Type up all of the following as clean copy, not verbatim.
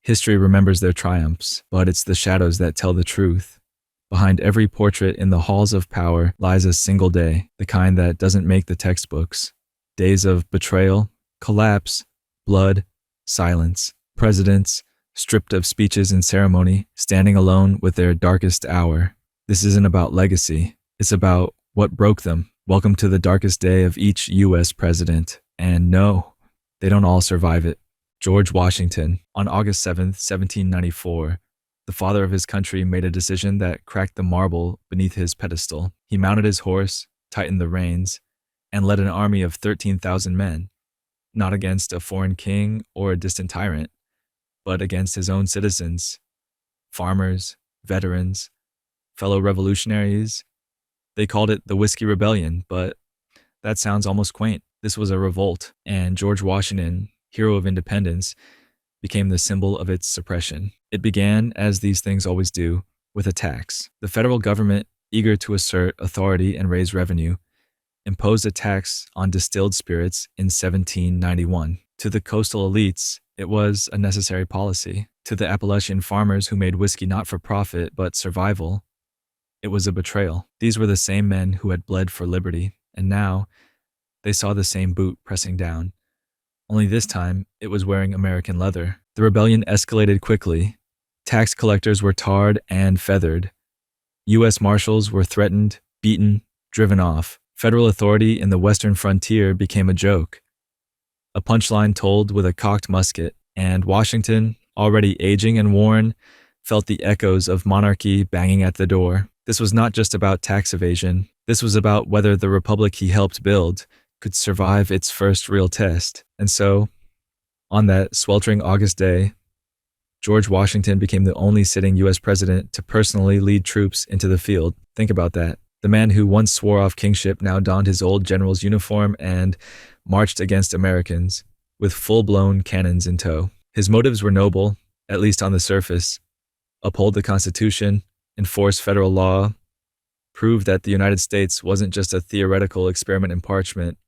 History remembers their triumphs, but it's the shadows that tell the truth. Behind every portrait in the halls of power lies a single day, the kind that doesn't make the textbooks. Days of betrayal, collapse, blood, silence. Presidents, stripped of speeches and ceremony, standing alone with their darkest hour. This isn't about legacy. It's about what broke them. Welcome to the darkest day of each U.S. president. And no, they don't all survive it. George Washington, on August 7th, 1794, the father of his country made a decision that cracked the marble beneath his pedestal. He mounted his horse, tightened the reins, and led an army of 13,000 men, not against a foreign king or a distant tyrant, but against his own citizens, farmers, veterans, fellow revolutionaries. They called it the Whiskey Rebellion, but that sounds almost quaint. This was a revolt, and George Washington, hero of independence, became the symbol of its suppression. It began, as these things always do, with a tax. The federal government, eager to assert authority and raise revenue, imposed a tax on distilled spirits in 1791. To the coastal elites, it was a necessary policy. To the Appalachian farmers who made whiskey not for profit but survival, it was a betrayal. These were the same men who had bled for liberty, and now they saw the same boot pressing down. Only this time, it was wearing American leather. The rebellion escalated quickly. Tax collectors were tarred and feathered. U.S. Marshals were threatened, beaten, driven off. Federal authority in the western frontier became a joke. A punchline told with a cocked musket, and Washington, already aging and worn, felt the echoes of monarchy banging at the door. This was not just about tax evasion. This was about whether the republic he helped build could survive its first real test. And so, on that sweltering August day, George Washington became the only sitting U.S. president to personally lead troops into the field. Think about that. The man who once swore off kingship now donned his old general's uniform and marched against Americans with full-blown cannons in tow. His motives were noble, at least on the surface: uphold the Constitution, enforce federal law, prove that the United States wasn't just a theoretical experiment in parchment,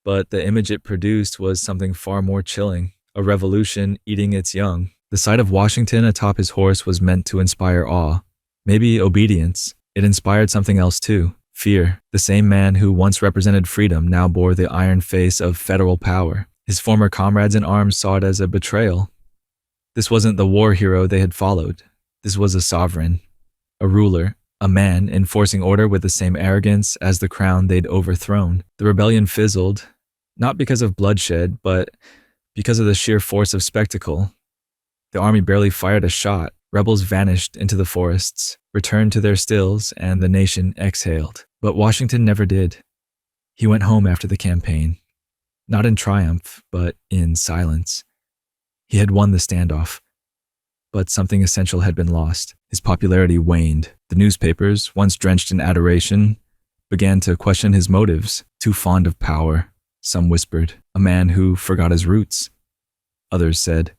but the image it produced was something far more chilling, a revolution eating its young. The sight of Washington atop his horse was meant to inspire awe, maybe obedience. It inspired something else too: fear. The same man who once represented freedom now bore the iron face of federal power. His former comrades in arms saw it as a betrayal. This wasn't the war hero they had followed. This was a sovereign, a ruler, a man enforcing order with the same arrogance as the crown they'd overthrown. The rebellion fizzled, not because of bloodshed, but because of the sheer force of spectacle. The army barely fired a shot. Rebels vanished into the forests, returned to their stills, and the nation exhaled. But Washington never did. He went home after the campaign, not in triumph, but in silence. He had won the standoff, but something essential had been lost. His popularity waned. The newspapers, once drenched in adoration, began to question his motives. Too fond of power, some whispered. A man who forgot his roots, others said.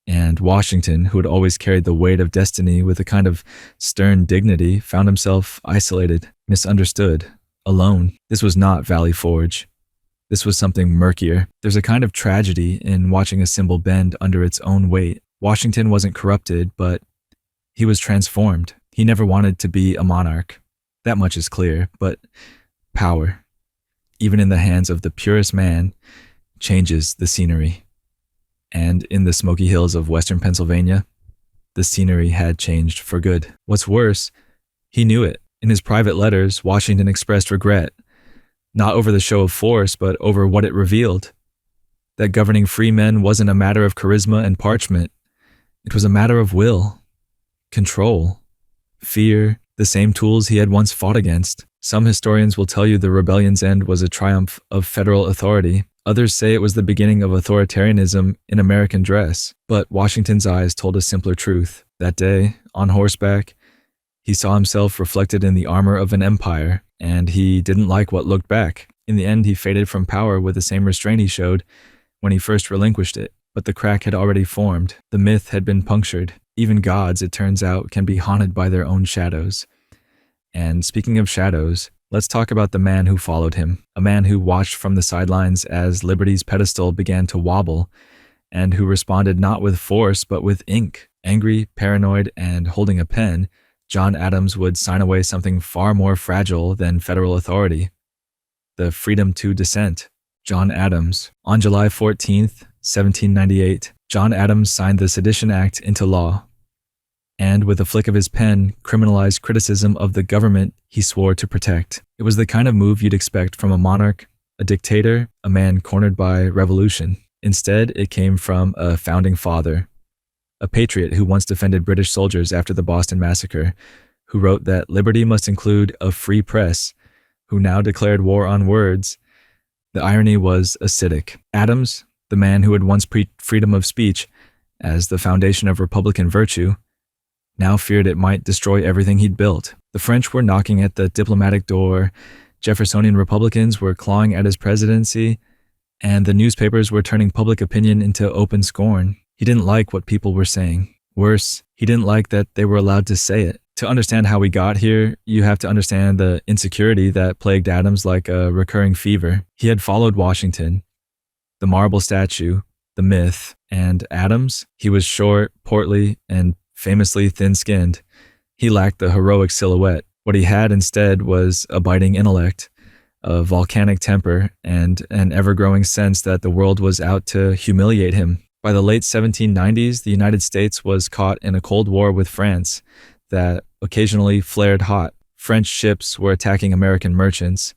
And Washington, who had always carried the weight of destiny with a kind of stern dignity, found himself isolated, misunderstood, alone. This was not Valley Forge. This was something murkier. There's a kind of tragedy in watching a symbol bend under its own weight. Washington wasn't corrupted, but he was transformed. He never wanted to be a monarch. That much is clear, but power, even in the hands of the purest man, changes the scenery. And in the Smoky Hills of western Pennsylvania, the scenery had changed for good. What's worse, he knew it. In his private letters, Washington expressed regret, not over the show of force, but over what it revealed. That governing free men wasn't a matter of charisma and parchment. It was a matter of will, control, fear, the same tools he had once fought against. Some historians will tell you the rebellion's end was a triumph of federal authority. Others say it was the beginning of authoritarianism in American dress. But Washington's eyes told a simpler truth. That day, on horseback, he saw himself reflected in the armor of an empire, and he didn't like what looked back. In the end, he faded from power with the same restraint he showed when he first relinquished it. But the crack had already formed. The myth had been punctured. Even gods, it turns out, can be haunted by their own shadows. And speaking of shadows, let's talk about the man who followed him, a man who watched from the sidelines as liberty's pedestal began to wobble and who responded not with force but with ink. Angry, paranoid, and holding a pen, John Adams would sign away something far more fragile than federal authority: the freedom to dissent. John Adams. On July 14th, 1798, John Adams signed the Sedition Act into law, and with a flick of his pen, criminalized criticism of the government he swore to protect. It was the kind of move you'd expect from a monarch, a dictator, a man cornered by revolution. Instead, it came from a founding father, a patriot who once defended British soldiers after the Boston Massacre, who wrote that liberty must include a free press, who now declared war on words. The irony was acidic. Adams, the man who had once preached freedom of speech as the foundation of Republican virtue, now feared it might destroy everything he'd built. The French were knocking at the diplomatic door, Jeffersonian Republicans were clawing at his presidency, and the newspapers were turning public opinion into open scorn. He didn't like what people were saying. Worse, he didn't like that they were allowed to say it. To understand how we got here, you have to understand the insecurity that plagued Adams like a recurring fever. He had followed Washington, the marble statue, the myth, and Adams, he was short, portly, and famously thin-skinned. He lacked the heroic silhouette. What he had instead was a biting intellect, a volcanic temper, and an ever-growing sense that the world was out to humiliate him. By the late 1790s, the United States was caught in a Cold War with France that occasionally flared hot. French ships were attacking American merchants.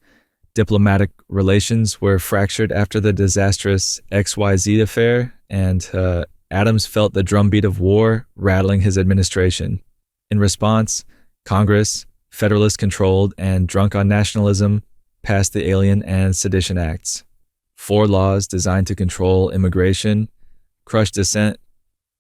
Diplomatic relations were fractured after the disastrous XYZ affair, and Adams felt the drumbeat of war rattling his administration. In response, Congress, Federalist-controlled and drunk on nationalism, passed the Alien and Sedition Acts, 4 laws designed to control immigration, crush dissent,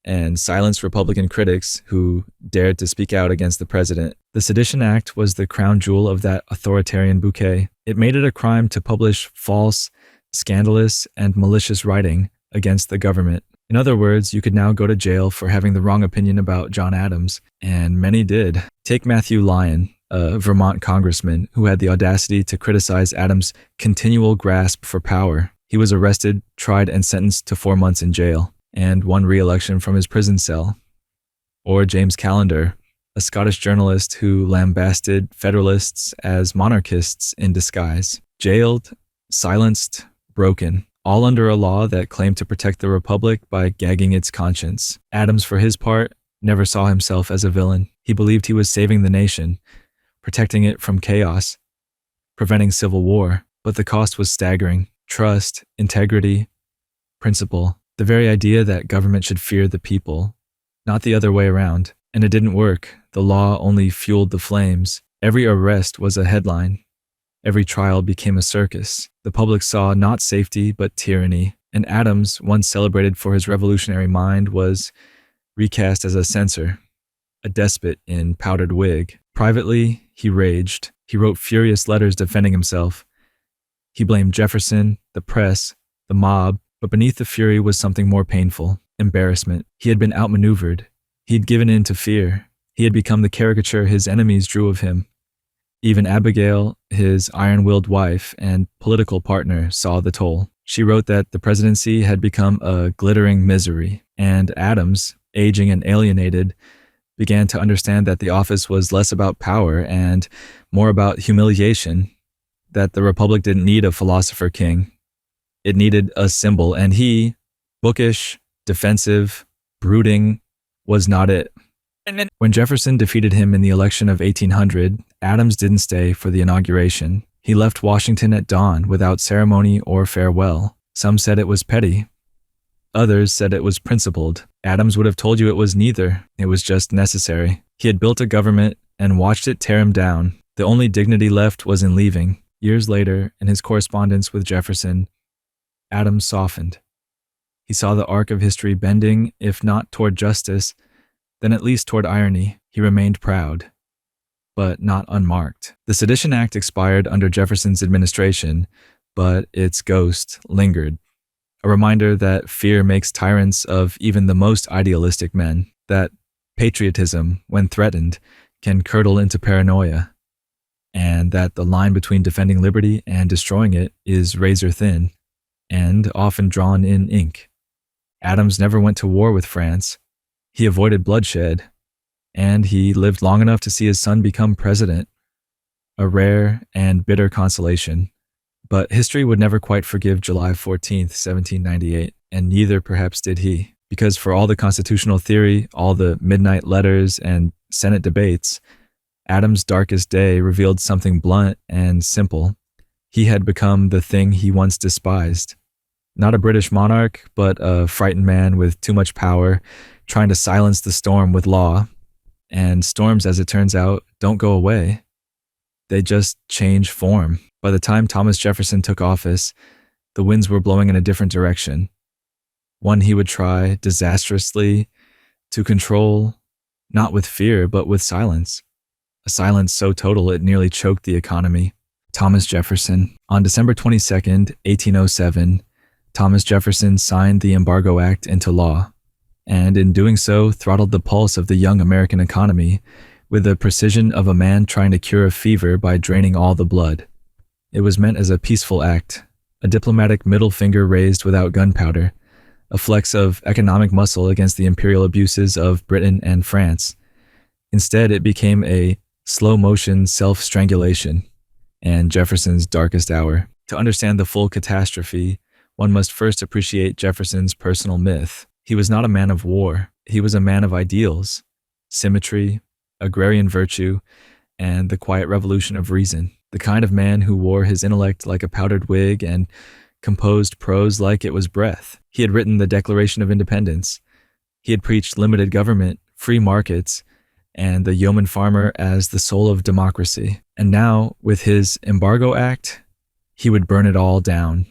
and silence Republican critics who dared to speak out against the president. The Sedition Act was the crown jewel of that authoritarian bouquet. It made it a crime to publish false, scandalous, and malicious writing against the government. In other words, you could now go to jail for having the wrong opinion about John Adams, and many did. Take Matthew Lyon, a Vermont congressman who had the audacity to criticize Adams' continual grasp for power. He was arrested, tried, and sentenced to 4 months in jail, and won re-election from his prison cell. Or James Callender, a Scottish journalist who lambasted Federalists as monarchists in disguise. Jailed, silenced, broken, all under a law that claimed to protect the Republic by gagging its conscience. Adams, for his part, never saw himself as a villain. He believed he was saving the nation, protecting it from chaos, preventing civil war. But the cost was staggering. Trust, integrity, principle. The very idea that government should fear the people, not the other way around. And it didn't work. The law only fueled the flames. Every arrest was a headline. Every trial became a circus. The public saw not safety, but tyranny. And Adams, once celebrated for his revolutionary mind, was recast as a censor, a despot in powdered wig. Privately, he raged. He wrote furious letters defending himself. He blamed Jefferson, the press, the mob, but beneath the fury was something more painful: embarrassment. He had been outmaneuvered. He had given in to fear. He had become the caricature his enemies drew of him. Even Abigail, his iron-willed wife and political partner, saw the toll. She wrote that the presidency had become a glittering misery, and Adams, aging and alienated, began to understand that the office was less about power and more about humiliation, that the Republic didn't need a philosopher king. It needed a symbol, and he, bookish, defensive, brooding, was not it. When Jefferson defeated him in the election of 1800, Adams didn't stay for the inauguration. He left Washington at dawn without ceremony or farewell. Some said it was petty. Others said it was principled. Adams would have told you it was neither. It was just necessary. He had built a government and watched it tear him down. The only dignity left was in leaving. Years later, in his correspondence with Jefferson, Adams softened. He saw the arc of history bending, if not toward justice, then at least toward irony. He remained proud, but not unmarked. The Sedition Act expired under Jefferson's administration, but its ghost lingered. A reminder that fear makes tyrants of even the most idealistic men, that patriotism, when threatened, can curdle into paranoia, and that the line between defending liberty and destroying it is razor thin, and often drawn in ink. Adams never went to war with France. He avoided bloodshed, and he lived long enough to see his son become president, a rare and bitter consolation. But history would never quite forgive July 14th, 1798, and neither perhaps did he, because for all the constitutional theory, all the midnight letters and Senate debates, Adams' darkest day revealed something blunt and simple. He had become the thing he once despised. Not a British monarch, but a frightened man with too much power, trying to silence the storm with law. And storms, as it turns out, don't go away. They just change form. By the time Thomas Jefferson took office, the winds were blowing in a different direction. One he would try disastrously to control, not with fear, but with silence. A silence so total it nearly choked the economy. Thomas Jefferson. On December 22nd, 1807, Thomas Jefferson signed the Embargo Act into law, and in doing so throttled the pulse of the young American economy with the precision of a man trying to cure a fever by draining all the blood. It was meant as a peaceful act, a diplomatic middle finger raised without gunpowder, a flex of economic muscle against the imperial abuses of Britain and France. Instead, it became a slow-motion self-strangulation and Jefferson's darkest hour. To understand the full catastrophe, one must first appreciate Jefferson's personal myth. He was not a man of war. He was a man of ideals, symmetry, agrarian virtue, and the quiet revolution of reason. The kind of man who wore his intellect like a powdered wig and composed prose like it was breath. He had written the Declaration of Independence. He had preached limited government, free markets, and the yeoman farmer as the soul of democracy. And now, with his Embargo Act, he would burn it all down.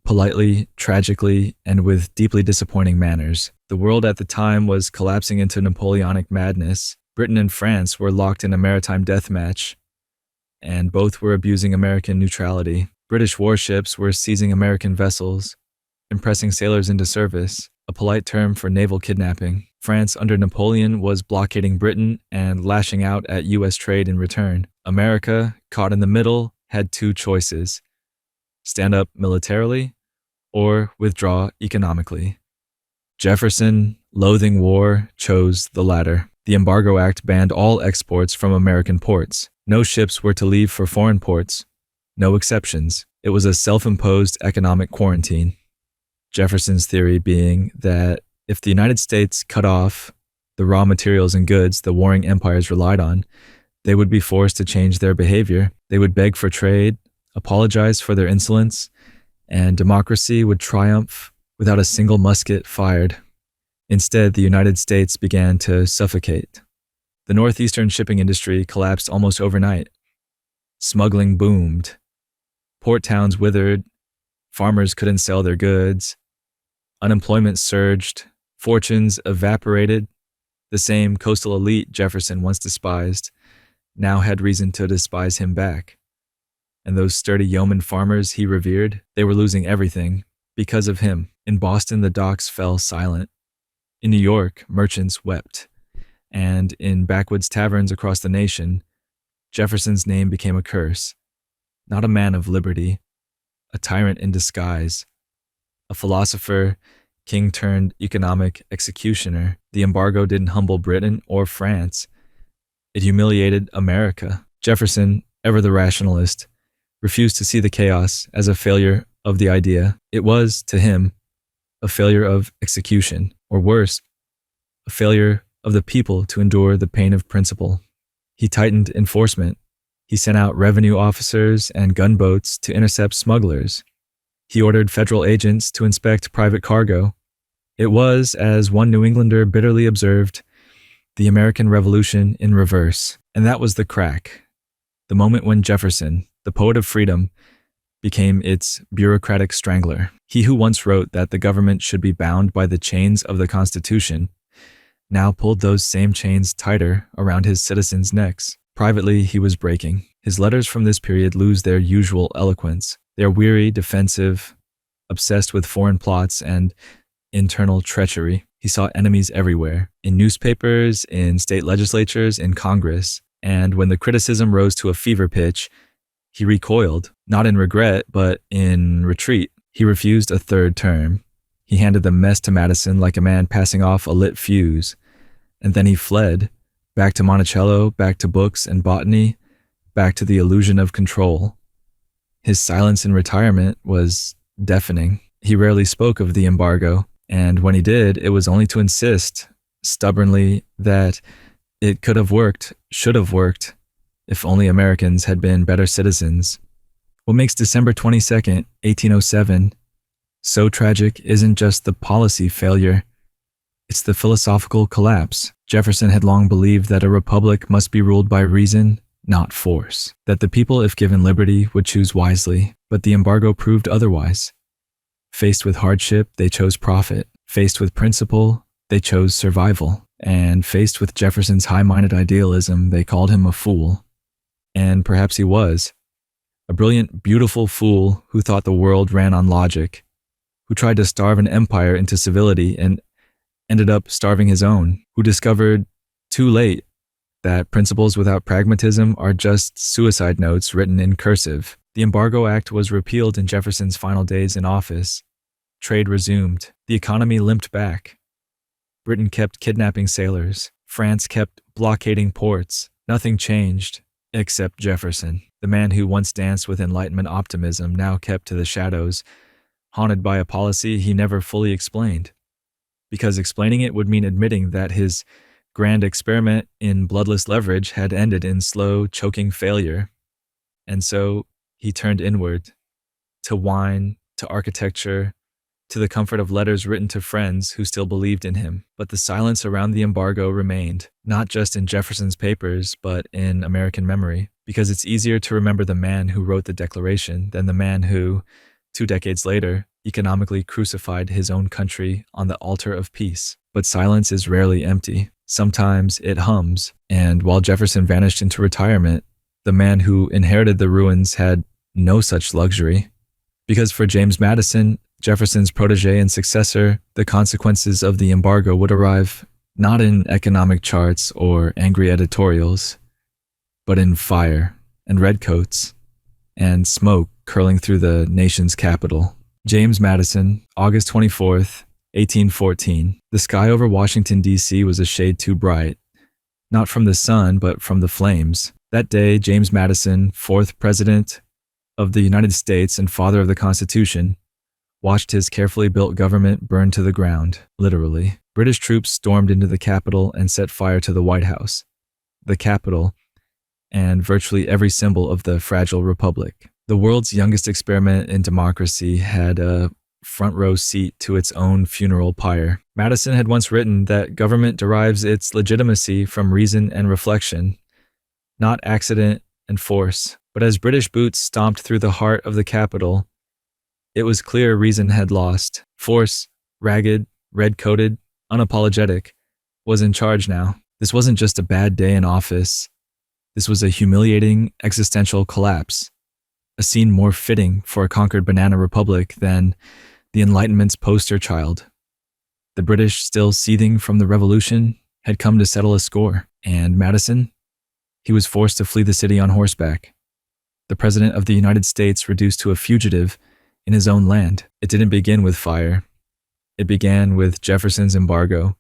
Politely, tragically, and with deeply disappointing manners. The world at the time was collapsing into Napoleonic madness. Britain and France were locked in a maritime death match, and both were abusing American neutrality. British warships were seizing American vessels, impressing sailors into service, a polite term for naval kidnapping. France under Napoleon was blockading Britain and lashing out at U.S. trade in return. America, caught in the middle, had two choices: stand up militarily or withdraw economically. Jefferson, loathing war, chose the latter. The Embargo Act banned all exports from American ports. No ships were to leave for foreign ports. No exceptions. It was a self-imposed economic quarantine. Jefferson's theory being that if the United States cut off the raw materials and goods the warring empires relied on, they would be forced to change their behavior. They would beg for trade, apologize for their insolence, and democracy would triumph without a single musket fired. Instead, the United States began to suffocate. The northeastern shipping industry collapsed almost overnight. Smuggling boomed. Port towns withered. Farmers couldn't sell their goods. Unemployment surged. Fortunes evaporated. The same coastal elite Jefferson once despised now had reason to despise him back. And those sturdy yeoman farmers he revered, they were losing everything because of him. In Boston, the docks fell silent. In New York, merchants wept. And in backwoods taverns across the nation, Jefferson's name became a curse. Not a man of liberty, a tyrant in disguise, a philosopher, king turned economic executioner. The embargo didn't humble Britain or France. It humiliated America. Jefferson, ever the rationalist, refused to see the chaos as a failure of the idea. It was, to him, a failure of execution, or worse, a failure of the people to endure the pain of principle. He tightened enforcement. He sent out revenue officers and gunboats to intercept smugglers. He ordered federal agents to inspect private cargo. It was, as one New Englander bitterly observed, the American Revolution in reverse. And that was the crack. The moment when Jefferson, the poet of freedom, became its bureaucratic strangler. He who once wrote that the government should be bound by the chains of the Constitution now pulled those same chains tighter around his citizens' necks. Privately, he was breaking. His letters from this period lose their usual eloquence. They are weary, defensive, obsessed with foreign plots and internal treachery. He saw enemies everywhere, in newspapers, in state legislatures, in Congress. And when the criticism rose to a fever pitch, he recoiled, not in regret, but in retreat. He refused a third term. He handed the mess to Madison like a man passing off a lit fuse, and then he fled, back to Monticello, back to books and botany, back to the illusion of control. His silence in retirement was deafening. He rarely spoke of the embargo, and when he did, it was only to insist, stubbornly, that it could have worked, should have worked, if only Americans had been better citizens. What makes December 22nd, 1807, so tragic isn't just the policy failure, it's the philosophical collapse. Jefferson had long believed that a republic must be ruled by reason, not force, that the people, if given liberty, would choose wisely, but the embargo proved otherwise. Faced with hardship, they chose profit. Faced with principle, they chose survival. And faced with Jefferson's high-minded idealism, they called him a fool. And perhaps he was. A brilliant, beautiful fool who thought the world ran on logic, who tried to starve an empire into civility and ended up starving his own, who discovered, too late, that principles without pragmatism are just suicide notes written in cursive. The Embargo Act was repealed in Jefferson's final days in office. Trade resumed. The economy limped back. Britain kept kidnapping sailors. France kept blockading ports. Nothing changed, except Jefferson. The man who once danced with Enlightenment optimism now kept to the shadows, haunted by a policy he never fully explained. Because explaining it would mean admitting that his grand experiment in bloodless leverage had ended in slow, choking failure. And so he turned inward, to wine, to architecture, to the comfort of letters written to friends who still believed in him. But the silence around the embargo remained, not just in Jefferson's papers, but in American memory, because it's easier to remember the man who wrote the Declaration than the man who, 2 decades later, economically crucified his own country on the altar of peace. But silence is rarely empty. Sometimes it hums, and while Jefferson vanished into retirement, the man who inherited the ruins had no such luxury. Because for James Madison, Jefferson's protege and successor, the consequences of the embargo would arrive not in economic charts or angry editorials, but in fire and redcoats and smoke curling through the nation's capital. James Madison, August 24th, 1814. The sky over Washington, D.C. was a shade too bright, not from the sun, but from the flames. That day, James Madison, 4th President of the United States and father of the Constitution, watched his carefully built government burn to the ground, literally. British troops stormed into the Capitol and set fire to the White House, the Capitol, and virtually every symbol of the fragile republic. The world's youngest experiment in democracy had a front row seat to its own funeral pyre. Madison had once written that government derives its legitimacy from reason and reflection, not accident and force. But as British boots stomped through the heart of the Capitol, it was clear reason had lost. Force, ragged, red-coated, unapologetic, was in charge now. This wasn't just a bad day in office. This was a humiliating existential collapse, a scene more fitting for a conquered banana republic than the Enlightenment's poster child. The British, still seething from the revolution, had come to settle a score, and Madison, he was forced to flee the city on horseback. The President of the United States reduced to a fugitive in his own land. It didn't begin with fire. It began with Jefferson's embargo,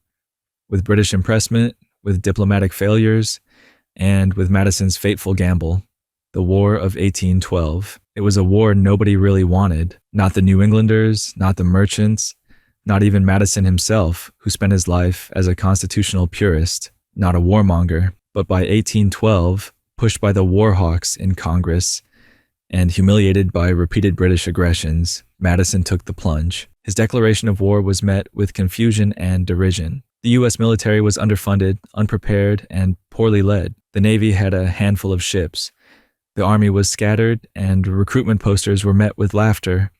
with British impressment, with diplomatic failures, and with Madison's fateful gamble, the War of 1812. It was a war nobody really wanted, not the New Englanders, not the merchants, not even Madison himself, who spent his life as a constitutional purist, not a warmonger. But by 1812, pushed by the war hawks in Congress and humiliated by repeated British aggressions, Madison took the plunge. His declaration of war was met with confusion and derision. The U.S. military was underfunded, unprepared, and poorly led. The Navy had a handful of ships. The Army was scattered, and recruitment posters were met with laughter.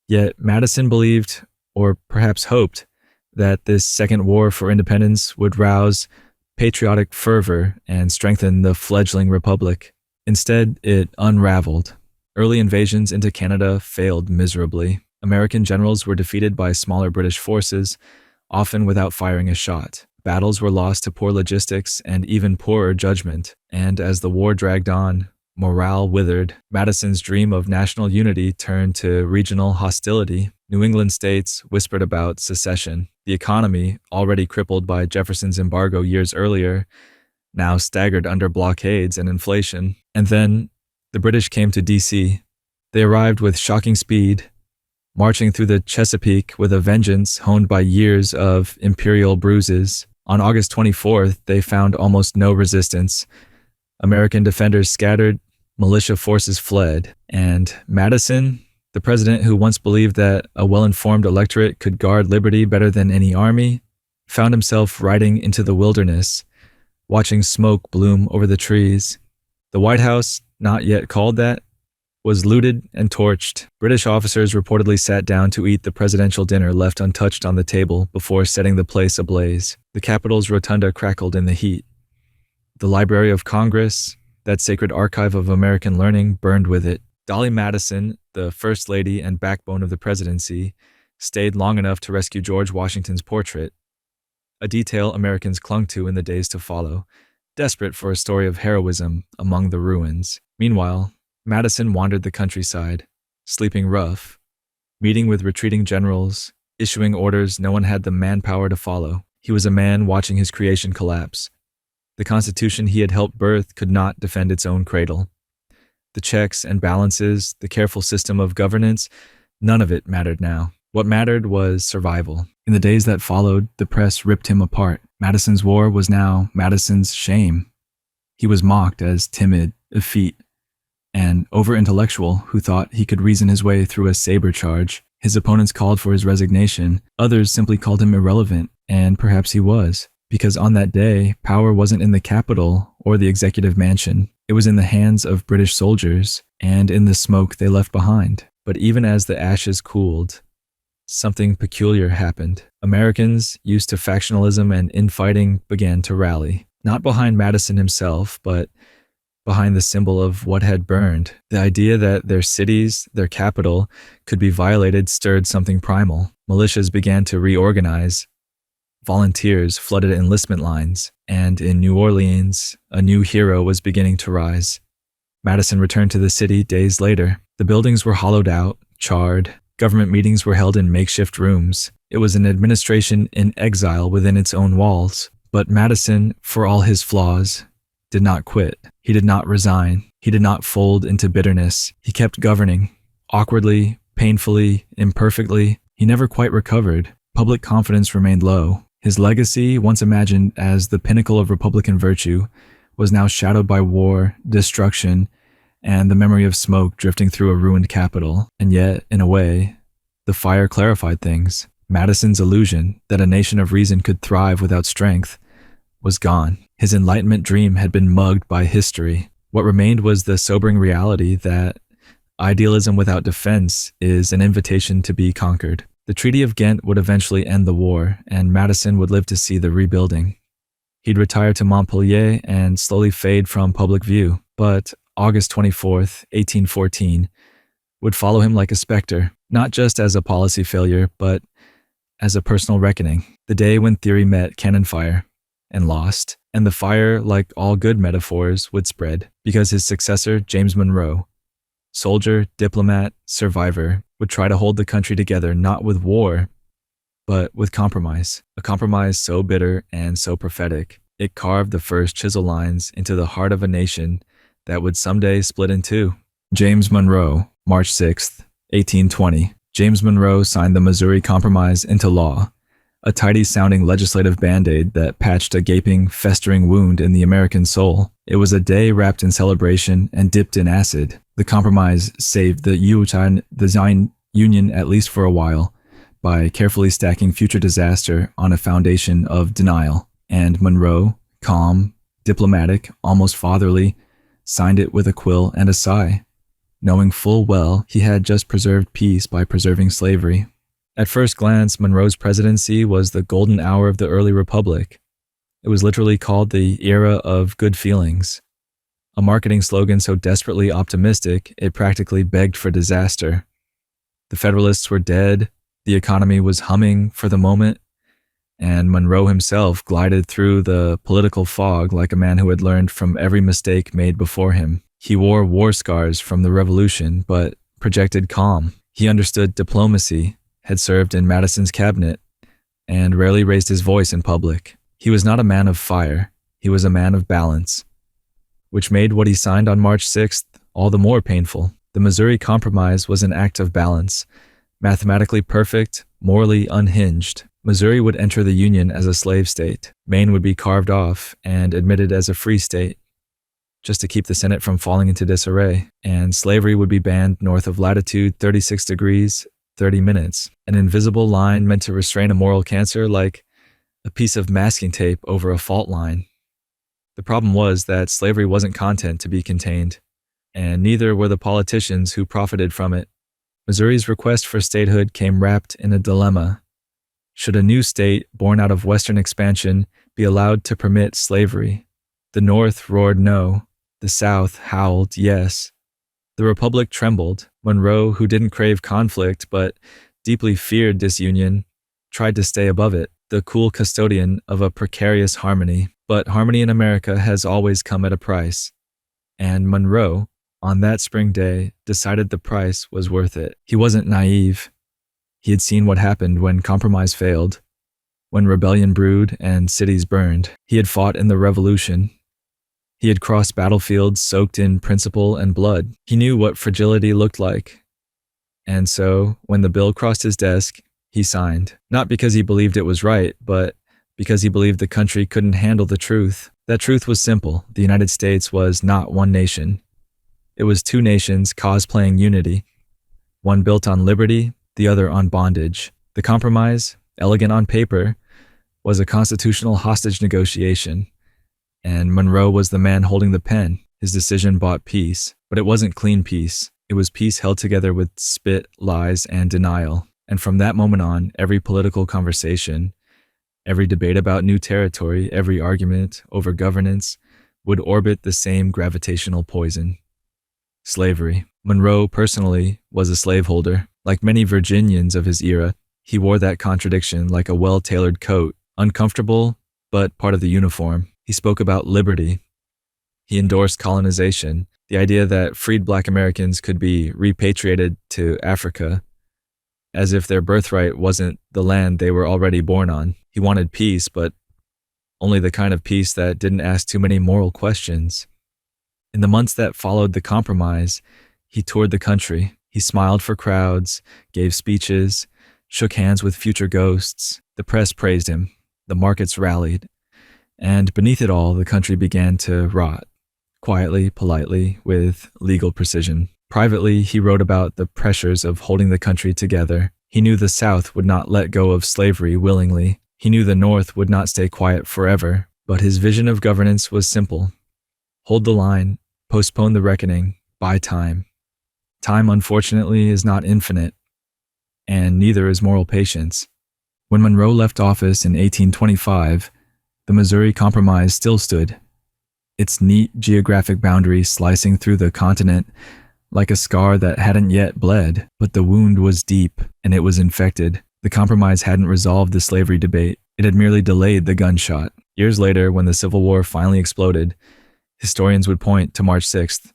Yet Madison believed, or perhaps hoped, that this second war for independence would rouse patriotic fervor and strengthen the fledgling republic. Instead, it unraveled. Early invasions into Canada failed miserably. American generals were defeated by smaller British forces, often without firing a shot. Battles were lost to poor logistics and even poorer judgment. And as the war dragged on, morale withered. Madison's dream of national unity turned to regional hostility. New England states whispered about secession. The economy, already crippled by Jefferson's embargo years earlier, now staggered under blockades and inflation. And then the British came to D.C. They arrived with shocking speed, marching through the Chesapeake with a vengeance honed by years of imperial bruises. On August 24th, they found almost no resistance. American defenders scattered, militia forces fled, and Madison, the president who once believed that a well-informed electorate could guard liberty better than any army, found himself riding into the wilderness, watching smoke bloom over the trees. The White House, not yet called that, was looted and torched. British officers reportedly sat down to eat the presidential dinner left untouched on the table before setting the place ablaze. The Capitol's rotunda crackled in the heat. The Library of Congress, that sacred archive of American learning, burned with it. Dolly Madison, the First Lady and backbone of the presidency, stayed long enough to rescue George Washington's portrait, a detail Americans clung to in the days to follow, desperate for a story of heroism among the ruins. Meanwhile, Madison wandered the countryside, sleeping rough, meeting with retreating generals, issuing orders no one had the manpower to follow. He was a man watching his creation collapse. The Constitution he had helped birth could not defend its own cradle. The checks and balances, the careful system of governance, none of it mattered now. What mattered was survival. In the days that followed, the press ripped him apart. Madison's war was now Madison's shame. He was mocked as timid, effete, and over-intellectual who thought he could reason his way through a saber charge. His opponents called for his resignation. Others simply called him irrelevant, and perhaps he was, because on that day, power wasn't in the Capitol or the executive mansion. It was in the hands of British soldiers and in the smoke they left behind. But even as the ashes cooled, something peculiar happened. Americans, used to factionalism and infighting, began to rally. Not behind Madison himself, but behind the symbol of what had burned. The idea that their cities, their capital, could be violated stirred something primal. Militias began to reorganize. Volunteers flooded enlistment lines, and in New Orleans, a new hero was beginning to rise. Madison returned to the city days later. The buildings were hollowed out, charred. Government meetings were held in makeshift rooms. It was an administration in exile within its own walls. But Madison, for all his flaws, did not quit. He did not resign. He did not fold into bitterness. He kept governing, awkwardly, painfully, imperfectly. He never quite recovered. Public confidence remained low. His legacy, once imagined as the pinnacle of Republican virtue, was now shadowed by war, destruction, and the memory of smoke drifting through a ruined capital. And yet, in a way, the fire clarified things. Madison's illusion that a nation of reason could thrive without strength was gone. His Enlightenment dream had been mugged by history. What remained was the sobering reality that idealism without defense is an invitation to be conquered. The Treaty of Ghent would eventually end the war, and Madison would live to see the rebuilding. He'd retire to Montpellier and slowly fade from public view. But August 24th, 1814, would follow him like a specter, not just as a policy failure, but as a personal reckoning. The day when theory met cannon fire and lost, and the fire, like all good metaphors, would spread, because his successor, James Monroe, soldier, diplomat, survivor, would try to hold the country together not with war, but with compromise. A compromise so bitter and so prophetic, it carved the first chisel lines into the heart of a nation that would someday split in two. James Monroe, March 6th, 1820. James Monroe signed the Missouri Compromise into law, a tidy-sounding legislative band-aid that patched a gaping, festering wound in the American soul. It was a day wrapped in celebration and dipped in acid. The compromise saved the Zion Union at least for a while by carefully stacking future disaster on a foundation of denial. And Monroe, calm, diplomatic, almost fatherly, signed it with a quill and a sigh, knowing full well he had just preserved peace by preserving slavery. At first glance, Monroe's presidency was the golden hour of the early republic. It was literally called the era of good feelings, a marketing slogan so desperately optimistic it practically begged for disaster. The Federalists were dead, the economy was humming for the moment, and Monroe himself glided through the political fog like a man who had learned from every mistake made before him. He wore war scars from the Revolution, but projected calm. He understood diplomacy, had served in Madison's cabinet, and rarely raised his voice in public. He was not a man of fire, he was a man of balance, which made what he signed on March 6th all the more painful. The Missouri Compromise was an act of balance, mathematically perfect, morally unhinged. Missouri would enter the Union as a slave state. Maine would be carved off and admitted as a free state, just to keep the Senate from falling into disarray, and slavery would be banned north of latitude 36 degrees, 30 minutes, an invisible line meant to restrain a moral cancer like a piece of masking tape over a fault line. The problem was that slavery wasn't content to be contained, and neither were the politicians who profited from it. Missouri's request for statehood came wrapped in a dilemma. Should a new state, born out of Western expansion, be allowed to permit slavery? The North roared no. The South howled yes. The Republic trembled. Monroe, who didn't crave conflict but deeply feared disunion, tried to stay above it, the cool custodian of a precarious harmony. But harmony in America has always come at a price. And Monroe, on that spring day, decided the price was worth it. He wasn't naive. He had seen what happened when compromise failed, when rebellion brewed and cities burned. He had fought in the Revolution. He had crossed battlefields soaked in principle and blood. He knew what fragility looked like. And so, when the bill crossed his desk, he signed. Not because he believed it was right, but because he believed the country couldn't handle the truth. That truth was simple. The United States was not one nation. It was two nations cosplaying unity, one built on liberty, the other on bondage. The compromise, elegant on paper, was a constitutional hostage negotiation, and Monroe was the man holding the pen. His decision bought peace, but it wasn't clean peace. It was peace held together with spit, lies, and denial. And from that moment on, every political conversation, every debate about new territory, every argument over governance would orbit the same gravitational poison: slavery. Monroe, personally, was a slaveholder. Like many Virginians of his era, he wore that contradiction like a well-tailored coat, uncomfortable, but part of the uniform. He spoke about liberty. He endorsed colonization, the idea that freed Black Americans could be repatriated to Africa, as if their birthright wasn't the land they were already born on. He wanted peace, but only the kind of peace that didn't ask too many moral questions. In the months that followed the compromise, he toured the country. He smiled for crowds, gave speeches, shook hands with future ghosts. The press praised him. The markets rallied. And beneath it all, the country began to rot. Quietly, politely, with legal precision. Privately, he wrote about the pressures of holding the country together. He knew the South would not let go of slavery willingly. He knew the North would not stay quiet forever. But his vision of governance was simple. Hold the line, postpone the reckoning, buy time. Time, unfortunately, is not infinite, and neither is moral patience. When Monroe left office in 1825, the Missouri Compromise still stood, its neat geographic boundary slicing through the continent like a scar that hadn't yet bled. But the wound was deep, and it was infected. The Compromise hadn't resolved the slavery debate. It had merely delayed the gunshot. Years later, when the Civil War finally exploded, historians would point to March 6th,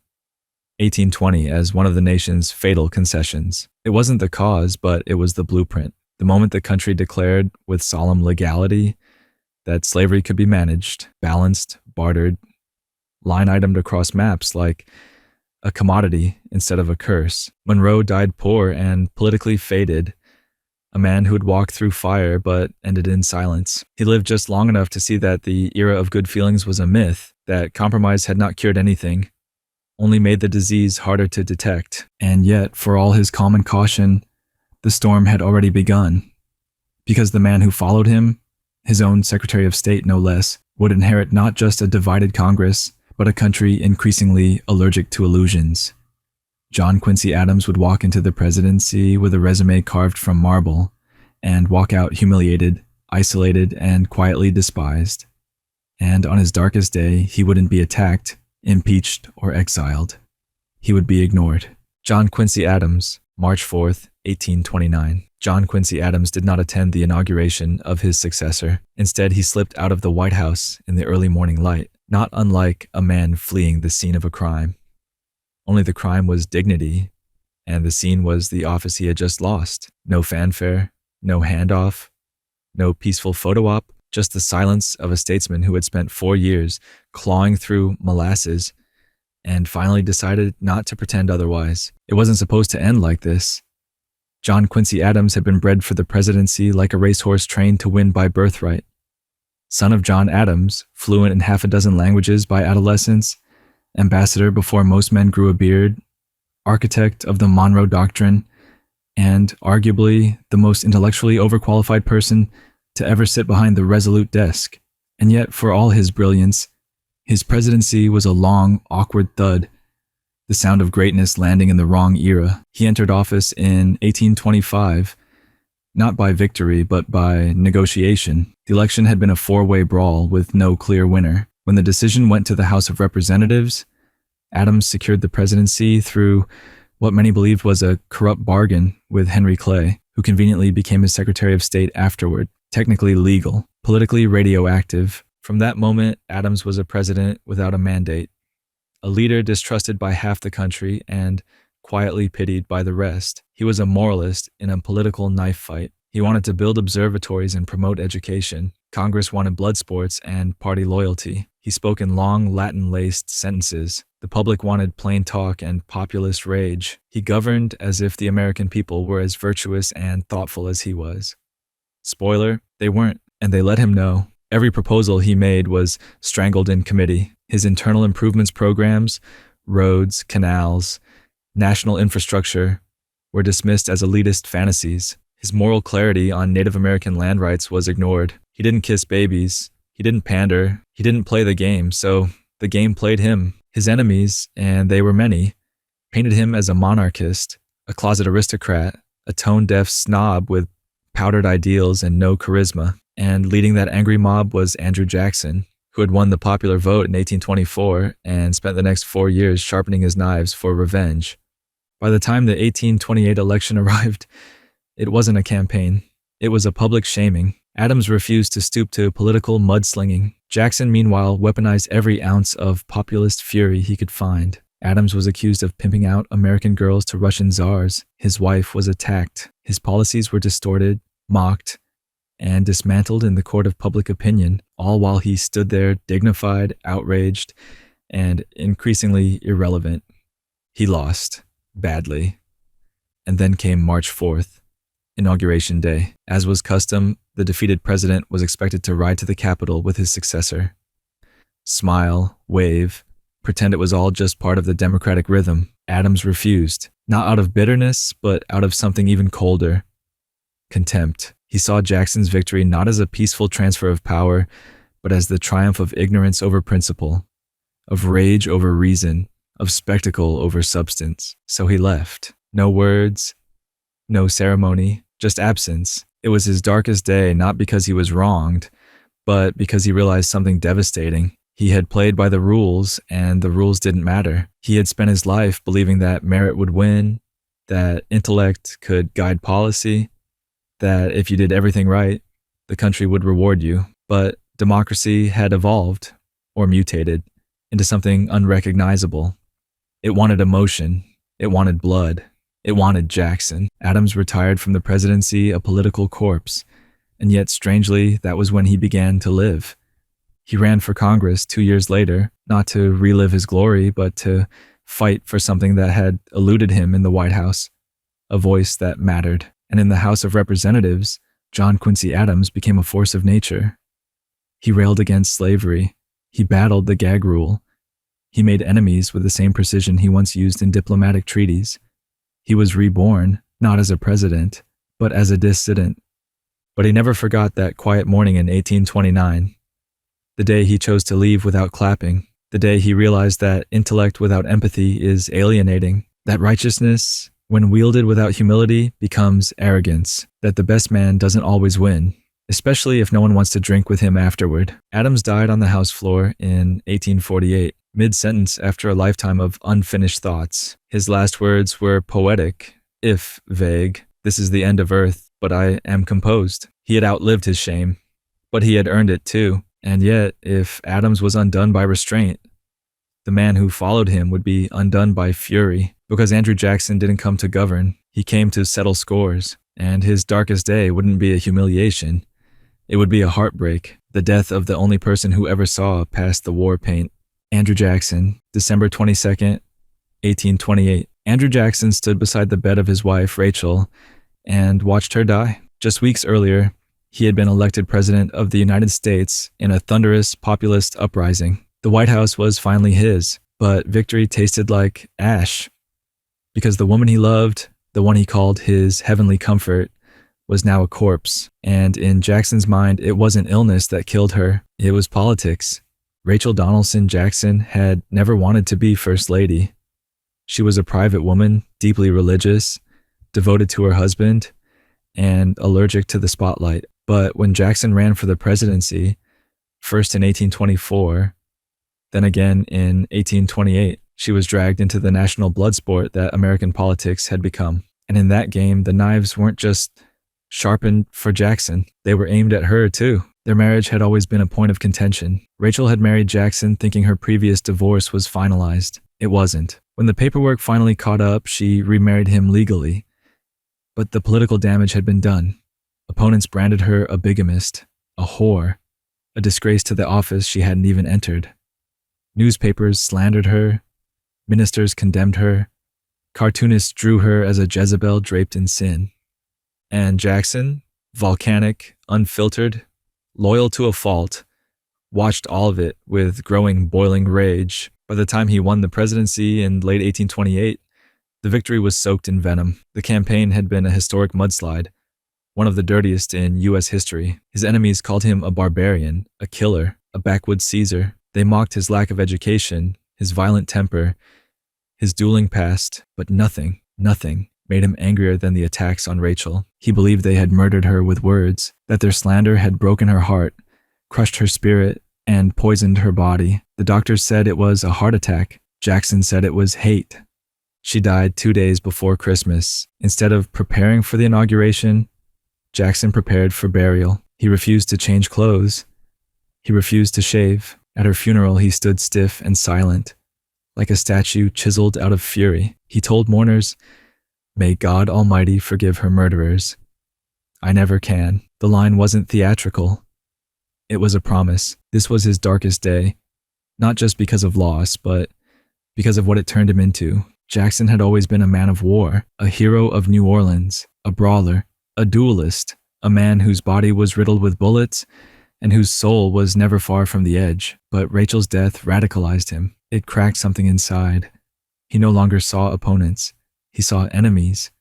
1820 as one of the nation's fatal concessions. It wasn't the cause, but it was the blueprint. The moment the country declared with solemn legality that slavery could be managed, balanced, bartered, line-itemed across maps like a commodity instead of a curse. Monroe died poor and politically faded, a man who had walked through fire but ended in silence. He lived just long enough to see that the era of good feelings was a myth, that compromise had not cured anything, only made the disease harder to detect. And yet, for all his calm and caution, the storm had already begun. Because the man who followed him, his own Secretary of State no less, would inherit not just a divided Congress, but a country increasingly allergic to illusions. John Quincy Adams would walk into the presidency with a resume carved from marble, and walk out humiliated, isolated, and quietly despised. And on his darkest day, he wouldn't be attacked, impeached, or exiled. He would be ignored. John Quincy Adams, March 4th, 1829. John Quincy Adams did not attend the inauguration of his successor. Instead, he slipped out of the White House in the early morning light, not unlike a man fleeing the scene of a crime. Only the crime was dignity, and the scene was the office he had just lost. No fanfare, no handoff, no peaceful photo op, just the silence of a statesman who had spent 4 years clawing through molasses and finally decided not to pretend otherwise. It wasn't supposed to end like this. John Quincy Adams had been bred for the presidency like a racehorse trained to win by birthright. Son of John Adams, fluent in half a dozen languages by adolescence, ambassador before most men grew a beard, architect of the Monroe Doctrine, and arguably the most intellectually overqualified person to ever sit behind the resolute desk. And yet, for all his brilliance, his presidency was a long, awkward thud, the sound of greatness landing in the wrong era. He entered office in 1825, not by victory, but by negotiation. The election had been a four-way brawl with no clear winner. When the decision went to the House of Representatives, Adams secured the presidency through what many believed was a corrupt bargain with Henry Clay, who conveniently became his Secretary of State afterward. Technically legal, politically radioactive. From that moment, Adams was a president without a mandate, a leader distrusted by half the country and quietly pitied by the rest. He was a moralist in a political knife fight. He wanted to build observatories and promote education. Congress wanted blood sports and party loyalty. He spoke in long, Latin-laced sentences. The public wanted plain talk and populist rage. He governed as if the American people were as virtuous and thoughtful as he was. Spoiler, they weren't, and they let him know. Every proposal he made was strangled in committee. His internal improvements programs, roads, canals, national infrastructure, were dismissed as elitist fantasies. His moral clarity on Native American land rights was ignored. He didn't kiss babies. He didn't pander. He didn't play the game, so the game played him. His enemies, and they were many, painted him as a monarchist, a closet aristocrat, a tone-deaf snob with powdered ideals and no charisma. And leading that angry mob was Andrew Jackson, who had won the popular vote in 1824 and spent the next 4 years sharpening his knives for revenge. By the time the 1828 election arrived, it wasn't a campaign. It was a public shaming. Adams refused to stoop to political mudslinging. Jackson, meanwhile, weaponized every ounce of populist fury he could find. Adams was accused of pimping out American girls to Russian czars. His wife was attacked. His policies were distorted, mocked, and dismantled in the court of public opinion, all while he stood there dignified, outraged, and increasingly irrelevant. He lost, badly. And then came March 4th, Inauguration Day. As was custom, the defeated president was expected to ride to the Capitol with his successor. Smile, wave, pretend it was all just part of the democratic rhythm. Adams refused, not out of bitterness, but out of something even colder. Contempt. He saw Jackson's victory not as a peaceful transfer of power, but as the triumph of ignorance over principle, of rage over reason, of spectacle over substance. So he left. No words, no ceremony, just absence. It was his darkest day, not because he was wronged, but because he realized something devastating. He had played by the rules, and the rules didn't matter. He had spent his life believing that merit would win, that intellect could guide policy, that if you did everything right, the country would reward you. But democracy had evolved, or mutated, into something unrecognizable. It wanted emotion. It wanted blood. It wanted Jackson. Adams retired from the presidency a political corpse, and yet strangely, that was when he began to live. He ran for Congress 2 years later, not to relive his glory, but to fight for something that had eluded him in the White House, a voice that mattered. And in the House of Representatives, John Quincy Adams became a force of nature. He railed against slavery. He battled the gag rule. He made enemies with the same precision he once used in diplomatic treaties. He was reborn, not as a president, but as a dissident. But he never forgot that quiet morning in 1829, the day he chose to leave without clapping, the day he realized that intellect without empathy is alienating, that righteousness, when wielded without humility, becomes arrogance, that the best man doesn't always win, especially if no one wants to drink with him afterward. Adams died on the House floor in 1848, mid-sentence after a lifetime of unfinished thoughts. His last words were poetic, if vague. This is the end of earth, but I am composed. He had outlived his shame, but he had earned it too. And yet, if Adams was undone by restraint, The man who followed him would be undone by fury, because Andrew Jackson didn't come to govern. He came to settle scores, and his darkest day wouldn't be a humiliation. It would be a heartbreak, the death of the only person who ever saw past the war paint. Andrew Jackson, December 22nd, 1828. Andrew Jackson stood beside the bed of his wife, Rachel, and watched her die. Just weeks earlier, he had been elected president of the United States in a thunderous populist uprising. The White House was finally his, but victory tasted like ash, because the woman he loved, the one he called his heavenly comfort, was now a corpse. And in Jackson's mind, it wasn't illness that killed her, it was politics. Rachel Donaldson Jackson had never wanted to be First Lady. She was a private woman, deeply religious, devoted to her husband, and allergic to the spotlight. But when Jackson ran for the presidency, first in 1824, then again in 1828, she was dragged into the national blood sport that American politics had become. And in that game, the knives weren't just sharpened for Jackson, they were aimed at her too. Their marriage had always been a point of contention. Rachel had married Jackson thinking her previous divorce was finalized. It wasn't. When the paperwork finally caught up, she remarried him legally. But the political damage had been done. Opponents branded her a bigamist, a whore, a disgrace to the office she hadn't even entered. Newspapers slandered her, ministers condemned her, cartoonists drew her as a Jezebel draped in sin. And Jackson, volcanic, unfiltered, loyal to a fault, watched all of it with growing, boiling rage. By the time he won the presidency in late 1828, the victory was soaked in venom. The campaign had been a historic mudslide, one of the dirtiest in U.S. history. His enemies called him a barbarian, a killer, a backwoods Caesar. They mocked his lack of education, his violent temper, his dueling past, but nothing made him angrier than the attacks on Rachel. He believed they had murdered her with words, that their slander had broken her heart, crushed her spirit, and poisoned her body. The doctors said it was a heart attack. Jackson said it was hate. She died 2 days before Christmas. Instead of preparing for the inauguration, Jackson prepared for burial. He refused to change clothes. He refused to shave. At her funeral, he stood stiff and silent, like a statue chiseled out of fury. He told mourners, "May God Almighty forgive her murderers. I never can." The line wasn't theatrical. It was a promise. This was his darkest day, not just because of loss, but because of what it turned him into. Jackson had always been a man of war, a hero of New Orleans, a brawler, a duelist, a man whose body was riddled with bullets and whose soul was never far from the edge. But Rachel's death radicalized him. It cracked something inside. He no longer saw opponents. He saw enemies.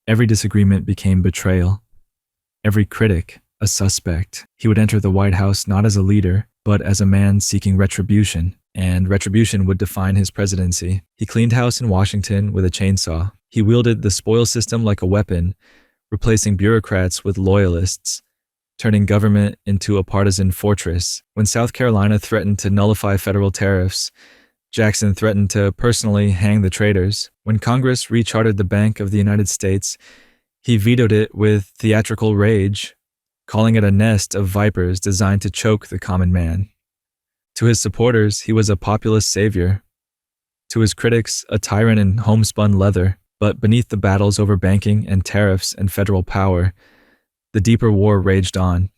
Every disagreement became betrayal. Every critic, a suspect. He would enter the White House not as a leader, but as a man seeking retribution, and retribution would define his presidency. He cleaned house in Washington with a chainsaw. He wielded the spoil system like a weapon, replacing bureaucrats with loyalists, turning government into a partisan fortress. When South Carolina threatened to nullify federal tariffs, Jackson threatened to personally hang the traitors. When Congress rechartered the Bank of the United States, he vetoed it with theatrical rage, calling it a nest of vipers designed to choke the common man. To his supporters, he was a populist savior. To his critics, a tyrant in homespun leather. But beneath the battles over banking and tariffs and federal power, the deeper war raged on.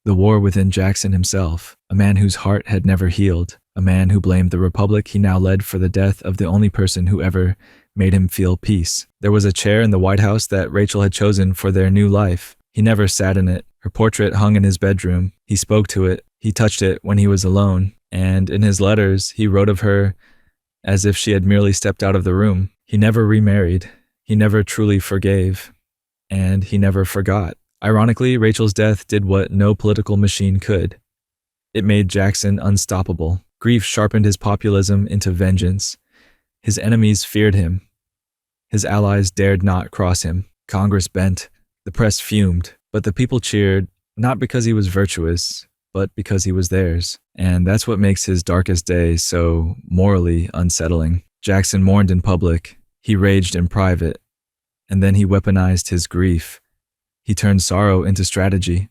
The war within Jackson himself, a man whose heart had never healed, a man who blamed the republic he now led for the death of the only person who ever made him feel peace. There was a chair in the White House that Rachel had chosen for their new life. He never sat in it. Her portrait hung in his bedroom. He spoke to it. He touched it when he was alone. And in his letters, he wrote of her as if she had merely stepped out of the room. He never remarried. He never truly forgave. And he never forgot. Ironically, Rachel's death did what no political machine could. It made Jackson unstoppable. Grief sharpened his populism into vengeance. His enemies feared him. His allies dared not cross him. Congress bent. The press fumed. But the people cheered, not because he was virtuous, but because he was theirs. And that's what makes his darkest day so morally unsettling. Jackson mourned in public. He raged in private. And then he weaponized his grief. He turned sorrow into strategy,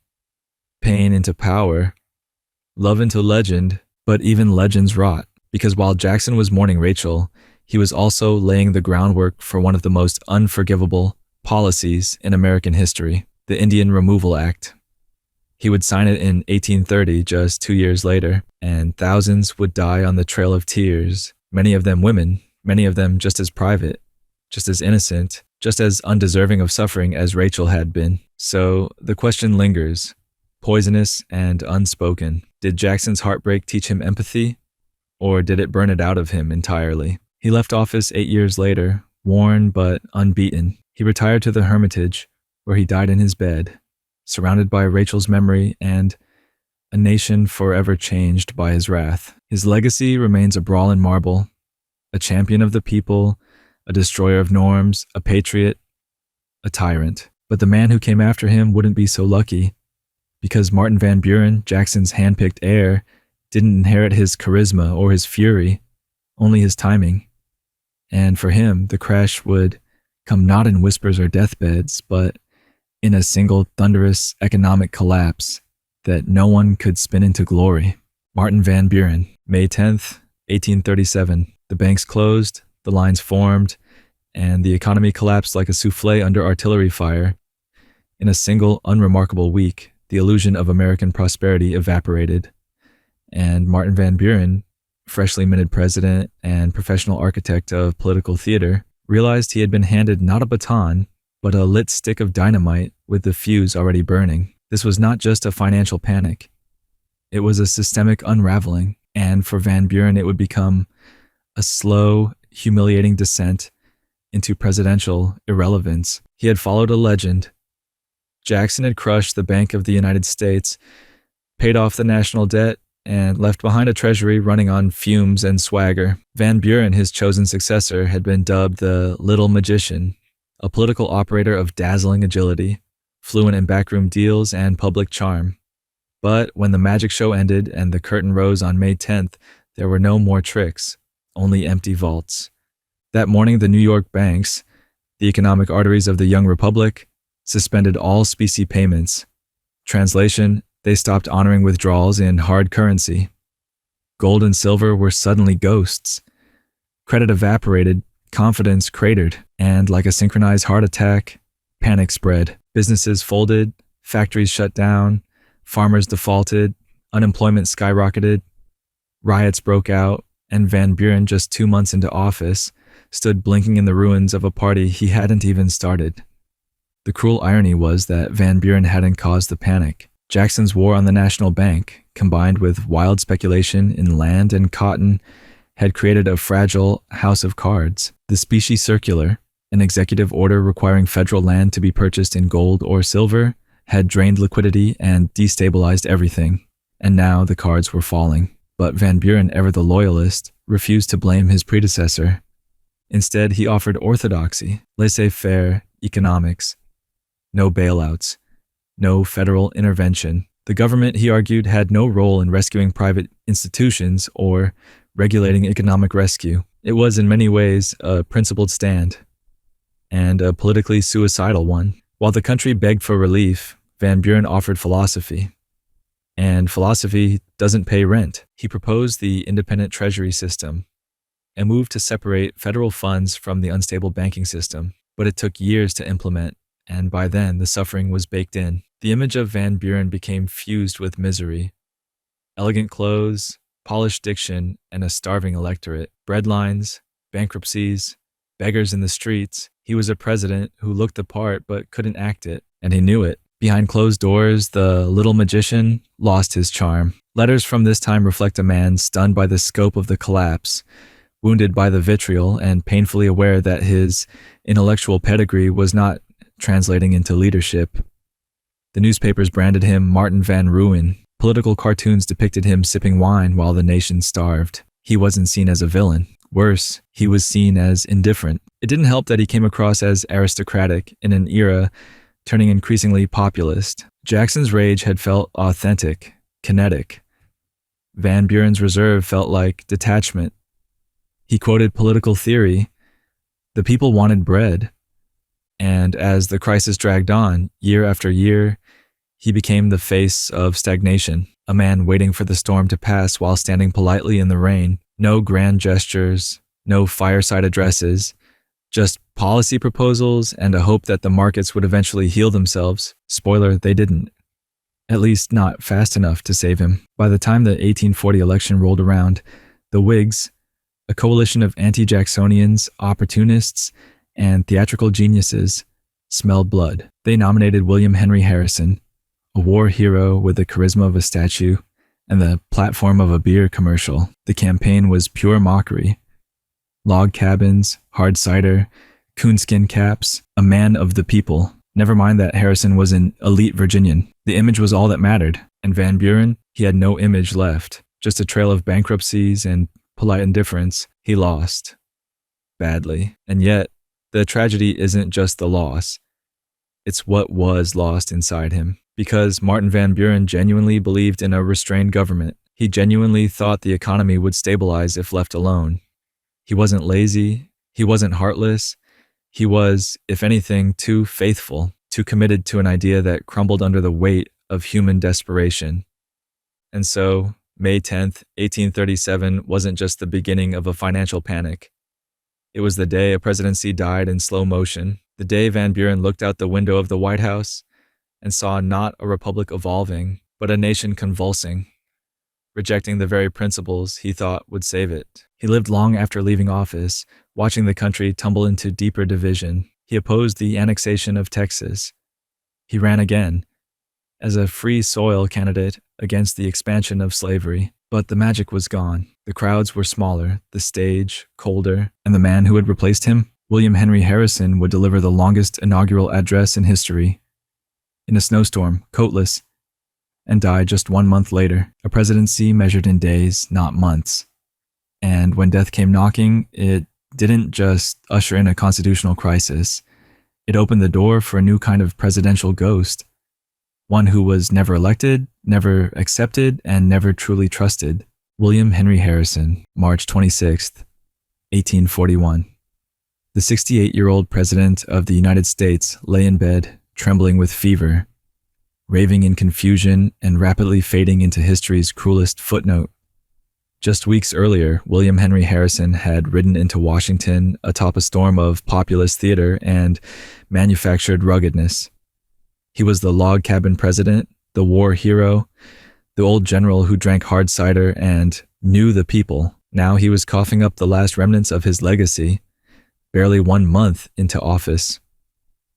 pain into power, love into legend, but even legends rot. Because while Jackson was mourning Rachel, he was also laying the groundwork for one of the most unforgivable policies in American history, the Indian Removal Act. He would sign it in 1830, just 2 years later, and thousands would die on the Trail of Tears, many of them women, many of them just as private, just as innocent, just as undeserving of suffering as Rachel had been. So the question lingers, poisonous and unspoken. Did Jackson's heartbreak teach him empathy, or did it burn it out of him entirely? He left office 8 years later, worn but unbeaten. He retired to the Hermitage, where he died in his bed, surrounded by Rachel's memory and a nation forever changed by his wrath. His legacy remains a brawl in marble, a champion of the people, a destroyer of norms, a patriot, a tyrant. But the man who came after him wouldn't be so lucky, because Martin Van Buren, Jackson's handpicked heir, didn't inherit his charisma or his fury, only his timing. And for him, the crash would come not in whispers or deathbeds, but in a single thunderous economic collapse that no one could spin into glory. Martin Van Buren, May 10th, 1837. The banks closed, the lines formed, and the economy collapsed like a souffle under artillery fire. In a single unremarkable week, the illusion of American prosperity evaporated, and Martin Van Buren, freshly minted president and professional architect of political theater, realized he had been handed not a baton, but a lit stick of dynamite with the fuse already burning. This was not just a financial panic. It was a systemic unraveling, and for Van Buren it would become a slow, humiliating descent into presidential irrelevance. He had followed a legend. Jackson had crushed the Bank of the United States, paid off the national debt, and left behind a treasury running on fumes and swagger. Van Buren, his chosen successor, had been dubbed the Little Magician, a political operator of dazzling agility, fluent in backroom deals and public charm. But when the magic show ended and the curtain rose on May 10th, there were no more tricks, only empty vaults. That morning, the New York banks, the economic arteries of the young republic, suspended all specie payments. Translation, they stopped honoring withdrawals in hard currency. Gold and silver were suddenly ghosts. Credit evaporated, confidence cratered, and like a synchronized heart attack, panic spread. Businesses folded, factories shut down, farmers defaulted, unemployment skyrocketed, riots broke out, and Van Buren, just 2 months into office, stood blinking in the ruins of a party he hadn't even started. The cruel irony was that Van Buren hadn't caused the panic. Jackson's war on the national bank, combined with wild speculation in land and cotton, had created a fragile house of cards. The specie circular, an executive order requiring federal land to be purchased in gold or silver, had drained liquidity and destabilized everything, and now the cards were falling. But Van Buren, ever the loyalist, refused to blame his predecessor. Instead, he offered orthodoxy, laissez-faire economics, no bailouts, no federal intervention. The government, he argued, had no role in rescuing private institutions or regulating economic rescue. It was in many ways a principled stand, and a politically suicidal one. While the country begged for relief, Van Buren offered philosophy. And philosophy doesn't pay rent. He proposed the independent treasury system and moved to separate federal funds from the unstable banking system. But it took years to implement, and by then the suffering was baked in. The image of Van Buren became fused with misery. Elegant clothes, polished diction, and a starving electorate. Breadlines, bankruptcies, beggars in the streets. He was a president who looked the part but couldn't act it, and he knew it. Behind closed doors, the little magician lost his charm. Letters from this time reflect a man stunned by the scope of the collapse, wounded by the vitriol, and painfully aware that his intellectual pedigree was not translating into leadership. The newspapers branded him Martin Van Ruin. Political cartoons depicted him sipping wine while the nation starved. He wasn't seen as a villain. Worse, he was seen as indifferent. It didn't help that he came across as aristocratic in an era turning increasingly populist. Jackson's rage had felt authentic, kinetic. Van Buren's reserve felt like detachment. He quoted political theory. The people wanted bread. And as the crisis dragged on, year after year, he became the face of stagnation, a man waiting for the storm to pass while standing politely in the rain. No grand gestures, no fireside addresses, just policy proposals and a hope that the markets would eventually heal themselves. Spoiler, they didn't. At least not fast enough to save him. By the time the 1840 election rolled around, the Whigs, a coalition of anti-Jacksonians, opportunists, and theatrical geniuses, smelled blood. They nominated William Henry Harrison, a war hero with the charisma of a statue and the platform of a beer commercial. The campaign was pure mockery. Log cabins, hard cider, coonskin caps, a man of the people. Never mind that Harrison was an elite Virginian. The image was all that mattered. And Van Buren, he had no image left. Just a trail of bankruptcies and polite indifference. He lost. Badly. And yet, the tragedy isn't just the loss. It's what was lost inside him. Because Martin Van Buren genuinely believed in a restrained government. He genuinely thought the economy would stabilize if left alone. He wasn't lazy. He wasn't heartless. He was, if anything, too faithful, too committed to an idea that crumbled under the weight of human desperation. And so, May 10th, 1837 wasn't just the beginning of a financial panic. It was the day a presidency died in slow motion, the day Van Buren looked out the window of the White House and saw not a republic evolving, but a nation convulsing, rejecting the very principles he thought would save it. He lived long after leaving office, watching the country tumble into deeper division. He opposed the annexation of Texas. He ran again, as a free soil candidate against the expansion of slavery. But the magic was gone. The crowds were smaller, the stage colder, and the man who had replaced him, William Henry Harrison, would deliver the longest inaugural address in history. In a snowstorm, coatless, and die just 1 month later, a presidency measured in days, not months. And when death came knocking, it didn't just usher in a constitutional crisis. It opened the door for a new kind of presidential ghost, one who was never elected, never accepted, and never truly trusted. William Henry Harrison, March 26th, 1841. The 68-year-old president of the United States lay in bed, trembling with fever, raving in confusion and rapidly fading into history's cruelest footnote. Just weeks earlier, William Henry Harrison had ridden into Washington atop a storm of populist theater and manufactured ruggedness. He was the log cabin president, the war hero, the old general who drank hard cider and knew the people. Now he was coughing up the last remnants of his legacy, barely 1 month into office.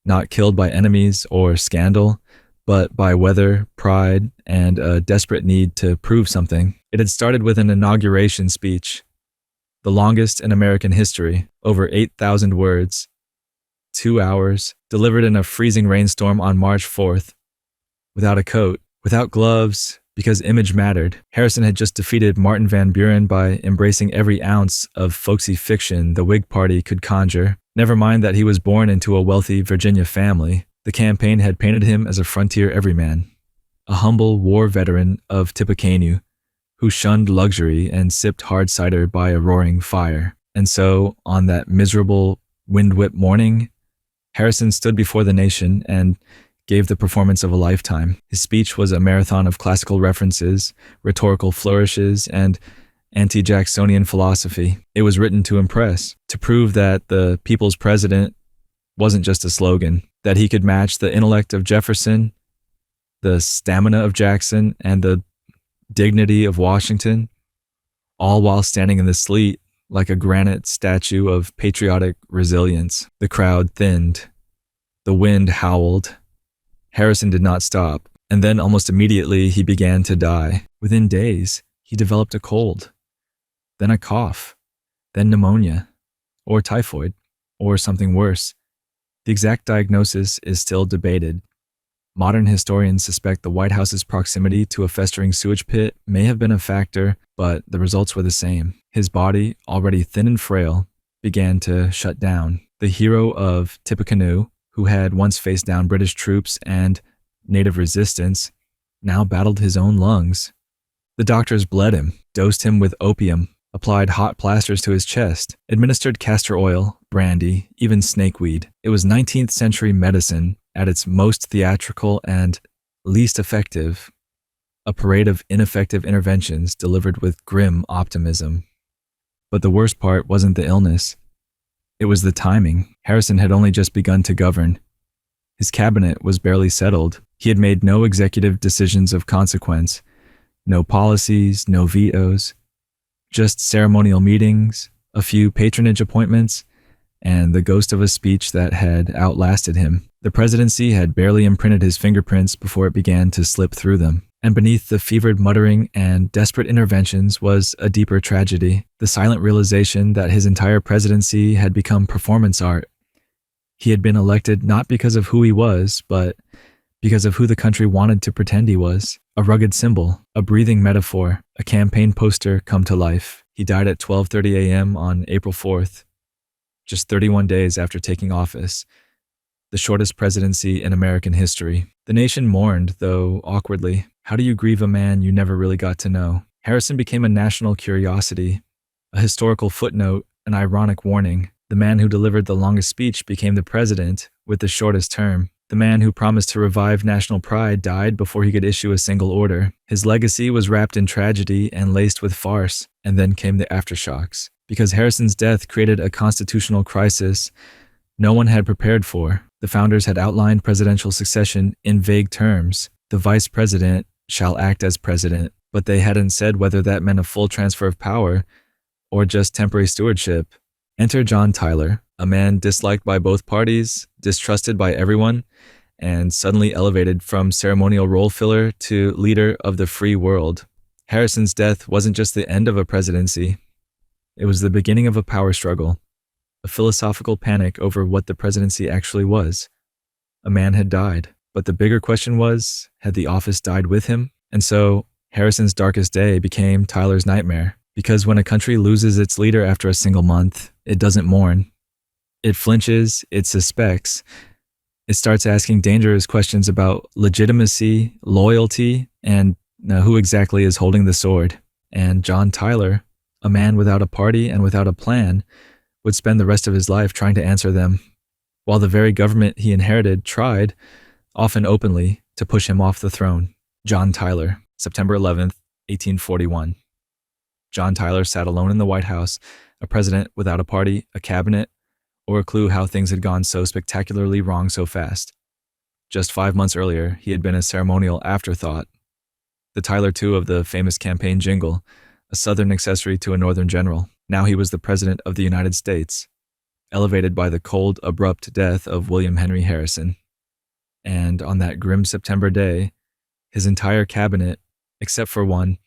Not killed by enemies or scandal, but by weather, pride, and a desperate need to prove something. It had started with an inauguration speech, the longest in American history, over 8,000 words, 2 hours, delivered in a freezing rainstorm on March 4th, without a coat, without gloves, because image mattered. Harrison had just defeated Martin Van Buren by embracing every ounce of folksy fiction the Whig Party could conjure. Never mind that he was born into a wealthy Virginia family. The campaign had painted him as a frontier everyman, a humble war veteran of Tippecanoe, who shunned luxury and sipped hard cider by a roaring fire. And so, on that miserable, wind-whipped morning, Harrison stood before the nation and gave the performance of a lifetime. His speech was a marathon of classical references, rhetorical flourishes, and anti-Jacksonian philosophy. It was written to impress, to prove that the people's president wasn't just a slogan, that he could match the intellect of Jefferson, the stamina of Jackson, and the dignity of Washington, all while standing in the sleet like a granite statue of patriotic resilience. The crowd thinned. The wind howled. Harrison did not stop, and then almost immediately he began to die. Within days, he developed a cold, then a cough, then pneumonia, or typhoid, or something worse. The exact diagnosis is still debated. Modern historians suspect the White House's proximity to a festering sewage pit may have been a factor, but the results were the same. His body, already thin and frail, began to shut down. The hero of Tippecanoe, who had once faced down British troops and native resistance, now battled his own lungs. The doctors bled him, dosed him with opium, applied hot plasters to his chest, administered castor oil, brandy, even snakeweed. It was 19th century medicine at its most theatrical and least effective, a parade of ineffective interventions delivered with grim optimism. But the worst part wasn't the illness. It was the timing. Harrison had only just begun to govern. His cabinet was barely settled. He had made no executive decisions of consequence, no policies, no vetoes, just ceremonial meetings, a few patronage appointments, and the ghost of a speech that had outlasted him. The presidency had barely imprinted his fingerprints before it began to slip through them. And beneath the fevered muttering and desperate interventions was a deeper tragedy, the silent realization that his entire presidency had become performance art. He had been elected not because of who he was, but because of who the country wanted to pretend he was. A rugged symbol, a breathing metaphor, a campaign poster come to life. He died at 12:30 a.m. on April 4th, just 31 days after taking office, the shortest presidency in American history. The nation mourned, though awkwardly. How do you grieve a man you never really got to know? Harrison became a national curiosity, a historical footnote, an ironic warning. The man who delivered the longest speech became the president with the shortest term. The man who promised to revive national pride died before he could issue a single order. His legacy was wrapped in tragedy and laced with farce, and then came the aftershocks. Because Harrison's death created a constitutional crisis no one had prepared for. The founders had outlined presidential succession in vague terms. The vice president shall act as president, but they hadn't said whether that meant a full transfer of power or just temporary stewardship. Enter John Tyler, a man disliked by both parties, distrusted by everyone, and suddenly elevated from ceremonial role filler to leader of the free world. Harrison's death wasn't just the end of a presidency. It was the beginning of a power struggle, a philosophical panic over what the presidency actually was. A man had died, but the bigger question was, had the office died with him? And so, Harrison's darkest day became Tyler's nightmare, because when a country loses its leader after a single month, it doesn't mourn. It flinches, it suspects, it starts asking dangerous questions about legitimacy, loyalty, and who exactly is holding the sword. And John Tyler, a man without a party and without a plan, would spend the rest of his life trying to answer them, while the very government he inherited tried, often openly, to push him off the throne. John Tyler, September 11th, 1841. John Tyler sat alone in the White House, a president without a party, a cabinet, or a clue how things had gone so spectacularly wrong so fast. Just 5 months earlier, he had been a ceremonial afterthought. The Tyler II of the famous campaign jingle, a Southern accessory to a Northern general. Now he was the President of the United States, elevated by the cold, abrupt death of William Henry Harrison. And on that grim September day, his entire cabinet, except for one,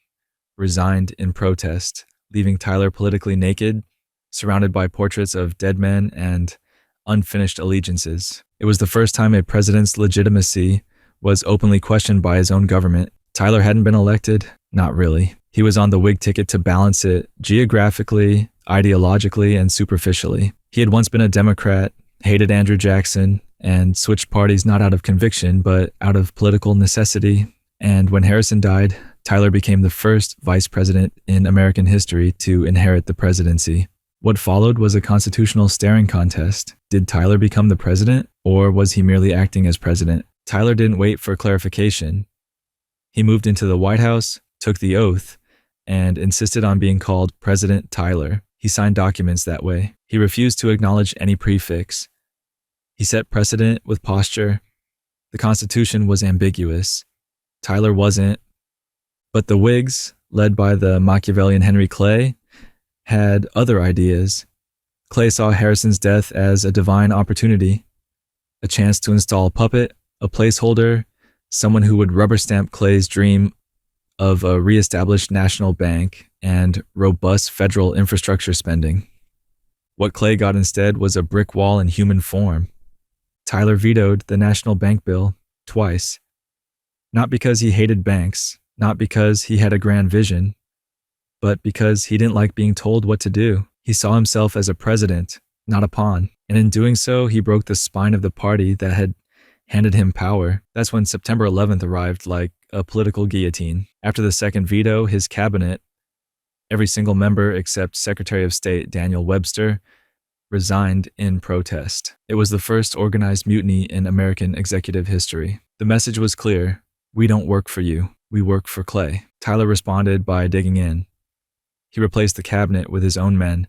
resigned in protest, leaving Tyler politically naked, surrounded by portraits of dead men and unfinished allegiances. It was the first time a president's legitimacy was openly questioned by his own government. Tyler hadn't been elected, not really. He was on the Whig ticket to balance it geographically, ideologically, and superficially. He had once been a Democrat, hated Andrew Jackson, and switched parties not out of conviction, but out of political necessity. And when Harrison died, Tyler became the first vice president in American history to inherit the presidency. What followed was a constitutional staring contest. Did Tyler become the president, or was he merely acting as president? Tyler didn't wait for clarification. He moved into the White House, took the oath, and insisted on being called President Tyler. He signed documents that way. He refused to acknowledge any prefix. He set precedent with posture. The Constitution was ambiguous. Tyler wasn't. But the Whigs, led by the Machiavellian Henry Clay, had other ideas. Clay saw Harrison's death as a divine opportunity, a chance to install a puppet, a placeholder, someone who would rubber stamp Clay's dream of a reestablished national bank and robust federal infrastructure spending. What Clay got instead was a brick wall in human form. Tyler vetoed the national bank bill twice, not because he hated banks, not because he had a grand vision, but because he didn't like being told what to do. He saw himself as a president, not a pawn, and in doing so, he broke the spine of the party that had handed him power. That's when September 11th arrived like a political guillotine. After the second veto, his cabinet, every single member except Secretary of State Daniel Webster, resigned in protest. It was the first organized mutiny in American executive history. The message was clear: we don't work for you, we work for Clay. Tyler responded by digging in. He replaced the cabinet with his own men.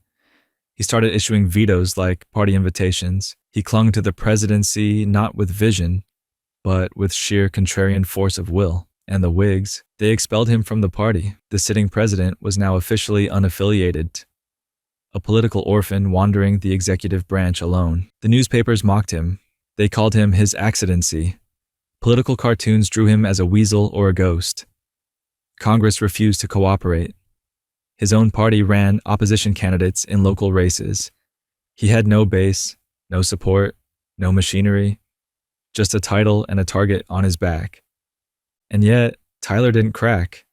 He started issuing vetoes like party invitations. He clung to the presidency not with vision, but with sheer contrarian force of will. And the Whigs, they expelled him from the party. The sitting president was now officially unaffiliated, a political orphan wandering the executive branch alone. The newspapers mocked him. They called him His Accidency. Political cartoons drew him as a weasel or a ghost. Congress refused to cooperate. His own party ran opposition candidates in local races. He had no base, no support, no machinery, just a title and a target on his back. And yet, Tyler didn't crack.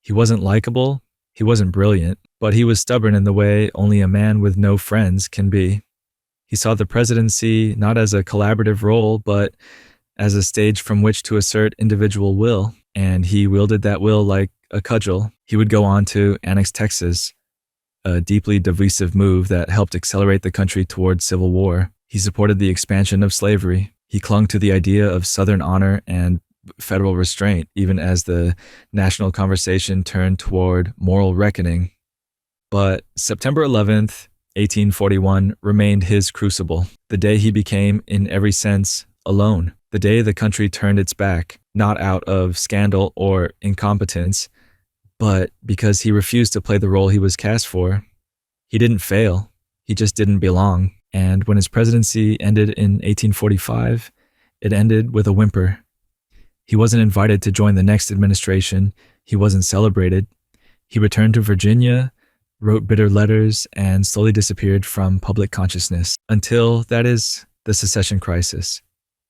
He wasn't likable, he wasn't brilliant, but he was stubborn in the way only a man with no friends can be. He saw the presidency not as a collaborative role, but as a stage from which to assert individual will, and he wielded that will like a cudgel. He would go on to annex Texas, a deeply divisive move that helped accelerate the country towards civil war. He supported the expansion of slavery. He clung to the idea of Southern honor and federal restraint, even as the national conversation turned toward moral reckoning. But September 11th, 1841 remained his crucible, the day he became, in every sense, alone, the day the country turned its back, not out of scandal or incompetence, but because he refused to play the role he was cast for. He didn't fail, he just didn't belong. And when his presidency ended in 1845, it ended with a whimper. He wasn't invited to join the next administration. He wasn't celebrated. He returned to Virginia, wrote bitter letters, and slowly disappeared from public consciousness until, that is, the secession crisis.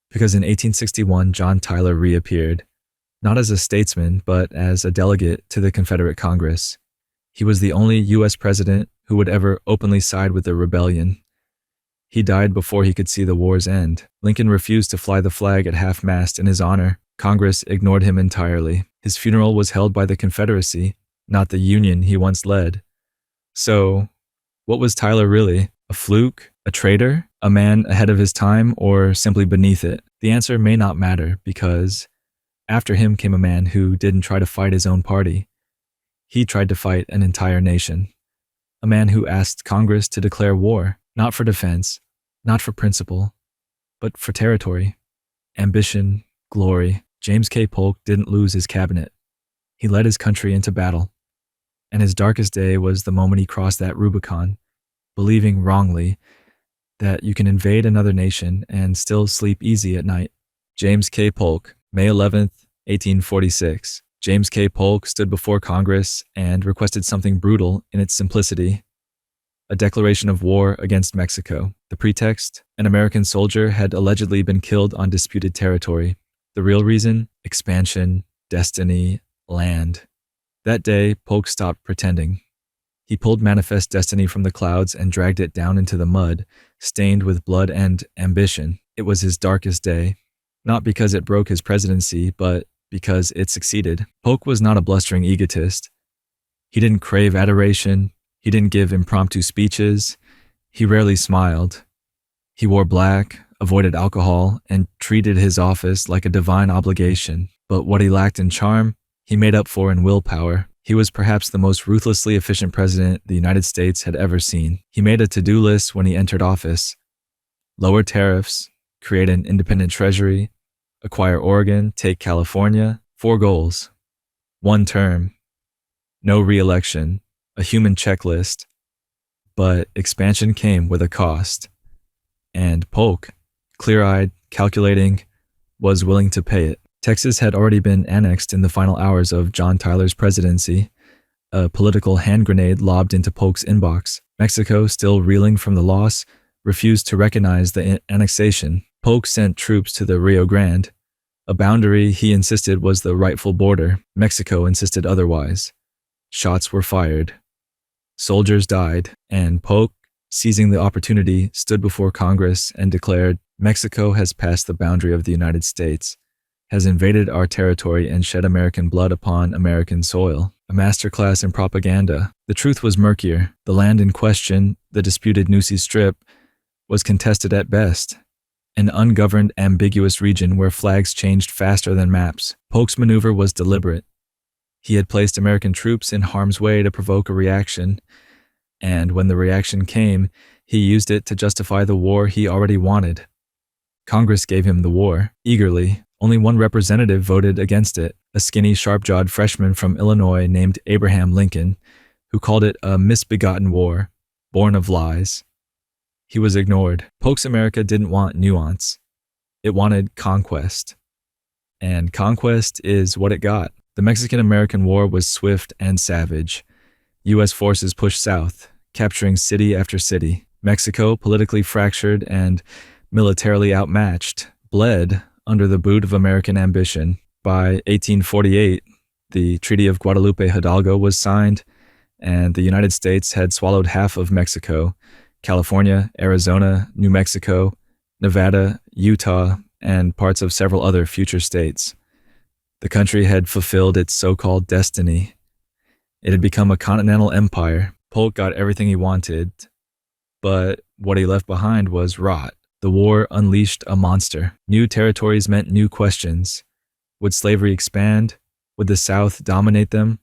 Because in 1861, John Tyler reappeared, not as a statesman, but as a delegate to the Confederate Congress. He was the only U.S. president who would ever openly side with the rebellion. He died before he could see the war's end. Lincoln refused to fly the flag at half-mast in his honor. Congress ignored him entirely. His funeral was held by the Confederacy, not the Union he once led. So, what was Tyler really? A fluke? A traitor? A man ahead of his time, or simply beneath it? The answer may not matter, because after him came a man who didn't try to fight his own party. He tried to fight an entire nation. A man who asked Congress to declare war, not for defense, not for principle, but for territory, ambition, glory. James K. Polk didn't lose his cabinet. He led his country into battle. And his darkest day was the moment he crossed that Rubicon, believing wrongly that you can invade another nation and still sleep easy at night. James K. Polk, May 11th, 1846. James K. Polk stood before Congress and requested something brutal in its simplicity: a declaration of war against Mexico. The pretext? An American soldier had allegedly been killed on disputed territory. The real reason? Expansion, destiny, land. That day, Polk stopped pretending. He pulled manifest destiny from the clouds and dragged it down into the mud, stained with blood and ambition. It was his darkest day, not because it broke his presidency, but because it succeeded. Polk was not a blustering egotist. He didn't crave adoration. He didn't give impromptu speeches. He rarely smiled. He wore black, avoided alcohol, and treated his office like a divine obligation. But what he lacked in charm, he made up for in willpower. He was perhaps the most ruthlessly efficient president the United States had ever seen. He made a to-do list when he entered office: lower tariffs, create an independent treasury, acquire Oregon, take California. 4 goals. 1 term. No re-election. A human checklist. But expansion came with a cost. And Polk, clear-eyed, calculating, was willing to pay it. Texas had already been annexed in the final hours of John Tyler's presidency, a political hand grenade lobbed into Polk's inbox. Mexico, still reeling from the loss, refused to recognize the annexation. Polk sent troops to the Rio Grande, a boundary he insisted was the rightful border. Mexico insisted otherwise. Shots were fired. Soldiers died, and Polk, seizing the opportunity, stood before Congress and declared, "Mexico has passed the boundary of the United States, has invaded our territory and shed American blood upon American soil." A masterclass in propaganda. The truth was murkier. The land in question, the disputed Nueces Strip, was contested at best. An ungoverned, ambiguous region where flags changed faster than maps. Polk's maneuver was deliberate. He had placed American troops in harm's way to provoke a reaction, and when the reaction came, he used it to justify the war he already wanted. Congress gave him the war, eagerly. Only one representative voted against it, a skinny, sharp-jawed freshman from Illinois named Abraham Lincoln, who called it a misbegotten war, born of lies. He was ignored. Polk's America didn't want nuance. It wanted conquest. And conquest is what it got. The Mexican-American War was swift and savage. U.S. forces pushed south, capturing city after city. Mexico, politically fractured and militarily outmatched, bled under the boot of American ambition. By 1848, the Treaty of Guadalupe Hidalgo was signed, and the United States had swallowed half of Mexico: California, Arizona, New Mexico, Nevada, Utah, and parts of several other future states. The country had fulfilled its so-called destiny. It had become a continental empire. Polk got everything he wanted, but what he left behind was rot. The war unleashed a monster. New territories meant new questions. Would slavery expand? Would the South dominate them?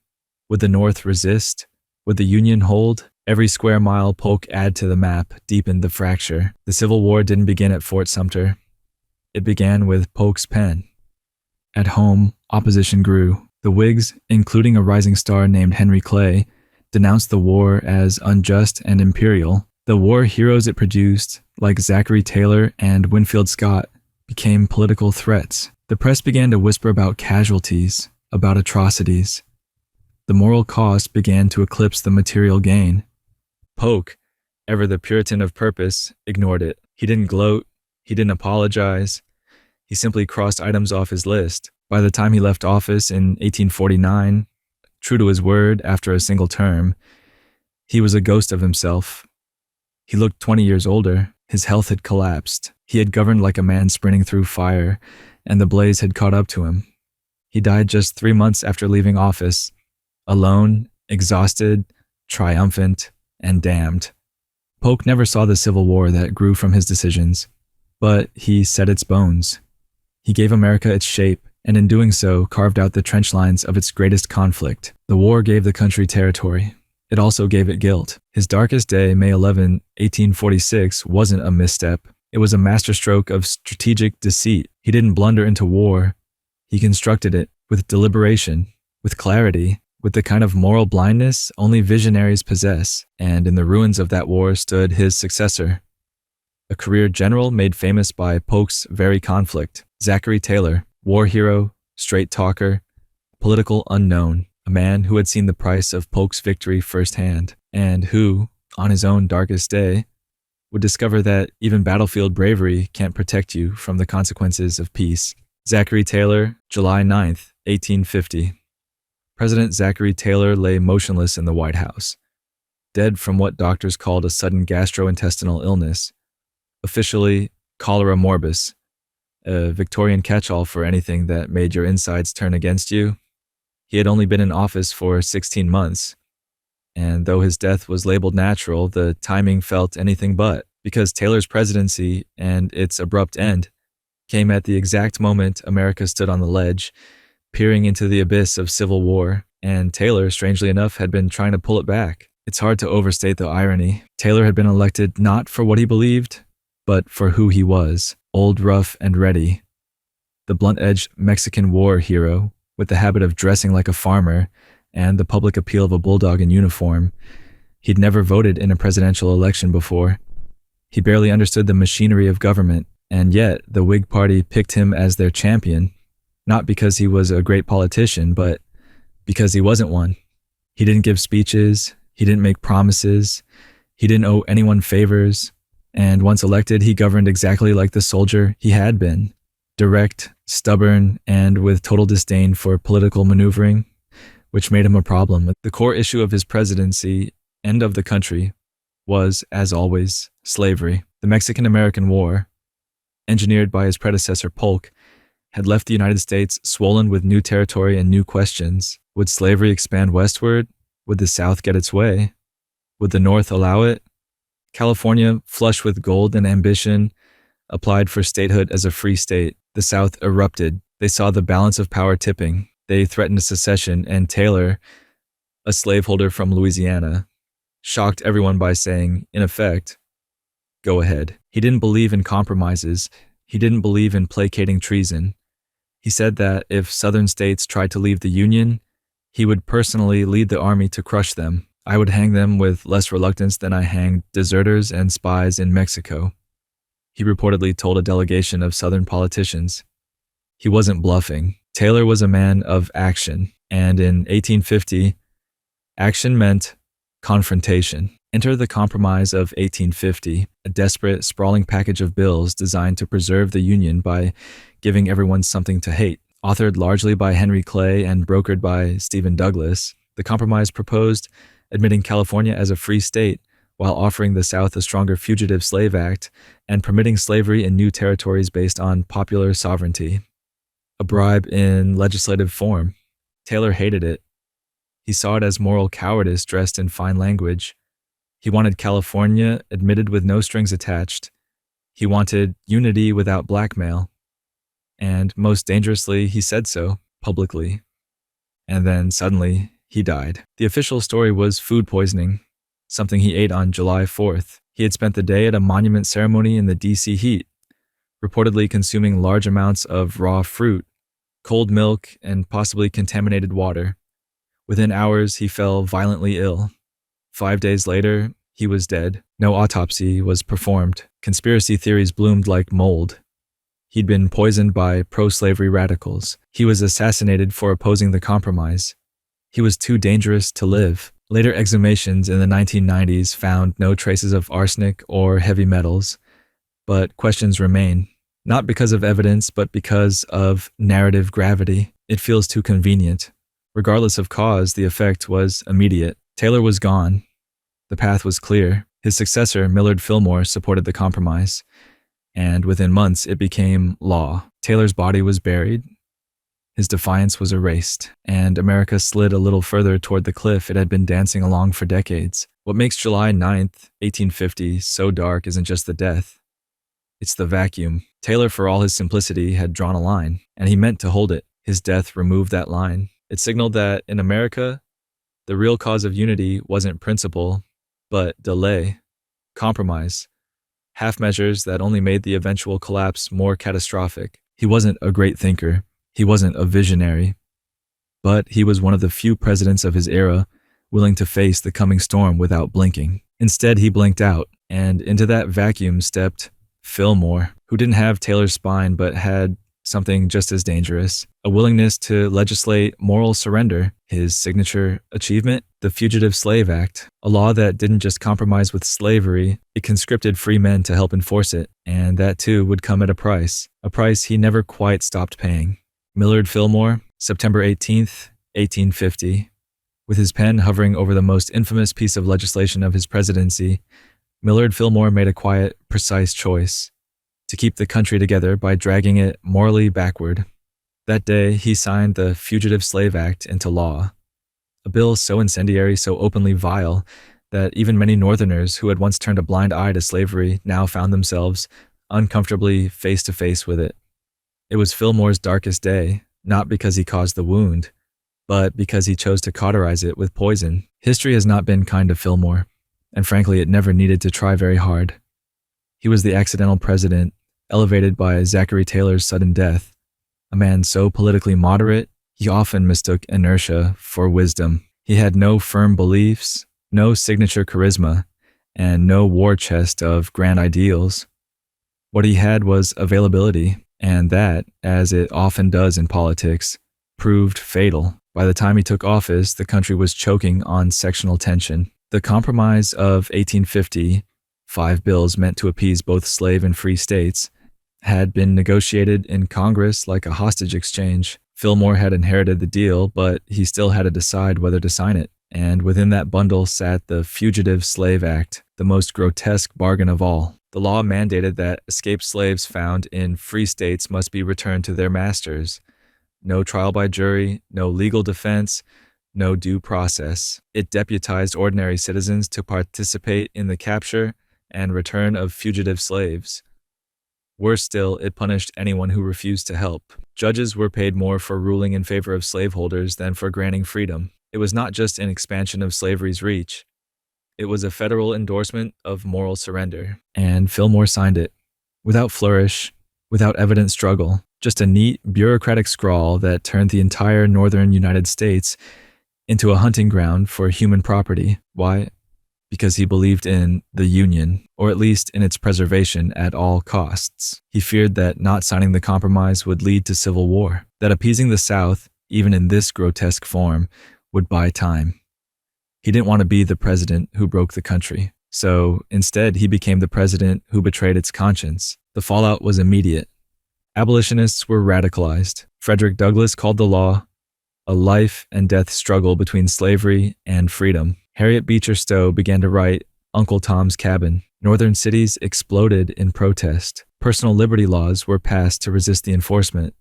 Would the North resist? Would the Union hold? Every square mile Polk added to the map deepened the fracture. The Civil War didn't begin at Fort Sumter. It began with Polk's pen. At home, opposition grew. The Whigs, including a rising star named Henry Clay, denounced the war as unjust and imperial. The war heroes it produced, like Zachary Taylor and Winfield Scott, became political threats. The press began to whisper about casualties, about atrocities. The moral cost began to eclipse the material gain. Polk, ever the Puritan of purpose, ignored it. He didn't gloat. He didn't apologize. He simply crossed items off his list. By the time he left office in 1849, true to his word after a single term, he was a ghost of himself. He looked 20 years older. His health had collapsed. He had governed like a man sprinting through fire, and the blaze had caught up to him. He died just 3 months after leaving office, alone, exhausted, triumphant, and damned. Polk never saw the Civil War that grew from his decisions, but he set its bones. He gave America its shape, and in doing so carved out the trench lines of its greatest conflict. The war gave the country territory. It also gave it guilt. His darkest day, May 11, 1846, wasn't a misstep. It was a masterstroke of strategic deceit. He didn't blunder into war. He constructed it with deliberation, with clarity, with the kind of moral blindness only visionaries possess. And in the ruins of that war stood his successor, a career general made famous by Polk's very conflict, Zachary Taylor, war hero, straight talker, political unknown. A man who had seen the price of Polk's victory firsthand, and who, on his own darkest day, would discover that even battlefield bravery can't protect you from the consequences of peace. Zachary Taylor, July 9th, 1850. President Zachary Taylor lay motionless in the White House, dead from what doctors called a sudden gastrointestinal illness, officially cholera morbus, a Victorian catch-all for anything that made your insides turn against you. He had only been in office for 16 months, and though his death was labeled natural, the timing felt anything but, because Taylor's presidency and its abrupt end came at the exact moment America stood on the ledge, peering into the abyss of civil war, and Taylor, strangely enough, had been trying to pull it back. It's hard to overstate the irony. Taylor had been elected not for what he believed, but for who he was, old, rough, and ready. The blunt-edged Mexican war hero, with the habit of dressing like a farmer and the public appeal of a bulldog in uniform. He'd never voted in a presidential election before. He barely understood the machinery of government, and yet the Whig Party picked him as their champion, not because he was a great politician, but because he wasn't one. He didn't give speeches, he didn't make promises, he didn't owe anyone favors, and once elected, he governed exactly like the soldier he had been. Direct, stubborn, and with total disdain for political maneuvering, which made him a problem. The core issue of his presidency and of the country was, as always, slavery. The Mexican-American War, engineered by his predecessor Polk, had left the United States swollen with new territory and new questions. Would slavery expand westward? Would the South get its way? Would the North allow it? California, flush with gold and ambition, applied for statehood as a free state. The South erupted. They saw the balance of power tipping. They threatened secession, and Taylor, a slaveholder from Louisiana, shocked everyone by saying, in effect, go ahead. He didn't believe in compromises. He didn't believe in placating treason. He said that if Southern states tried to leave the Union, he would personally lead the army to crush them. I would hang them with less reluctance than I hanged deserters and spies in Mexico. He reportedly told a delegation of Southern politicians. He wasn't bluffing. Taylor was a man of action, and in 1850, action meant confrontation. Enter the Compromise of 1850, a desperate, sprawling package of bills designed to preserve the Union by giving everyone something to hate. Authored largely by Henry Clay and brokered by Stephen Douglas, the compromise proposed admitting California as a free state while offering the South a stronger Fugitive Slave Act and permitting slavery in new territories based on popular sovereignty. A bribe in legislative form. Taylor hated it. He saw it as moral cowardice dressed in fine language. He wanted California admitted with no strings attached. He wanted unity without blackmail. And most dangerously, he said so, publicly. And then suddenly, he died. The official story was food poisoning, something he ate on July 4th. He had spent the day at a monument ceremony in the DC heat, reportedly consuming large amounts of raw fruit, cold milk, and possibly contaminated water. Within hours, he fell violently ill. 5 days later, he was dead. No autopsy was performed. Conspiracy theories bloomed like mold. He'd been poisoned by pro-slavery radicals. He was assassinated for opposing the compromise. He was too dangerous to live. Later exhumations in the 1990s found no traces of arsenic or heavy metals, but questions remain. Not because of evidence, but because of narrative gravity. It feels too convenient. Regardless of cause, the effect was immediate. Taylor was gone. The path was clear. His successor, Millard Fillmore, supported the compromise, and within months it became law. Taylor's body was buried. His defiance was erased, and America slid a little further toward the cliff it had been dancing along for decades. What makes July 9th, 1850 so dark isn't just the death. It's the vacuum. Taylor, for all his simplicity, had drawn a line, and he meant to hold it. His death removed that line. It signaled that in America, the real cause of unity wasn't principle, but delay, compromise, half measures that only made the eventual collapse more catastrophic. He wasn't a great thinker. He wasn't a visionary. But he was one of the few presidents of his era willing to face the coming storm without blinking. Instead, he blinked out, and into that vacuum stepped Fillmore, who didn't have Taylor's spine but had something just as dangerous, a willingness to legislate moral surrender. His signature achievement, the Fugitive Slave Act, a law that didn't just compromise with slavery, it conscripted free men to help enforce it, and that too would come at a price he never quite stopped paying. Millard Fillmore, September 18th, 1850. With his pen hovering over the most infamous piece of legislation of his presidency, Millard Fillmore made a quiet, precise choice: to keep the country together by dragging it morally backward. That day, he signed the Fugitive Slave Act into law, a bill so incendiary, so openly vile, that even many Northerners who had once turned a blind eye to slavery now found themselves uncomfortably face to face with it. It was Fillmore's darkest day, not because he caused the wound, but because he chose to cauterize it with poison. History has not been kind to Fillmore, and frankly, it never needed to try very hard. He was the accidental president, elevated by Zachary Taylor's sudden death, a man so politically moderate, he often mistook inertia for wisdom. He had no firm beliefs, no signature charisma, and no war chest of grand ideals. What he had was availability, and that, as it often does in politics, proved fatal. By the time he took office, the country was choking on sectional tension. The Compromise of 1850, 5 bills meant to appease both slave and free states, had been negotiated in Congress like a hostage exchange. Fillmore had inherited the deal, but he still had to decide whether to sign it. And within that bundle sat the Fugitive Slave Act, the most grotesque bargain of all. The law mandated that escaped slaves found in free states must be returned to their masters. No trial by jury, no legal defense, no due process. It deputized ordinary citizens to participate in the capture and return of fugitive slaves. Worse still, it punished anyone who refused to help. Judges were paid more for ruling in favor of slaveholders than for granting freedom. It was not just an expansion of slavery's reach. It was a federal endorsement of moral surrender. And Fillmore signed it. Without flourish, without evident struggle, just a neat, bureaucratic scrawl that turned the entire northern United States into a hunting ground for human property. Why? Because he believed in the Union, or at least in its preservation at all costs. He feared that not signing the compromise would lead to civil war, that appeasing the South, even in this grotesque form, would buy time. He didn't want to be the president who broke the country, so instead he became the president who betrayed its conscience. The fallout was immediate. Abolitionists were radicalized. Frederick Douglass called the law a life and death struggle between slavery and freedom. Harriet Beecher Stowe began to write Uncle Tom's Cabin. Northern cities exploded in protest. Personal liberty laws were passed to resist the enforcement.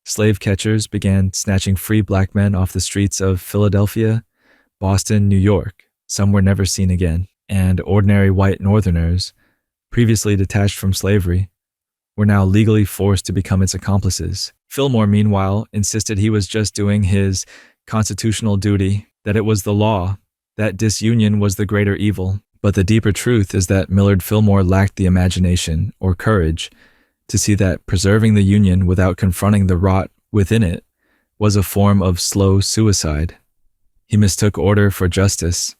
Slave catchers began snatching free black men off the streets of Philadelphia, Boston, New York. Some were never seen again. And ordinary white Northerners, previously detached from slavery, were now legally forced to become its accomplices. Fillmore, meanwhile, insisted he was just doing his constitutional duty, that it was the law, that disunion was the greater evil. But the deeper truth is that Millard Fillmore lacked the imagination or courage to see that preserving the Union without confronting the rot within it was a form of slow suicide. He mistook order for justice,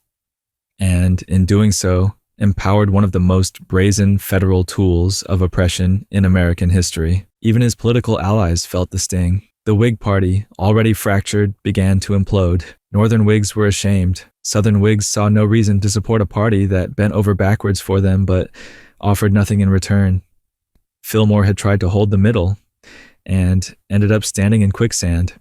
and in doing so, empowered one of the most brazen federal tools of oppression in American history. Even his political allies felt the sting. The Whig Party, already fractured, began to implode. Northern Whigs were ashamed. Southern Whigs saw no reason to support a party that bent over backwards for them but offered nothing in return. Fillmore had tried to hold the middle and ended up standing in quicksand.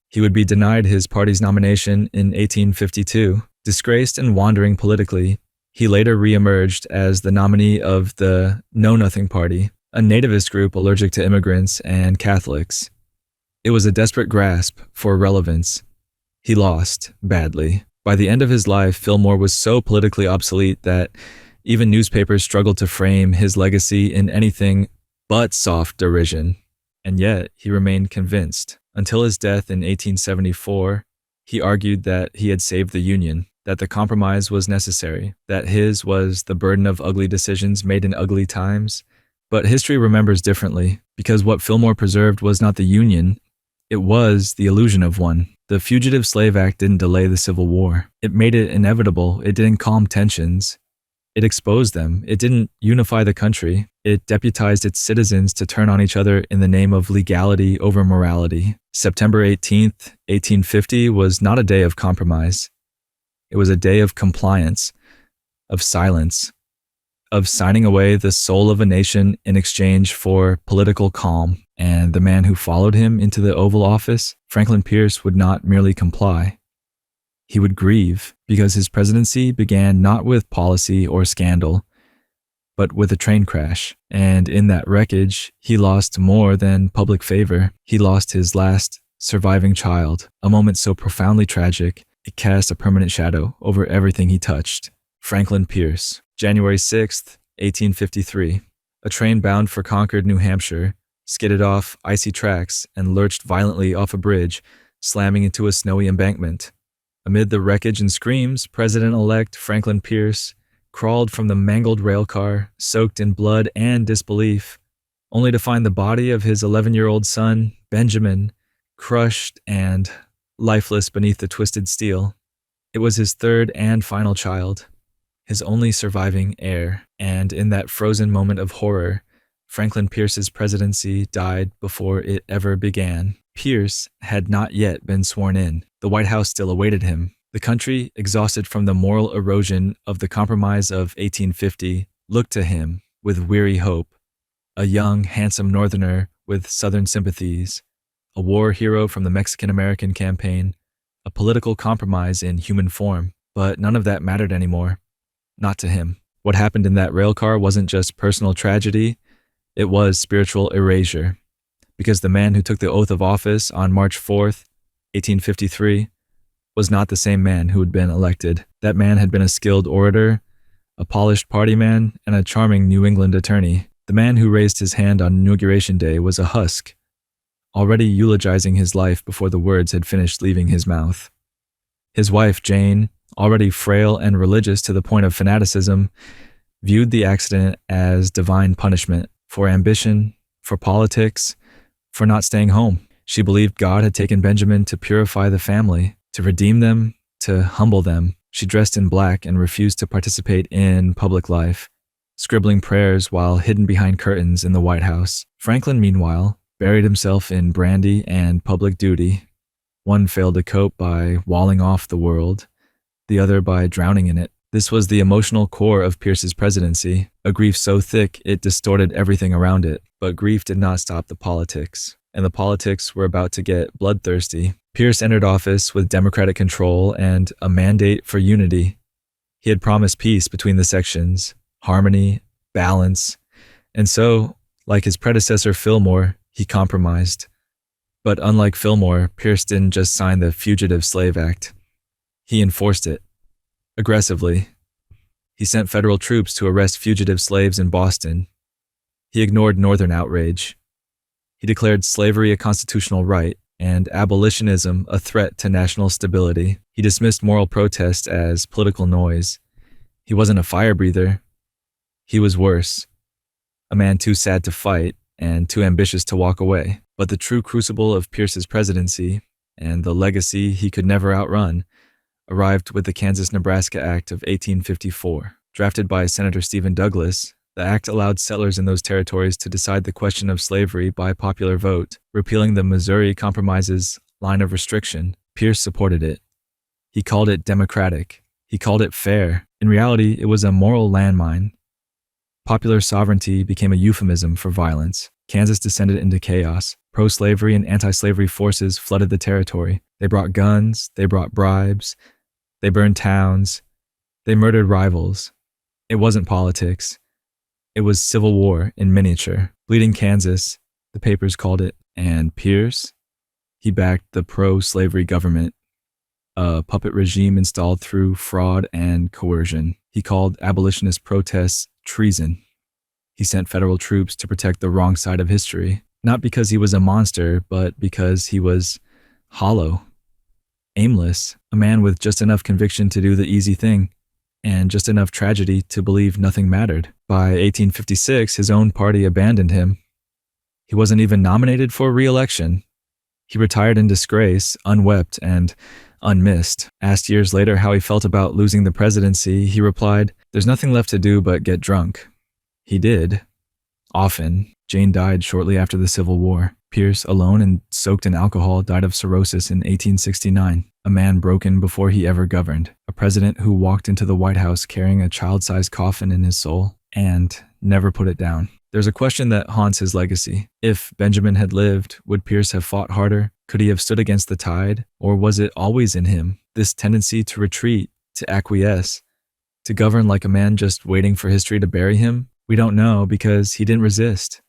He would be denied his party's nomination in 1852. Disgraced and wandering politically, he later reemerged as the nominee of the Know Nothing Party, a nativist group allergic to immigrants and Catholics. It was a desperate grasp for relevance. He lost badly. By the end of his life, Fillmore was so politically obsolete that even newspapers struggled to frame his legacy in anything but soft derision. And yet, he remained convinced. Until his death in 1874, he argued that he had saved the Union, that the compromise was necessary, that his was the burden of ugly decisions made in ugly times. But history remembers differently, because what Fillmore preserved was not the Union, it was the illusion of one. The Fugitive Slave Act didn't delay the Civil War. It made it inevitable. It didn't calm tensions. It exposed them. It didn't unify the country. It deputized its citizens to turn on each other in the name of legality over morality. September 18th, 1850 was not a day of compromise. It was a day of compliance, of silence, of signing away the soul of a nation in exchange for political calm. And the man who followed him into the Oval Office, Franklin Pierce, would not merely comply. He would grieve, because his presidency began not with policy or scandal, but with a train crash. And in that wreckage, he lost more than public favor. He lost his last surviving child, a moment so profoundly tragic, it cast a permanent shadow over everything he touched. Franklin Pierce, January 6th, 1853. A train bound for Concord, New Hampshire, skidded off icy tracks and lurched violently off a bridge, slamming into a snowy embankment. Amid the wreckage and screams, President-elect Franklin Pierce crawled from the mangled railcar, soaked in blood and disbelief, only to find the body of his 11-year-old son, Benjamin, crushed and lifeless beneath the twisted steel. It was his third and final child, his only surviving heir, and in that frozen moment of horror, Franklin Pierce's presidency died before it ever began. Pierce had not yet been sworn in. The White House still awaited him. The country, exhausted from the moral erosion of the Compromise of 1850, looked to him with weary hope. A young, handsome Northerner with Southern sympathies, a war hero from the Mexican-American campaign, a political compromise in human form. But none of that mattered anymore. Not to him. What happened in that railcar wasn't just personal tragedy, it was spiritual erasure. Because the man who took the oath of office on March 4th, 1853, was not the same man who had been elected. That man had been a skilled orator, a polished party man, and a charming New England attorney. The man who raised his hand on Inauguration Day was a husk, already eulogizing his life before the words had finished leaving his mouth. His wife, Jane, already frail and religious to the point of fanaticism, viewed the accident as divine punishment for ambition, for politics, for not staying home. She believed God had taken Benjamin to purify the family, to redeem them, to humble them. She dressed in black and refused to participate in public life, scribbling prayers while hidden behind curtains in the White House. Franklin, meanwhile, buried himself in brandy and public duty. One failed to cope by walling off the world, the other by drowning in it. This was the emotional core of Pierce's presidency, a grief so thick it distorted everything around it. But grief did not stop the politics, and the politics were about to get bloodthirsty. Pierce entered office with Democratic control and a mandate for unity. He had promised peace between the sections, harmony, balance, and so, like his predecessor Fillmore, he compromised. But unlike Fillmore, Pierce didn't just sign the Fugitive Slave Act. He enforced it. Aggressively. He sent federal troops to arrest fugitive slaves in Boston. He ignored Northern outrage. He declared slavery a constitutional right and abolitionism a threat to national stability. He dismissed moral protest as political noise. He wasn't a fire breather. He was worse. A man too sad to fight and too ambitious to walk away. But the true crucible of Pierce's presidency, and the legacy he could never outrun, arrived with the Kansas-Nebraska Act of 1854. Drafted by Senator Stephen Douglas, the act allowed settlers in those territories to decide the question of slavery by popular vote, repealing the Missouri Compromise's line of restriction. Pierce supported it. He called it democratic. He called it fair. In reality, it was a moral landmine. Popular sovereignty became a euphemism for violence. Kansas descended into chaos. Pro-slavery and anti-slavery forces flooded the territory. They brought guns, they brought bribes, they burned towns, they murdered rivals. It wasn't politics. It was civil war in miniature. Bleeding Kansas, the papers called it. And Pierce? He backed the pro-slavery government, a puppet regime installed through fraud and coercion. He called abolitionist protests treason. He sent federal troops to protect the wrong side of history, not because he was a monster, but because he was hollow, aimless, a man with just enough conviction to do the easy thing, and just enough tragedy to believe nothing mattered. By 1856, his own party abandoned him. He wasn't even nominated for re-election. He retired in disgrace, unwept and unmissed. Asked years later how he felt about losing the presidency, he replied, "There's nothing left to do but get drunk." He did. Often. Jane died shortly after the Civil War. Pierce, alone and soaked in alcohol, died of cirrhosis in 1869. A man broken before he ever governed. A president who walked into the White House carrying a child-sized coffin in his soul and never put it down. There's a question that haunts his legacy. If Benjamin had lived, would Pierce have fought harder? Could he have stood against the tide? Or was it always in him, this tendency to retreat, to acquiesce, to govern like a man just waiting for history to bury him? We don't know because he didn't resist.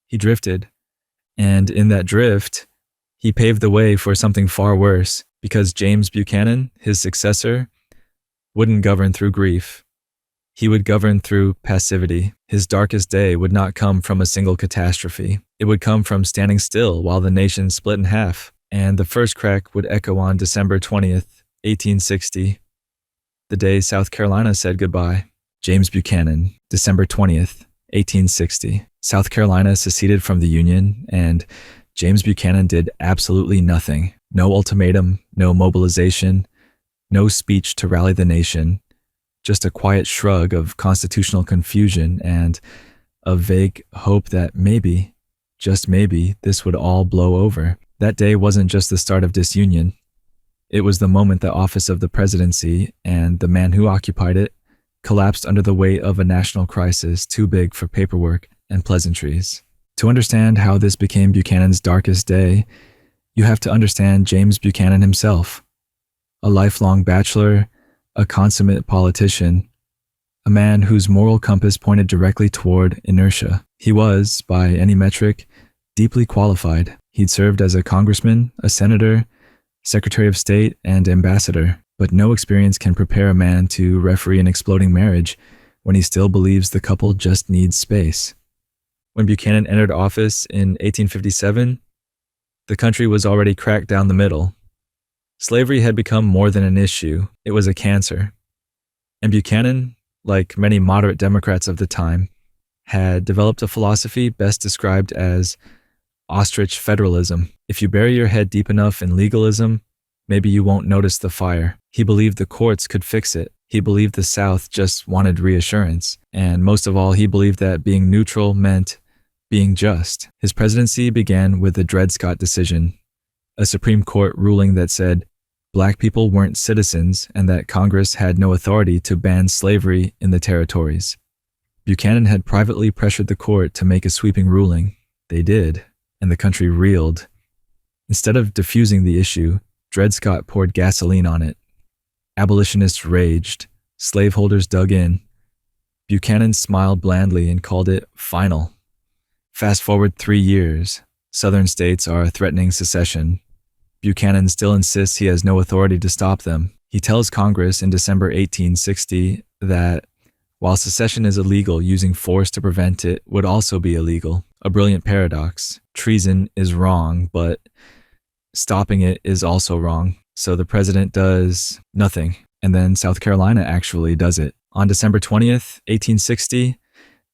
He drifted. And in that drift, he paved the way for something far worse, because James Buchanan, his successor, wouldn't govern through grief. He would govern through passivity. His darkest day would not come from a single catastrophe. It would come from standing still while the nation split in half. And the first crack would echo on December 20th, 1860, the day South Carolina said goodbye. James Buchanan, December 20th, 1860. South Carolina seceded from the Union, and James Buchanan did absolutely nothing. No ultimatum, no mobilization, no speech to rally the nation, just a quiet shrug of constitutional confusion and a vague hope that maybe, just maybe, this would all blow over. That day wasn't just the start of disunion. It was the moment the office of the presidency and the man who occupied it collapsed under the weight of a national crisis too big for paperwork and pleasantries. To understand how this became Buchanan's darkest day, you have to understand James Buchanan himself. A lifelong bachelor, a consummate politician, a man whose moral compass pointed directly toward inertia. He was, by any metric, deeply qualified. He'd served as a congressman, a senator, secretary of state, and ambassador. But no experience can prepare a man to referee an exploding marriage when he still believes the couple just needs space. When Buchanan entered office in 1857, the country was already cracked down the middle. Slavery had become more than an issue, it was a cancer. And Buchanan, like many moderate Democrats of the time, had developed a philosophy best described as ostrich federalism. If you bury your head deep enough in legalism, maybe you won't notice the fire. He believed the courts could fix it. He believed the South just wanted reassurance. And most of all, he believed that being neutral meant being just. His presidency began with the Dred Scott decision, a Supreme Court ruling that said Black people weren't citizens and that Congress had no authority to ban slavery in the territories. Buchanan had privately pressured the court to make a sweeping ruling. They did, and the country reeled. Instead of diffusing the issue, Dred Scott poured gasoline on it. Abolitionists raged. Slaveholders dug in. Buchanan smiled blandly and called it final. Fast forward 3 years. Southern states are threatening secession. Buchanan still insists he has no authority to stop them. He tells Congress in December 1860 that while secession is illegal, using force to prevent it would also be illegal. A brilliant paradox. Treason is wrong, but stopping it is also wrong. So the president does nothing, and then South Carolina actually does it. On December 20th, 1860,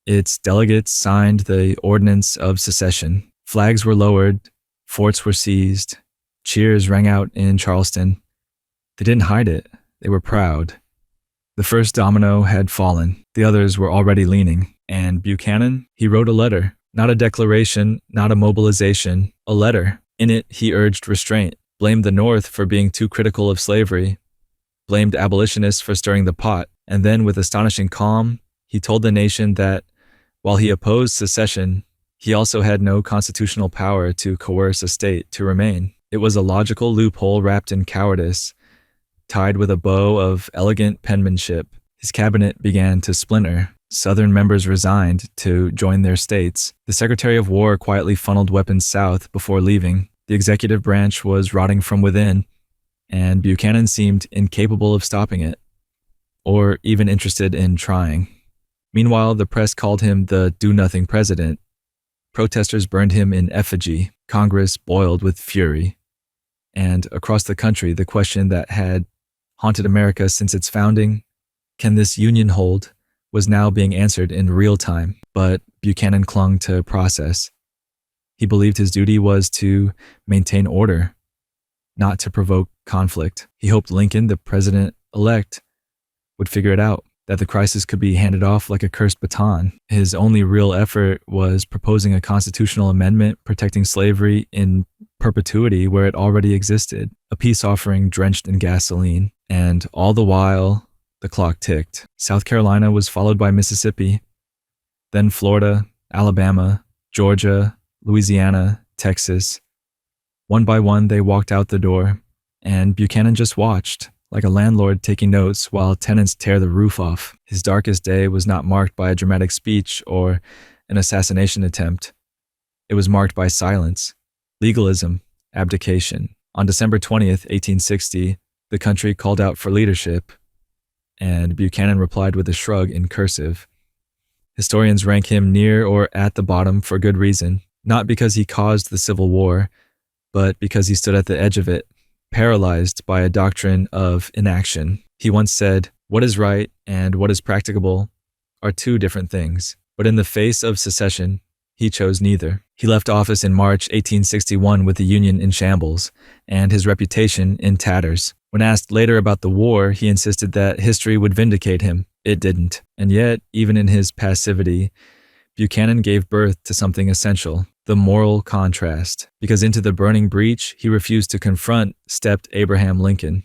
its delegates signed the Ordinance of Secession. Flags were lowered, forts were seized, cheers rang out in Charleston. They didn't hide it, they were proud. The first domino had fallen, the others were already leaning, and Buchanan, he wrote a letter, not a declaration, not a mobilization, a letter. In it, he urged restraint, blamed the North for being too critical of slavery, blamed abolitionists for stirring the pot, and then with astonishing calm, he told the nation that while he opposed secession, he also had no constitutional power to coerce a state to remain. It was a logical loophole wrapped in cowardice, tied with a bow of elegant penmanship. His cabinet began to splinter. Southern members resigned to join their states. The Secretary of War quietly funneled weapons south before leaving. The executive branch was rotting from within, and Buchanan seemed incapable of stopping it, or even interested in trying. Meanwhile, the press called him the do-nothing president. Protesters burned him in effigy. Congress boiled with fury. And across the country, the question that had haunted America since its founding, can this union hold, was now being answered in real time. But Buchanan clung to process. He believed his duty was to maintain order, not to provoke conflict. He hoped Lincoln, the president-elect, would figure it out, that the crisis could be handed off like a cursed baton. His only real effort was proposing a constitutional amendment protecting slavery in perpetuity where it already existed, a peace offering drenched in gasoline. And all the while, the clock ticked. South Carolina was followed by Mississippi, then Florida, Alabama, Georgia, Louisiana, Texas. One by one, they walked out the door, and Buchanan just watched, like a landlord taking notes while tenants tear the roof off. His darkest day was not marked by a dramatic speech or an assassination attempt. It was marked by silence, legalism, abdication. On December 20th, 1860, the country called out for leadership, and Buchanan replied with a shrug in cursive. Historians rank him near or at the bottom for good reason, not because he caused the Civil War, but because he stood at the edge of it, paralyzed by a doctrine of inaction. He once said, "What is right and what is practicable are two different things." But in the face of secession, he chose neither. He left office in March 1861 with the Union in shambles and his reputation in tatters. When asked later about the war, he insisted that history would vindicate him. It didn't. And yet, even in his passivity, Buchanan gave birth to something essential, the moral contrast, because into the burning breach he refused to confront stepped Abraham Lincoln.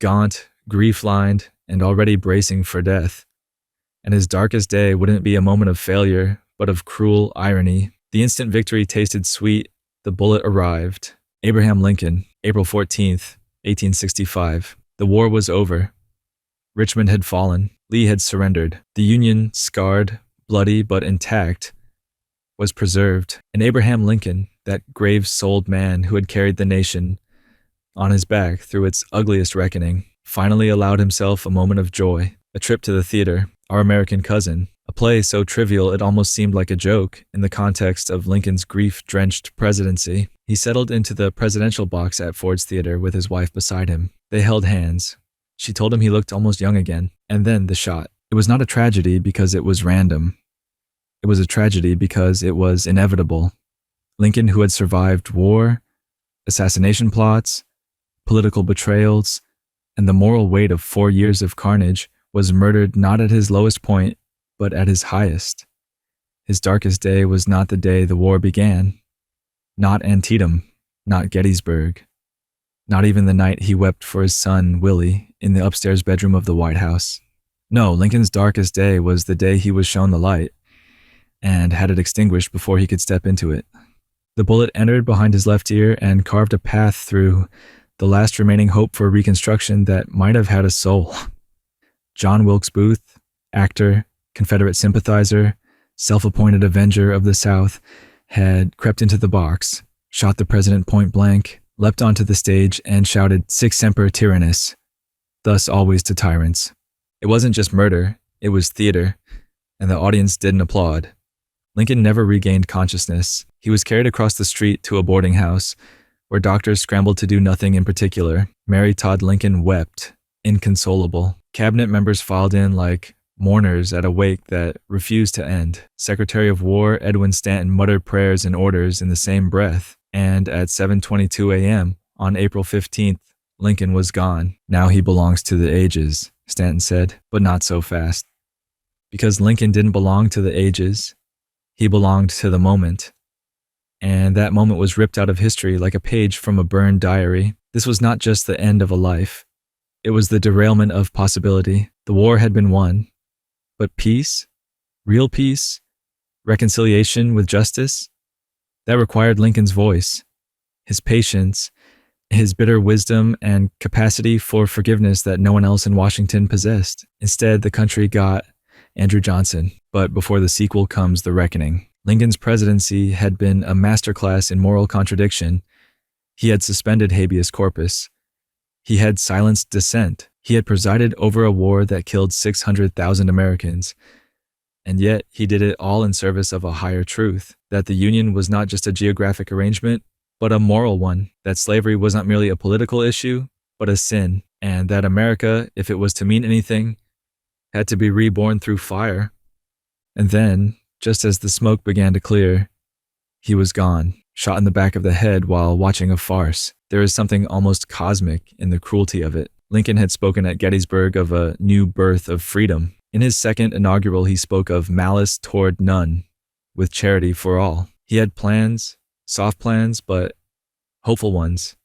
Gaunt, grief-lined, and already bracing for death. And his darkest day wouldn't be a moment of failure, but of cruel irony. The instant victory tasted sweet, the bullet arrived. Abraham Lincoln, April 14th, 1865. The war was over. Richmond had fallen. Lee had surrendered. The Union, scarred, bloody but intact, was preserved. And Abraham Lincoln, that grave-souled man who had carried the nation on his back through its ugliest reckoning, finally allowed himself a moment of joy, a trip to the theater, our American cousin, A play so trivial it almost seemed like a joke in the context of Lincoln's grief-drenched presidency. He settled into the presidential box at Ford's Theater with his wife beside him. They held hands. She told him he looked almost young again. And then the shot. It was not a tragedy because it was random. It was a tragedy because it was inevitable. Lincoln, who had survived war, assassination plots, political betrayals, and the moral weight of 4 years of carnage, was murdered not at his lowest point, but at his highest. His darkest day was not the day the war began, not Antietam, not Gettysburg, not even the night he wept for his son, Willie, in the upstairs bedroom of the White House. No, Lincoln's darkest day was the day he was shown the light, and had it extinguished before he could step into it. The bullet entered behind his left ear and carved a path through the last remaining hope for Reconstruction that might have had a soul. John Wilkes Booth, actor, Confederate sympathizer, self-appointed avenger of the South, had crept into the box, shot the president point blank, leapt onto the stage, and shouted, "Sic semper tyrannis," thus always to tyrants. It wasn't just murder, it was theater, and the audience didn't applaud. Lincoln never regained consciousness. He was carried across the street to a boarding house, where doctors scrambled to do nothing in particular. Mary Todd Lincoln wept, inconsolable. Cabinet members filed in like mourners at a wake that refused to end. Secretary of War Edwin Stanton muttered prayers and orders in the same breath, and at 7:22 a.m. on April 15th, Lincoln was gone. "Now he belongs to the ages," Stanton said, "but not so fast." Because Lincoln didn't belong to the ages, he belonged to the moment. And that moment was ripped out of history like a page from a burned diary. This was not just the end of a life. It was the derailment of possibility. The war had been won. But peace, real peace, reconciliation with justice, that required Lincoln's voice, his patience, his bitter wisdom, and capacity for forgiveness that no one else in Washington possessed. Instead, the country got Andrew Johnson. But before the sequel comes the reckoning. Lincoln's presidency had been a masterclass in moral contradiction. He had suspended habeas corpus. He had silenced dissent. He had presided over a war that killed 600,000 Americans. And yet, he did it all in service of a higher truth, that the Union was not just a geographic arrangement, but a moral one, that slavery was not merely a political issue, but a sin, and that America, if it was to mean anything, had to be reborn through fire. And then, just as the smoke began to clear, he was gone, shot in the back of the head while watching a farce. There is something almost cosmic in the cruelty of it. Lincoln had spoken at Gettysburg of a new birth of freedom. In his second inaugural, he spoke of malice toward none, with charity for all. He had plans, soft plans, but hopeful ones,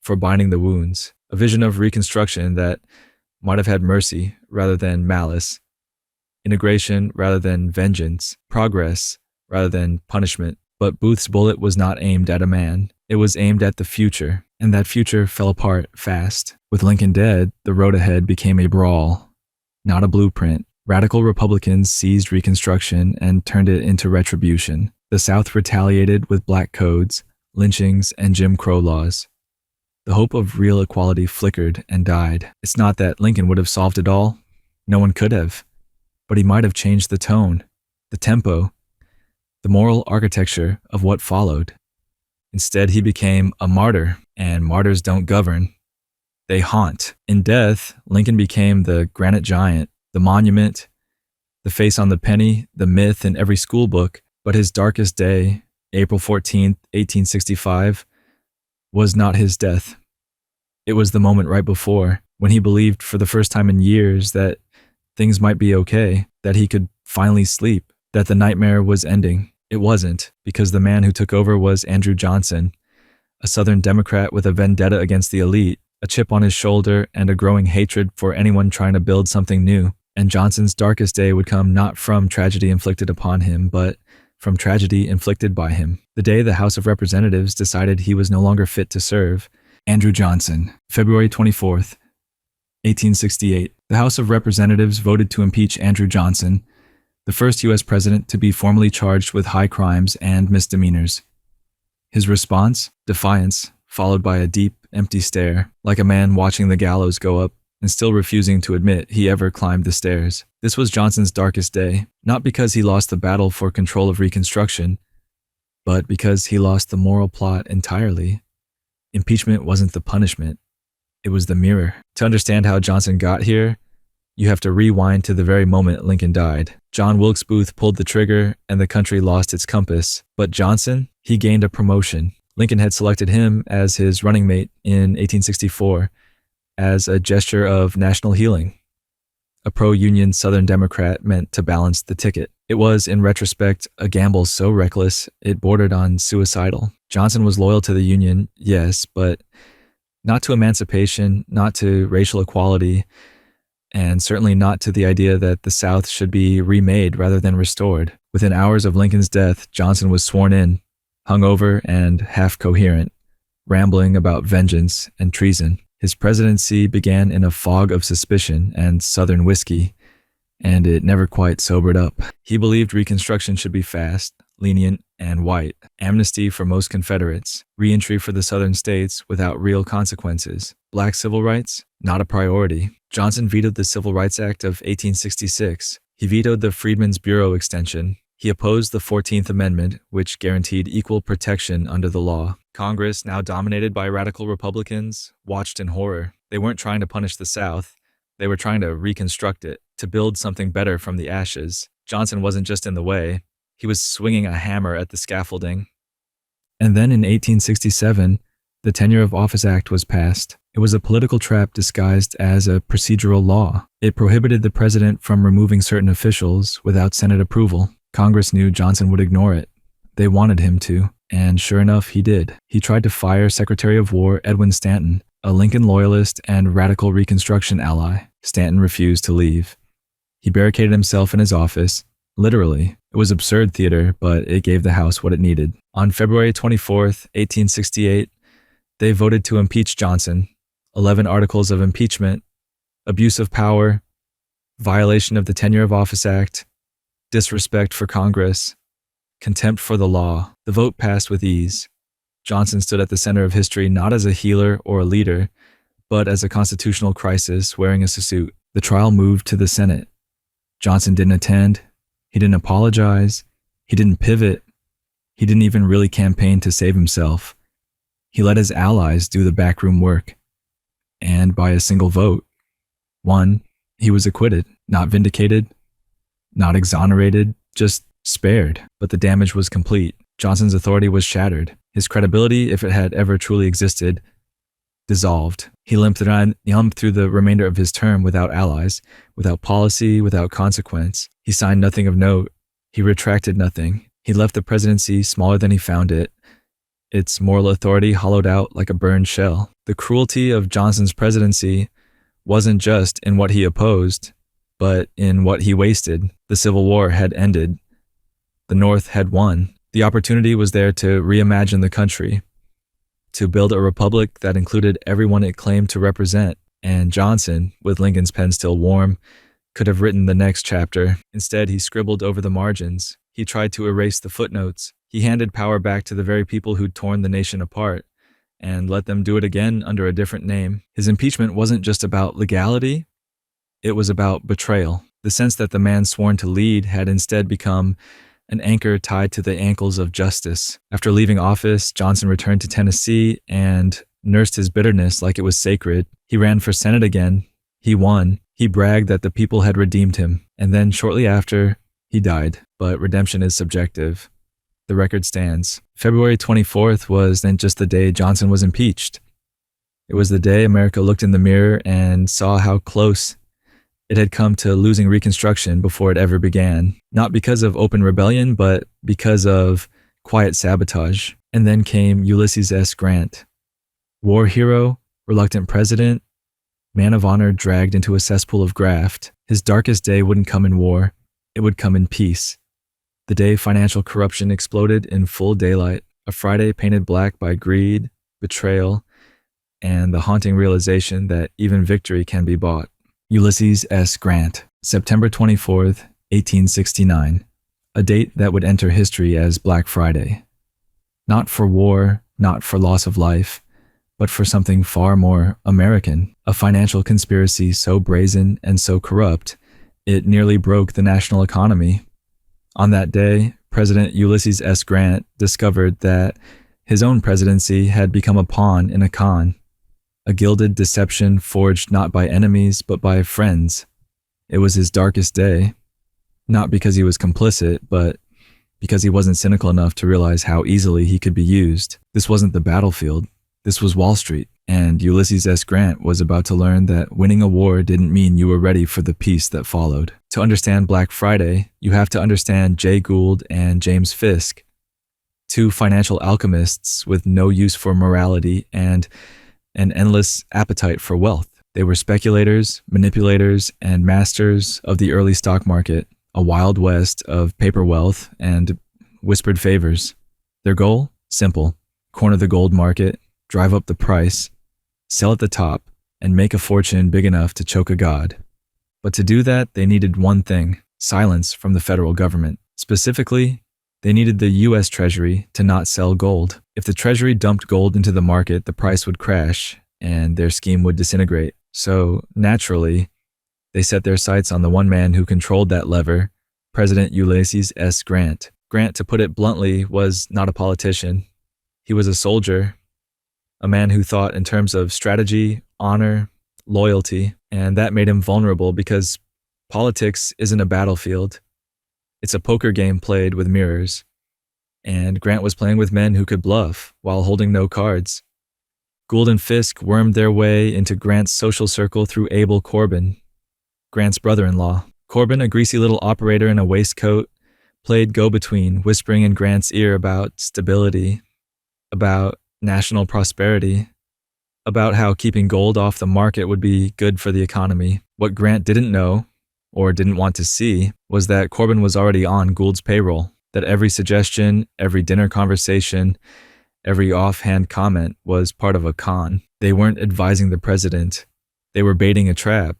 for binding the wounds. A vision of Reconstruction that might have had mercy rather than malice, integration rather than vengeance, progress rather than punishment. But Booth's bullet was not aimed at a man. It was aimed at the future, and that future fell apart fast. With Lincoln dead, the road ahead became a brawl, not a blueprint. Radical Republicans seized Reconstruction and turned it into retribution. The South retaliated with black codes, lynchings, and Jim Crow laws. The hope of real equality flickered and died. It's not that Lincoln would have solved it all. No one could have. But he might have changed the tone, the tempo, the moral architecture of what followed. Instead, he became a martyr, and martyrs don't govern. They haunt. In death, Lincoln became the granite giant, the monument, the face on the penny, the myth in every school book. But his darkest day, April 14th, 1865, was not his death. It was the moment right before, when he believed for the first time in years that things might be okay, that he could finally sleep, that the nightmare was ending. It wasn't, because the man who took over was Andrew Johnson, a Southern Democrat with a vendetta against the elite, a chip on his shoulder, and a growing hatred for anyone trying to build something new. And Johnson's darkest day would come not from tragedy inflicted upon him, but from tragedy inflicted by him. The day the House of Representatives decided he was no longer fit to serve. Andrew Johnson, February 24th, 1868. The House of Representatives voted to impeach Andrew Johnson, the first U.S. president to be formally charged with high crimes and misdemeanors. His response? Defiance, followed by a deep, empty stare, like a man watching the gallows go up. and still refusing to admit he ever climbed the stairs. This was Johnson's darkest day, not because he lost the battle for control of Reconstruction, but because he lost the moral plot entirely. Impeachment wasn't the punishment, it was the mirror. To understand how Johnson got here, you have to rewind to the very moment Lincoln died. John Wilkes Booth pulled the trigger and the country lost its compass. But Johnson, he gained a promotion. Lincoln had selected him as his running mate in 1864 as a gesture of national healing. A pro-Union Southern Democrat meant to balance the ticket. It was, in retrospect, a gamble so reckless it bordered on suicidal. Johnson was loyal to the Union, yes, but not to emancipation, not to racial equality, and certainly not to the idea that the South should be remade rather than restored. Within hours of Lincoln's death, Johnson was sworn in, hungover and half-coherent, rambling about vengeance and treason. His presidency began in a fog of suspicion and Southern whiskey, and it never quite sobered up. He believed Reconstruction should be fast, lenient, and white. Amnesty for most Confederates. Reentry for the Southern states without real consequences. Black civil rights? Not a priority. Johnson vetoed the Civil Rights Act of 1866. He vetoed the Freedmen's Bureau extension. He opposed the 14th Amendment, which guaranteed equal protection under the law. Congress, now dominated by radical Republicans, watched in horror. They weren't trying to punish the South. They were trying to reconstruct it, to build something better from the ashes. Johnson wasn't just in the way. He was swinging a hammer at the scaffolding. And then in 1867, the Tenure of Office Act was passed. It was a political trap disguised as a procedural law. It prohibited the president from removing certain officials without Senate approval. Congress knew Johnson would ignore it. They wanted him to, and sure enough, he did. He tried to fire Secretary of War Edwin Stanton, a Lincoln loyalist and radical Reconstruction ally. Stanton refused to leave. He barricaded himself in his office. Literally. It was absurd theater, but it gave the House what it needed. On February 24th, 1868, they voted to impeach Johnson. 11 articles of impeachment, abuse of power, violation of the Tenure of Office Act, disrespect for Congress, contempt for the law. The vote passed with ease. Johnson stood at the center of history not as a healer or a leader, but as a constitutional crisis wearing a suit. The trial moved to the Senate. Johnson didn't attend. He didn't apologize. He didn't pivot. He didn't even really campaign to save himself. He let his allies do the backroom work. And by a single vote, one, he was acquitted, not vindicated, not exonerated, just spared. But the damage was complete. Johnson's authority was shattered. His credibility, if it had ever truly existed, dissolved. He limped through the remainder of his term without allies, without policy, without consequence. He signed nothing of note. He retracted nothing. He left the presidency smaller than he found it, its moral authority hollowed out like a burned shell. The cruelty of Johnson's presidency wasn't just in what he opposed, but in what he wasted. The Civil War had ended. The North had won. The opportunity was there to reimagine the country, to build a republic that included everyone it claimed to represent. And Johnson, with Lincoln's pen still warm, could have written the next chapter. Instead, he scribbled over the margins. He tried to erase the footnotes. He handed power back to the very people who'd torn the nation apart, and let them do it again under a different name. His impeachment wasn't just about legality, it was about betrayal. The sense that the man sworn to lead had instead become an anchor tied to the ankles of justice. After leaving office, Johnson returned to Tennessee and nursed his bitterness like it was sacred. He ran for Senate again. He won. He bragged that the people had redeemed him. And then shortly after, he died. But redemption is subjective. The record stands. February 24th wasn't just the day Johnson was impeached. It was the day America looked in the mirror and saw how close it had come to losing Reconstruction before it ever began. Not because of open rebellion, but because of quiet sabotage. And then came Ulysses S. Grant. War hero, reluctant president, man of honor dragged into a cesspool of graft. His darkest day wouldn't come in war. It would come in peace. The day financial corruption exploded in full daylight. A Friday painted black by greed, betrayal, and the haunting realization that even victory can be bought. Ulysses S. Grant, September 24th, 1869, a date that would enter history as Black Friday. Not for war, not for loss of life, but for something far more American, a financial conspiracy so brazen and so corrupt, it nearly broke the national economy. On that day, President Ulysses S. Grant discovered that his own presidency had become a pawn in a con, a gilded deception forged not by enemies but by friends. It was his darkest day, not because he was complicit, but because he wasn't cynical enough to realize how easily he could be used. This wasn't the battlefield. This was Wall Street, and Ulysses S. Grant was about to learn that winning a war didn't mean you were ready for the peace that followed. To understand Black Friday, you have to understand Jay Gould and James Fisk, two financial alchemists with no use for morality and an endless appetite for wealth. They were speculators, manipulators, and masters of the early stock market, a wild west of paper wealth and whispered favors. Their goal? Simple. Corner the gold market, drive up the price, sell at the top, and make a fortune big enough to choke a god. But to do that, they needed one thing: silence from the federal government. Specifically, they needed the U.S. Treasury to not sell gold. If the Treasury dumped gold into the market, the price would crash, and their scheme would disintegrate. So, naturally, they set their sights on the one man who controlled that lever, President Ulysses S. Grant. Grant, to put it bluntly, was not a politician. He was a soldier, a man who thought in terms of strategy, honor, loyalty, and that made him vulnerable because politics isn't a battlefield. It's a poker game played with mirrors, and Grant was playing with men who could bluff while holding no cards. Gould and Fisk wormed their way into Grant's social circle through Abel Corbin, Grant's brother-in-law. Corbin, a greasy little operator in a waistcoat, played go-between, whispering in Grant's ear about stability, about national prosperity, about how keeping gold off the market would be good for the economy. What Grant didn't know, or didn't want to see, was that Corbin was already on Gould's payroll, that every suggestion, every dinner conversation, every offhand comment was part of a con. They weren't advising the president. They were baiting a trap.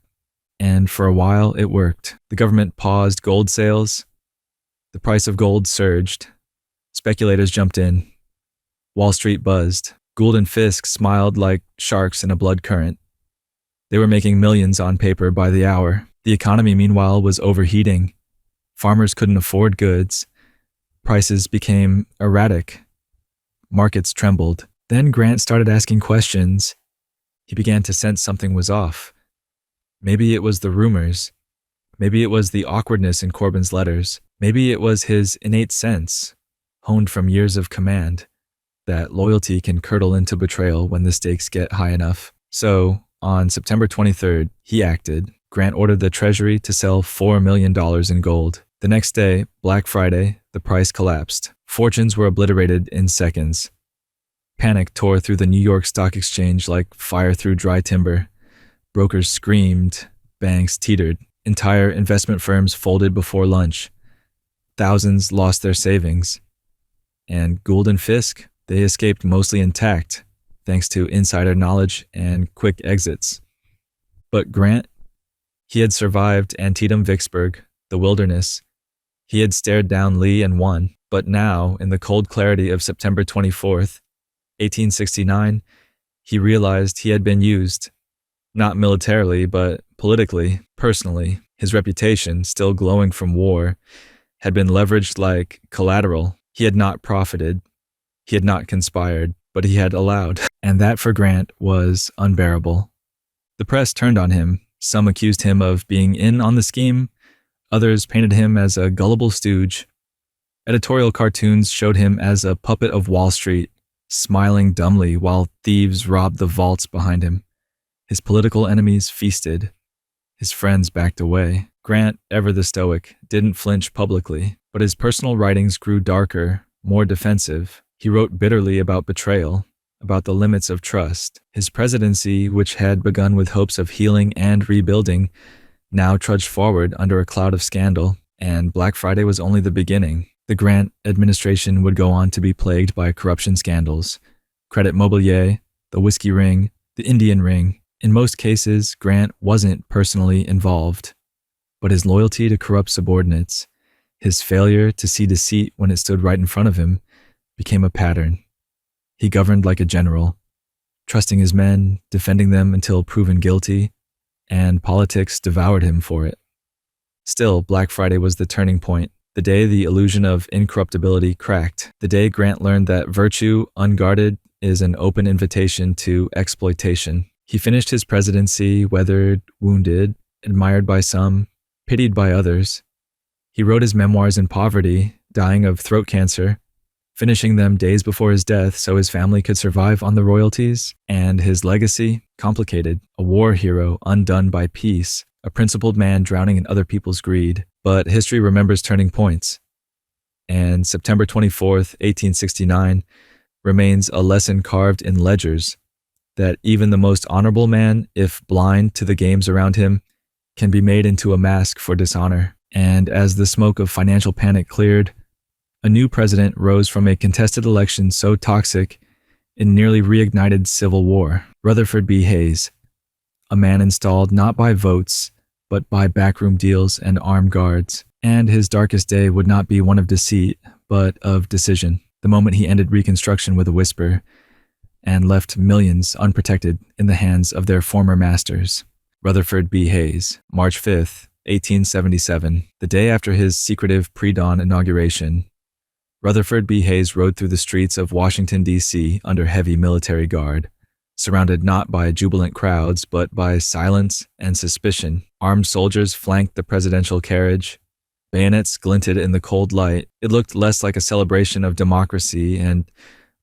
And for a while, it worked. The government paused gold sales. The price of gold surged. Speculators jumped in. Wall Street buzzed. Gould and Fisk smiled like sharks in a blood current. They were making millions on paper by the hour. The economy, meanwhile, was overheating. Farmers couldn't afford goods. Prices became erratic. Markets trembled. Then Grant started asking questions. He began to sense something was off. Maybe it was the rumors. Maybe it was the awkwardness in Corbin's letters. Maybe it was his innate sense, honed from years of command, that loyalty can curdle into betrayal when the stakes get high enough. So, on September 23rd, he acted. Grant ordered the Treasury to sell $4 million in gold. The next day, Black Friday, the price collapsed. Fortunes were obliterated in seconds. Panic tore through the New York Stock Exchange like fire through dry timber. Brokers screamed, banks teetered, entire investment firms folded before lunch. Thousands lost their savings. And Gould and Fisk, they escaped mostly intact, thanks to insider knowledge and quick exits. But Grant, he had survived Antietam, Vicksburg, the wilderness. He had stared down Lee and won. But now, in the cold clarity of September 24th, 1869, he realized he had been used. Not militarily, but politically, personally. His reputation, still glowing from war, had been leveraged like collateral. He had not profited. He had not conspired, but he had allowed. And that for Grant was unbearable. The press turned on him. Some accused him of being in on the scheme. Others painted him as a gullible stooge. Editorial cartoons showed him as a puppet of Wall Street, smiling dumbly while thieves robbed the vaults behind him. His political enemies feasted. His friends backed away. Grant, ever the stoic, didn't flinch publicly, but his personal writings grew darker, more defensive. He wrote bitterly about betrayal, about the limits of trust. His presidency, which had begun with hopes of healing and rebuilding, now trudged forward under a cloud of scandal, and Black Friday was only the beginning. The Grant administration would go on to be plagued by corruption scandals, Credit Mobilier, the Whiskey Ring, the Indian Ring. In most cases, Grant wasn't personally involved, but his loyalty to corrupt subordinates, his failure to see deceit when it stood right in front of him, became a pattern. He governed like a general, trusting his men, defending them until proven guilty, and politics devoured him for it. Still, Black Friday was the turning point, the day the illusion of incorruptibility cracked, the day Grant learned that virtue, unguarded, is an open invitation to exploitation. He finished his presidency, weathered, wounded, admired by some, pitied by others. He wrote his memoirs in poverty, dying of throat cancer, finishing them days before his death so his family could survive on the royalties, and his legacy, complicated, a war hero undone by peace, a principled man drowning in other people's greed. But history remembers turning points. And September 24th, 1869, remains a lesson carved in ledgers that even the most honorable man, if blind to the games around him, can be made into a mask for dishonor. And as the smoke of financial panic cleared, a new president rose from a contested election so toxic it nearly reignited civil war. Rutherford B. Hayes, a man installed not by votes, but by backroom deals and armed guards. And his darkest day would not be one of deceit, but of decision. The moment he ended Reconstruction with a whisper and left millions unprotected in the hands of their former masters. Rutherford B. Hayes, March 5th, 1877, the day after his secretive pre-dawn inauguration, Rutherford B. Hayes rode through the streets of Washington, D.C. under heavy military guard, surrounded not by jubilant crowds, but by silence and suspicion. Armed soldiers flanked the presidential carriage. Bayonets glinted in the cold light. It looked less like a celebration of democracy and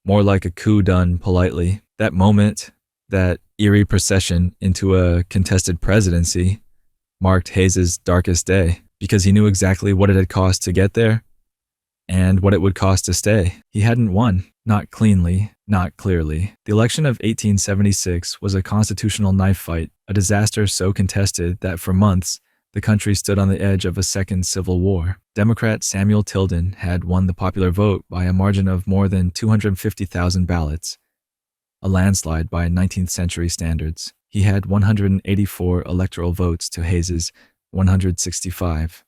more like a coup done politely. That moment, that eerie procession into a contested presidency, marked Hayes's darkest day because he knew exactly what it had cost to get there and what it would cost to stay. He hadn't won, not cleanly, not clearly. The election of 1876 was a constitutional knife fight, a disaster so contested that for months, the country stood on the edge of a second civil war. Democrat Samuel Tilden had won the popular vote by a margin of more than 250,000 ballots, a landslide by 19th century standards. He had 184 electoral votes to Hayes's 165,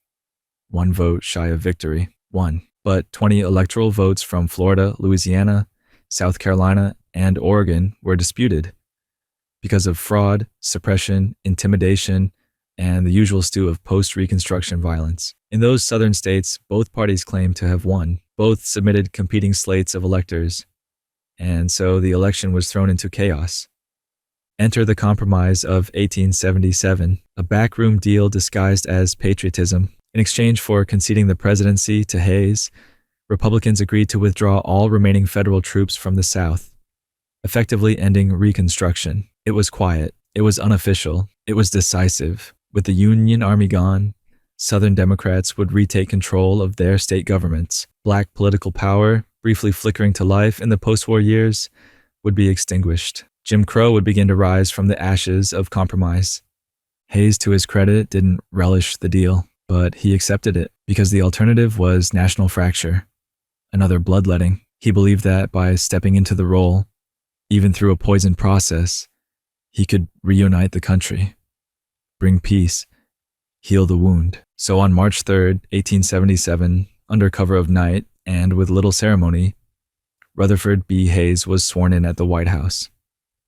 one vote shy of victory, won. But 20 electoral votes from Florida, Louisiana, South Carolina, and Oregon were disputed because of fraud, suppression, intimidation, and the usual stew of post-Reconstruction violence. In those southern states, both parties claimed to have won. Both submitted competing slates of electors, and so the election was thrown into chaos. Enter the Compromise of 1877, a backroom deal disguised as patriotism. In exchange for conceding the presidency to Hayes, Republicans agreed to withdraw all remaining federal troops from the South, effectively ending Reconstruction. It was quiet. It was unofficial. It was decisive. With the Union Army gone, Southern Democrats would retake control of their state governments. Black political power, briefly flickering to life in the post-war years, would be extinguished. Jim Crow would begin to rise from the ashes of compromise. Hayes, to his credit, didn't relish the deal, but he accepted it because the alternative was national fracture, another bloodletting. He believed that by stepping into the role, even through a poisoned process, he could reunite the country, bring peace, heal the wound. So on March 3rd, 1877, under cover of night and with little ceremony, Rutherford B. Hayes was sworn in at the White House.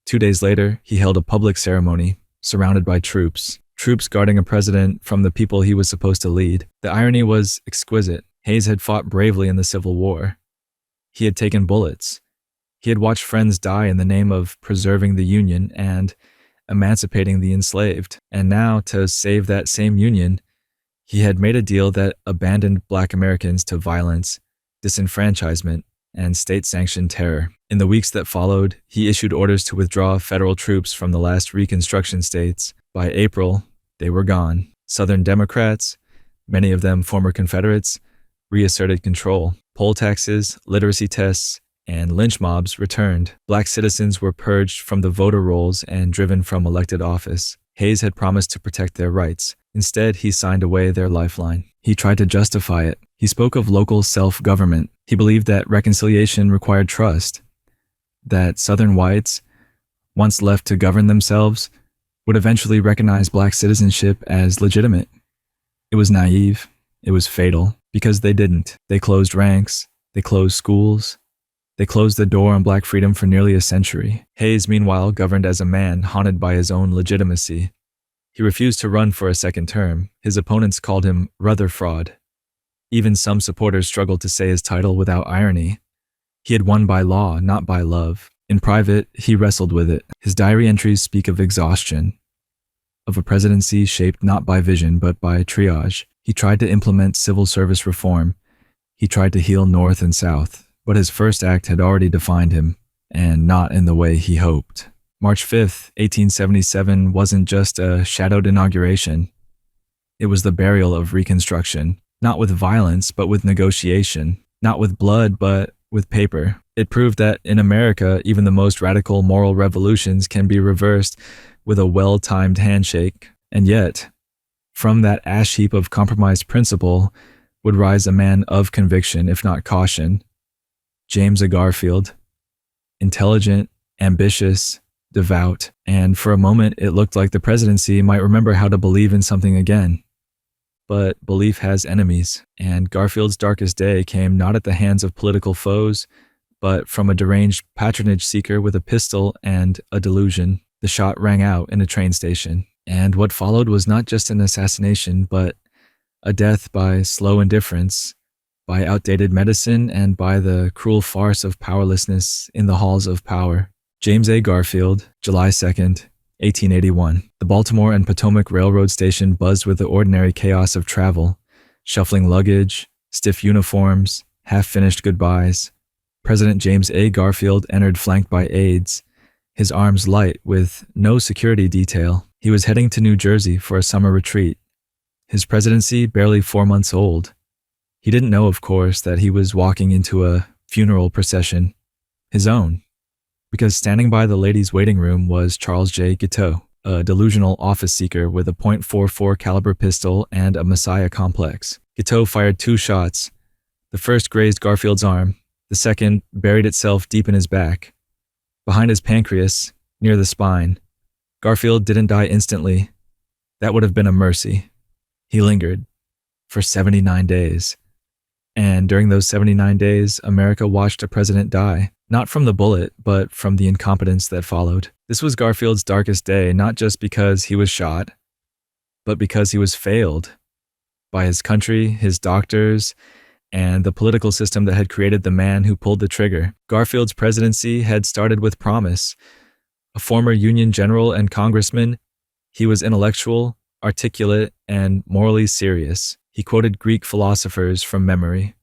2 days later, he held a public ceremony, surrounded by troops guarding a president from the people he was supposed to lead. The irony was exquisite. Hayes had fought bravely in the Civil War. He had taken bullets. He had watched friends die in the name of preserving the Union and emancipating the enslaved. And now, to save that same Union, he had made a deal that abandoned Black Americans to violence, disenfranchisement, and state-sanctioned terror. In the weeks that followed, he issued orders to withdraw federal troops from the last Reconstruction states. By April, they were gone. Southern Democrats, many of them former Confederates, reasserted control. Poll taxes, literacy tests, and lynch mobs returned. Black citizens were purged from the voter rolls and driven from elected office. Hayes had promised to protect their rights. Instead, he signed away their lifeline. He tried to justify it. He spoke of local self-government. He believed that reconciliation required trust, that Southern whites, once left to govern themselves, would eventually recognize Black citizenship as legitimate. It was naive. It was fatal, because they didn't. They closed ranks. They closed schools. They closed the door on black freedom for nearly a century. Hayes, meanwhile, governed as a man haunted by his own legitimacy. He refused to run for a second term. His opponents called him Rutherford. Even some supporters struggled to say his title without irony. He had won by law, not by love. In private, he wrestled with it. His diary entries speak of exhaustion, of a presidency shaped not by vision but by triage. He tried to implement civil service reform. He tried to heal North and South, but his first act had already defined him, and not in the way he hoped. March 5th, 1877 wasn't just a shadowed inauguration. It was the burial of Reconstruction, not with violence but with negotiation, not with blood but with paper. It proved that in America, even the most radical moral revolutions can be reversed with a well-timed handshake. And yet, from that ash heap of compromised principle would rise a man of conviction, if not caution. James A. Garfield. Intelligent, ambitious, devout, and for a moment it looked like the presidency might remember how to believe in something again. But belief has enemies, and Garfield's darkest day came not at the hands of political foes, but from a deranged patronage seeker with a pistol and a delusion. The shot rang out in a train station, and what followed was not just an assassination, but a death by slow indifference, by outdated medicine, and by the cruel farce of powerlessness in the halls of power. James A. Garfield, July 2nd, 1881. The Baltimore and Potomac Railroad Station buzzed with the ordinary chaos of travel, shuffling luggage, stiff uniforms, half-finished goodbyes. President James A. Garfield entered flanked by aides, his arms light with no security detail. He was heading to New Jersey for a summer retreat. His presidency barely 4 months old. He didn't know, of course, that he was walking into a funeral procession, his own, because standing by the ladies' waiting room was Charles J. Guiteau, a delusional office seeker with a .44 caliber pistol and a messiah complex. Guiteau fired 2 shots. The first grazed Garfield's arm. The second buried itself deep in his back, behind his pancreas, near the spine. Garfield didn't die instantly. That would have been a mercy. He lingered for 79 days. And during those 79 days, America watched a president die, not from the bullet, but from the incompetence that followed. This was Garfield's darkest day, not just because he was shot, but because he was failed by his country, his doctors, and the political system that had created the man who pulled the trigger. Garfield's presidency had started with promise. A former Union general and congressman, he was intellectual, articulate, and morally serious. He quoted Greek philosophers from memory.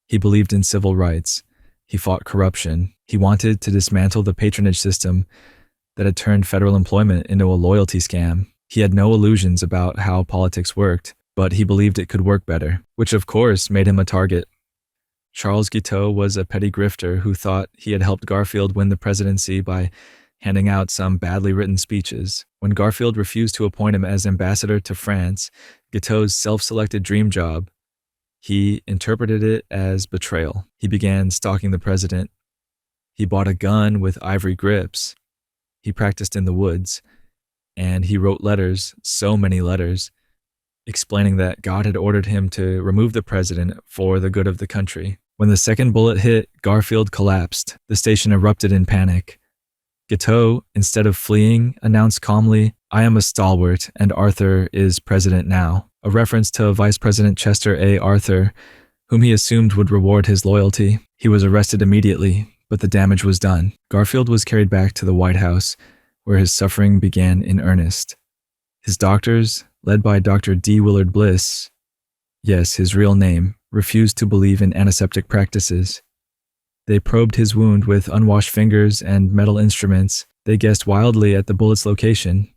He believed in civil rights. He fought corruption. He wanted to dismantle the patronage system that had turned federal employment into a loyalty scam. He had no illusions about how politics worked, but he believed it could work better, which of course made him a target. Charles Guiteau was a petty grifter who thought he had helped Garfield win the presidency by handing out some badly written speeches. When Garfield refused to appoint him as ambassador to France, Guiteau's self-selected dream job, he interpreted it as betrayal. He began stalking the president. He bought a gun with ivory grips. He practiced in the woods. And he wrote letters, so many letters, explaining that God had ordered him to remove the president for the good of the country. When the second bullet hit, Garfield collapsed. The station erupted in panic. Guiteau, instead of fleeing, announced calmly, "I am a stalwart, and Arthur is president now," a reference to Vice President Chester A. Arthur, whom he assumed would reward his loyalty. He was arrested immediately, but the damage was done. Garfield was carried back to the White House, where his suffering began in earnest. His doctors, led by Dr. D. Willard Bliss, yes, his real name, refused to believe in antiseptic practices. They probed his wound with unwashed fingers and metal instruments. They guessed wildly at the bullet's location.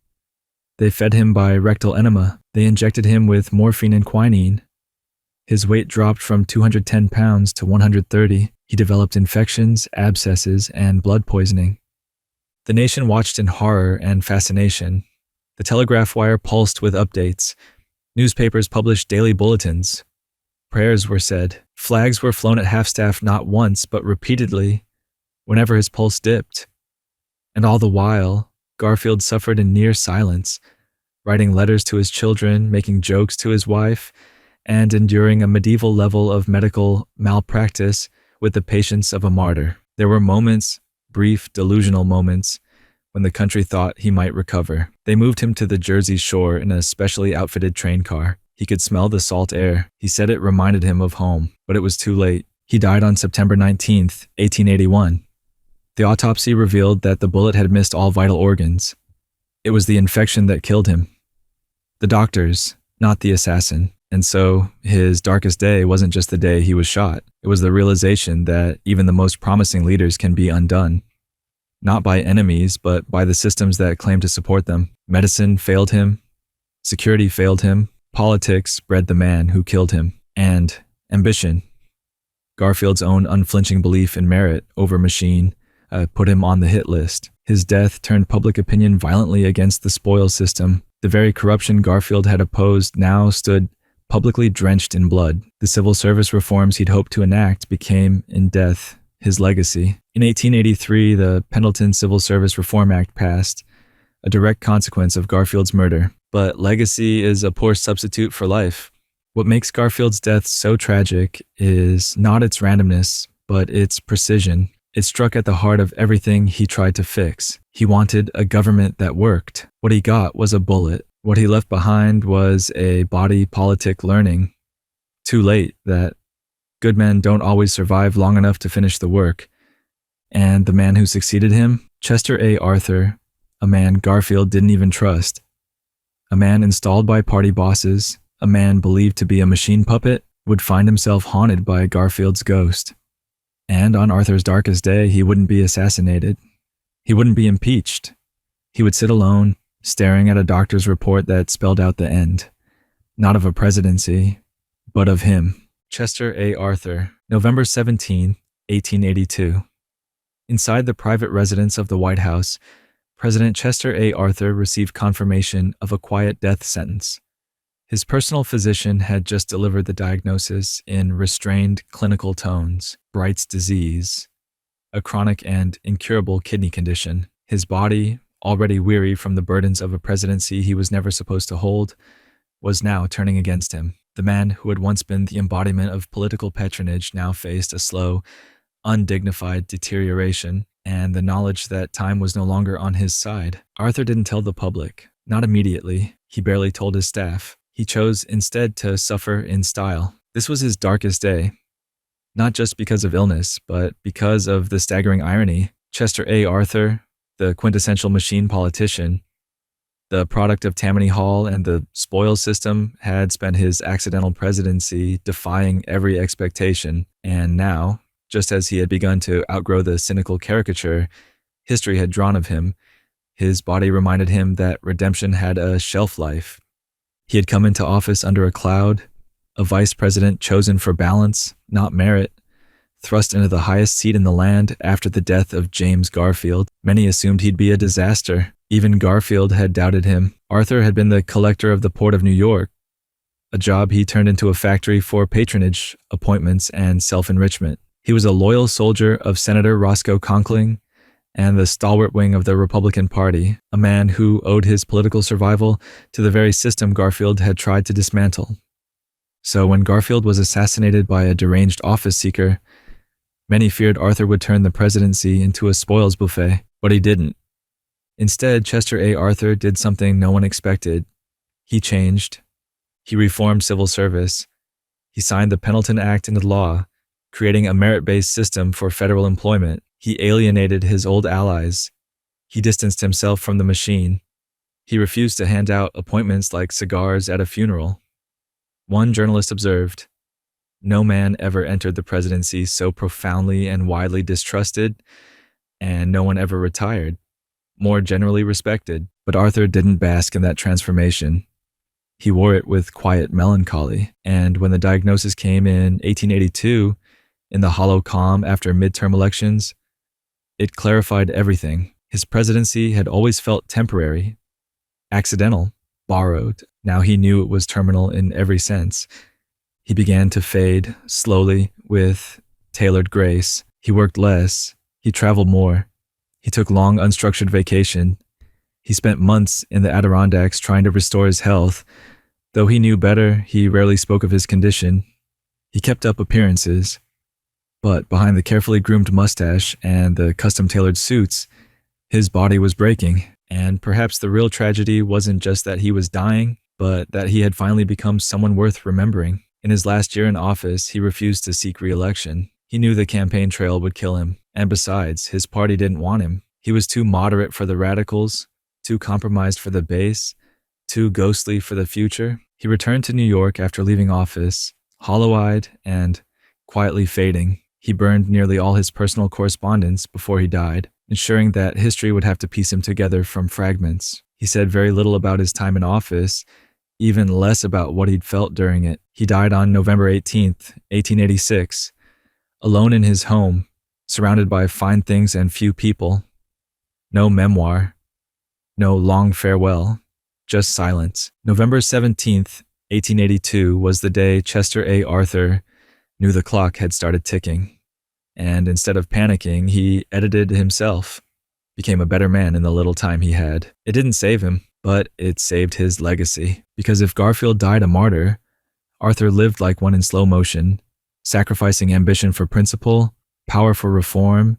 They fed him by rectal enema. They injected him with morphine and quinine. His weight dropped from 210 pounds to 130. He developed infections, abscesses, and blood poisoning. The nation watched in horror and fascination. The telegraph wire pulsed with updates. Newspapers published daily bulletins. Prayers were said. Flags were flown at half-staff not once, but repeatedly, whenever his pulse dipped. And all the while, Garfield suffered in near silence, writing letters to his children, making jokes to his wife, and enduring a medieval level of medical malpractice with the patience of a martyr. There were moments, brief, delusional moments, when the country thought he might recover. They moved him to the Jersey shore in a specially outfitted train car. He could smell the salt air. He said it reminded him of home, but it was too late. He died on September 19th, 1881. The autopsy revealed that the bullet had missed all vital organs. It was the infection that killed him. The doctors, not the assassin. And so his darkest day wasn't just the day he was shot. It was the realization that even the most promising leaders can be undone. Not by enemies, but by the systems that claim to support them. Medicine failed him. Security failed him. Politics bred the man who killed him. And ambition. Garfield's own unflinching belief in merit over machine put him on the hit list. His death turned public opinion violently against the spoils system. The very corruption Garfield had opposed now stood publicly drenched in blood. The civil service reforms he'd hoped to enact became, in death, his legacy. In 1883, the Pendleton Civil Service Reform Act passed, a direct consequence of Garfield's murder. But legacy is a poor substitute for life. What makes Garfield's death so tragic is not its randomness, but its precision. It struck at the heart of everything he tried to fix. He wanted a government that worked. What he got was a bullet. What he left behind was a body politic learning. Too late that good men don't always survive long enough to finish the work. And the man who succeeded him, Chester A. Arthur, a man Garfield didn't even trust. A man installed by party bosses, a man believed to be a machine puppet, would find himself haunted by Garfield's ghost. And on Arthur's darkest day, he wouldn't be assassinated. He wouldn't be impeached. He would sit alone, staring at a doctor's report that spelled out the end. Not of a presidency, but of him. Chester A. Arthur, November 17, 1882. Inside the private residence of the White House, President Chester A. Arthur received confirmation of a quiet death sentence. His personal physician had just delivered the diagnosis in restrained clinical tones: Bright's disease, a chronic and incurable kidney condition. His body, already weary from the burdens of a presidency he was never supposed to hold, was now turning against him. The man who had once been the embodiment of political patronage now faced a slow, undignified deterioration, and the knowledge that time was no longer on his side. Arthur didn't tell the public, not immediately. He barely told his staff. He chose instead to suffer in style. This was his darkest day, not just because of illness, but because of the staggering irony. Chester A. Arthur, the quintessential machine politician, the product of Tammany Hall and the spoils system, had spent his accidental presidency defying every expectation, and now, just as he had begun to outgrow the cynical caricature history had drawn of him, his body reminded him that redemption had a shelf life. He had come into office under a cloud, a vice president chosen for balance, not merit, thrust into the highest seat in the land after the death of James Garfield. Many assumed he'd be a disaster. Even Garfield had doubted him. Arthur had been the collector of the Port of New York, a job he turned into a factory for patronage, appointments, and self-enrichment. He was a loyal soldier of Senator Roscoe Conkling and the stalwart wing of the Republican Party, a man who owed his political survival to the very system Garfield had tried to dismantle. So when Garfield was assassinated by a deranged office seeker, many feared Arthur would turn the presidency into a spoils buffet, but he didn't. Instead, Chester A. Arthur did something no one expected. He changed. He reformed civil service. He signed the Pendleton Act into law, creating a merit-based system for federal employment. He alienated his old allies. He distanced himself from the machine. He refused to hand out appointments like cigars at a funeral. One journalist observed, "No man ever entered the presidency so profoundly and widely distrusted, and no one ever retired, more generally respected." But Arthur didn't bask in that transformation. He wore it with quiet melancholy, and when the diagnosis came in 1882, in the hollow calm after midterm elections, it clarified everything. His presidency had always felt temporary, accidental, borrowed. Now he knew it was terminal in every sense. He began to fade, slowly, with tailored grace. He worked less. He traveled more. He took long, unstructured vacation. He spent months in the Adirondacks trying to restore his health. Though he knew better, he rarely spoke of his condition. He kept up appearances. But behind the carefully groomed mustache and the custom-tailored suits, his body was breaking. And perhaps the real tragedy wasn't just that he was dying, but that he had finally become someone worth remembering. In his last year in office, he refused to seek re-election. He knew the campaign trail would kill him, and besides, his party didn't want him. He was too moderate for the radicals, too compromised for the base, too ghostly for the future. He returned to New York after leaving office, hollow-eyed and quietly fading. He burned nearly all his personal correspondence before he died, ensuring that history would have to piece him together from fragments. He said very little about his time in office, even less about what he'd felt during it. He died on November 18th, 1886, alone in his home, surrounded by fine things and few people. No memoir, no long farewell, just silence. November 17th, 1882 was the day Chester A. Arthur knew the clock had started ticking. And instead of panicking, he edited himself, became a better man in the little time he had. It didn't save him, but it saved his legacy. Because if Garfield died a martyr, Arthur lived like one in slow motion, sacrificing ambition for principle, power for reform,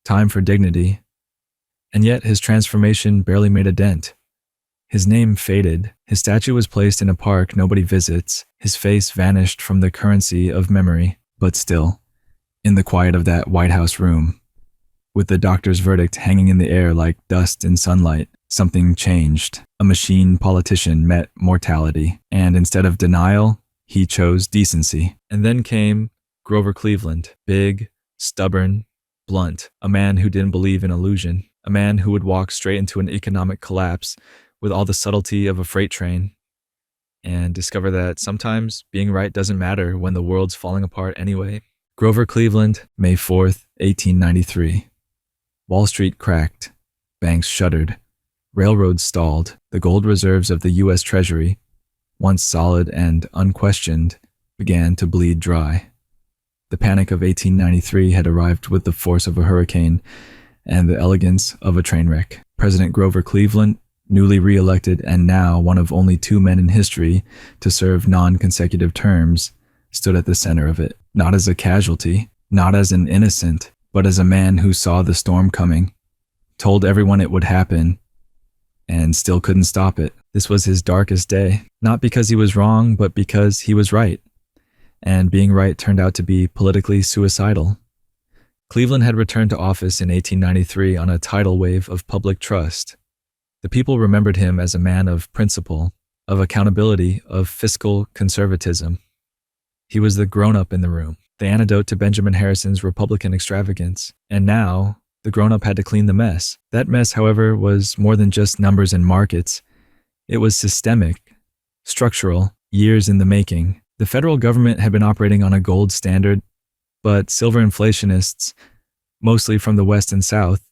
time for dignity. And yet his transformation barely made a dent. His name faded. His statue was placed in a park nobody visits. His face vanished from the currency of memory. But still, in the quiet of that White House room, with the doctor's verdict hanging in the air like dust in sunlight, something changed. A machine politician met mortality, and instead of denial, he chose decency. And then came Grover Cleveland, big, stubborn, blunt, a man who didn't believe in illusion, a man who would walk straight into an economic collapse with all the subtlety of a freight train, and discover that sometimes being right doesn't matter when the world's falling apart anyway. Grover Cleveland, May 4th, 1893. Wall Street cracked, banks shuttered, railroads stalled, the gold reserves of the U.S. Treasury, once solid and unquestioned, began to bleed dry. The panic of 1893 had arrived with the force of a hurricane and the elegance of a train wreck. President Grover Cleveland, newly re-elected and now one of only 2 men in history to serve non-consecutive terms, stood at the center of it, not as a casualty, not as an innocent, but as a man who saw the storm coming, told everyone it would happen, and still couldn't stop it. This was his darkest day, not because he was wrong, but because he was right. And being right turned out to be politically suicidal. Cleveland had returned to office in 1893 on a tidal wave of public trust. The people remembered him as a man of principle, of accountability, of fiscal conservatism. He was the grown-up in the room, the antidote to Benjamin Harrison's Republican extravagance. And now, the grown-up had to clean the mess. That mess, however, was more than just numbers and markets. It was systemic, structural, years in the making. The federal government had been operating on a gold standard, but silver inflationists, mostly from the West and South,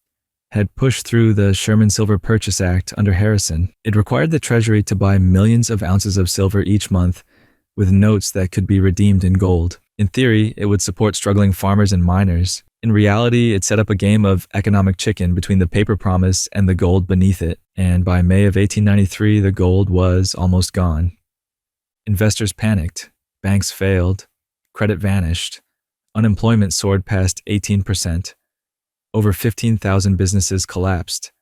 had pushed through the Sherman Silver Purchase Act under Harrison. It required the Treasury to buy millions of ounces of silver each month with notes that could be redeemed in gold. In theory, it would support struggling farmers and miners. In reality, it set up a game of economic chicken between the paper promise and the gold beneath it. And by May of 1893, the gold was almost gone. Investors panicked. Banks failed. Credit vanished. Unemployment soared past 18%. Over 15,000 businesses collapsed.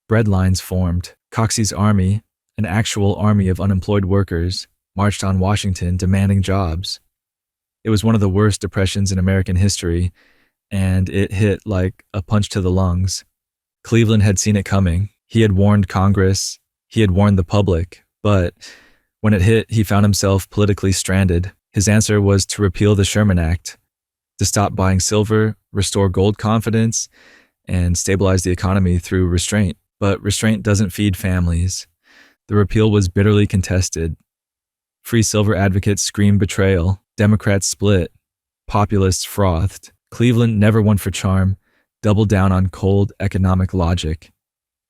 Bread lines formed. Coxey's army, an actual army of unemployed workers, marched on Washington demanding jobs. It was one of the worst depressions in American history, and it hit like a punch to the lungs. Cleveland had seen it coming. He had warned Congress. He had warned the public. But when it hit, he found himself politically stranded. His answer was to repeal the Sherman Act, to stop buying silver, restore gold confidence, and stabilize the economy through restraint. But restraint doesn't feed families. The repeal was bitterly contested. Free silver advocates screamed betrayal. Democrats split. Populists frothed. Cleveland, never one for charm, doubled down on cold economic logic.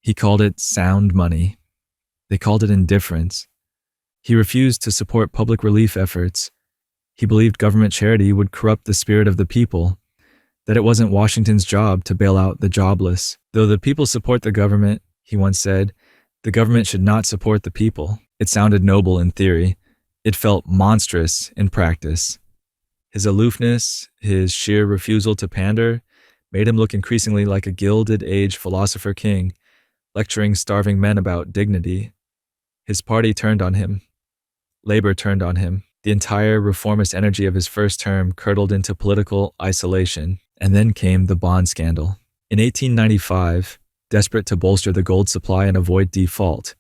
He called it sound money. They called it indifference. He refused to support public relief efforts. He believed government charity would corrupt the spirit of the people, that it wasn't Washington's job to bail out the jobless. Though the people support the government, he once said, the government should not support the people. It sounded noble in theory. It felt monstrous in practice. His aloofness, his sheer refusal to pander, made him look increasingly like a Gilded Age philosopher king, lecturing starving men about dignity. His party turned on him. Labor turned on him. The entire reformist energy of his first term curdled into political isolation, and then came the bond scandal. In 1895, desperate to bolster the gold supply and avoid default,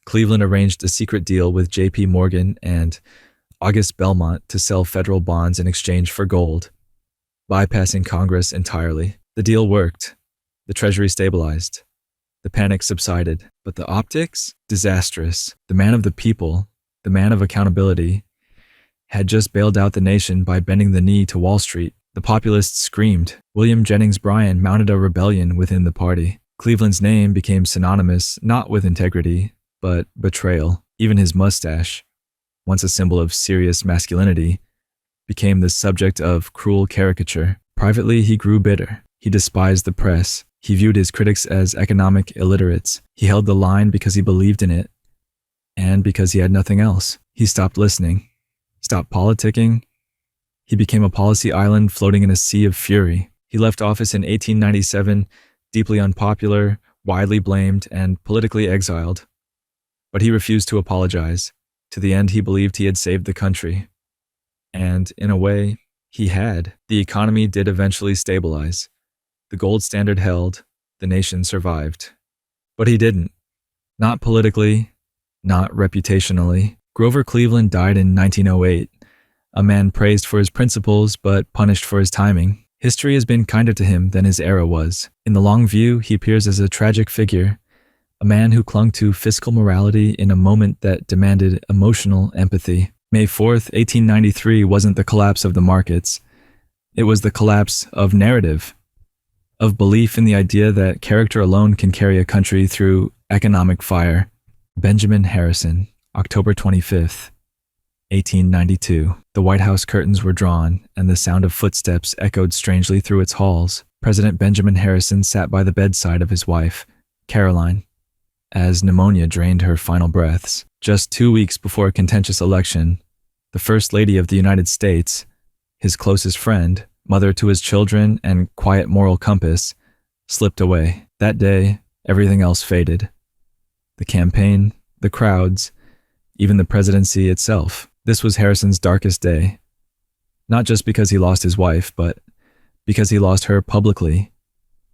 Cleveland arranged a secret deal with J.P. Morgan and August Belmont to sell federal bonds in exchange for gold, bypassing Congress entirely. The deal worked. The Treasury stabilized. The panic subsided. But the optics? Disastrous. The man of the people, the man of accountability, had just bailed out the nation by bending the knee to Wall Street. The populists screamed. William Jennings Bryan mounted a rebellion within the party. Cleveland's name became synonymous not with integrity, but betrayal. Even his mustache, once a symbol of serious masculinity, became the subject of cruel caricature. Privately, he grew bitter. He despised the press. He viewed his critics as economic illiterates. He held the line because he believed in it, and because he had nothing else. He stopped listening, stopped politicking. He became a policy island floating in a sea of fury. He left office in 1897, deeply unpopular, widely blamed, and politically exiled. But he refused to apologize. To the end, he believed he had saved the country. And, in a way, he had. The economy did eventually stabilize. The gold standard held. The nation survived. But he didn't. Not politically, not reputationally. Grover Cleveland died in 1908, a man praised for his principles but punished for his timing. History has been kinder to him than his era was. In the long view, he appears as a tragic figure, a man who clung to fiscal morality in a moment that demanded emotional empathy. May 4th, 1893 wasn't the collapse of the markets. It was the collapse of narrative, of belief in the idea that character alone can carry a country through economic fire. Benjamin Harrison, October 25th, 1892. The White House curtains were drawn, and the sound of footsteps echoed strangely through its halls. President Benjamin Harrison sat by the bedside of his wife, Caroline, as pneumonia drained her final breaths. Just 2 weeks before a contentious election, the First Lady of the United States, his closest friend, mother to his children, and quiet moral compass, slipped away. That day, everything else faded. The campaign, the crowds, even the presidency itself. This was Harrison's darkest day. Not just because he lost his wife, but because he lost her publicly.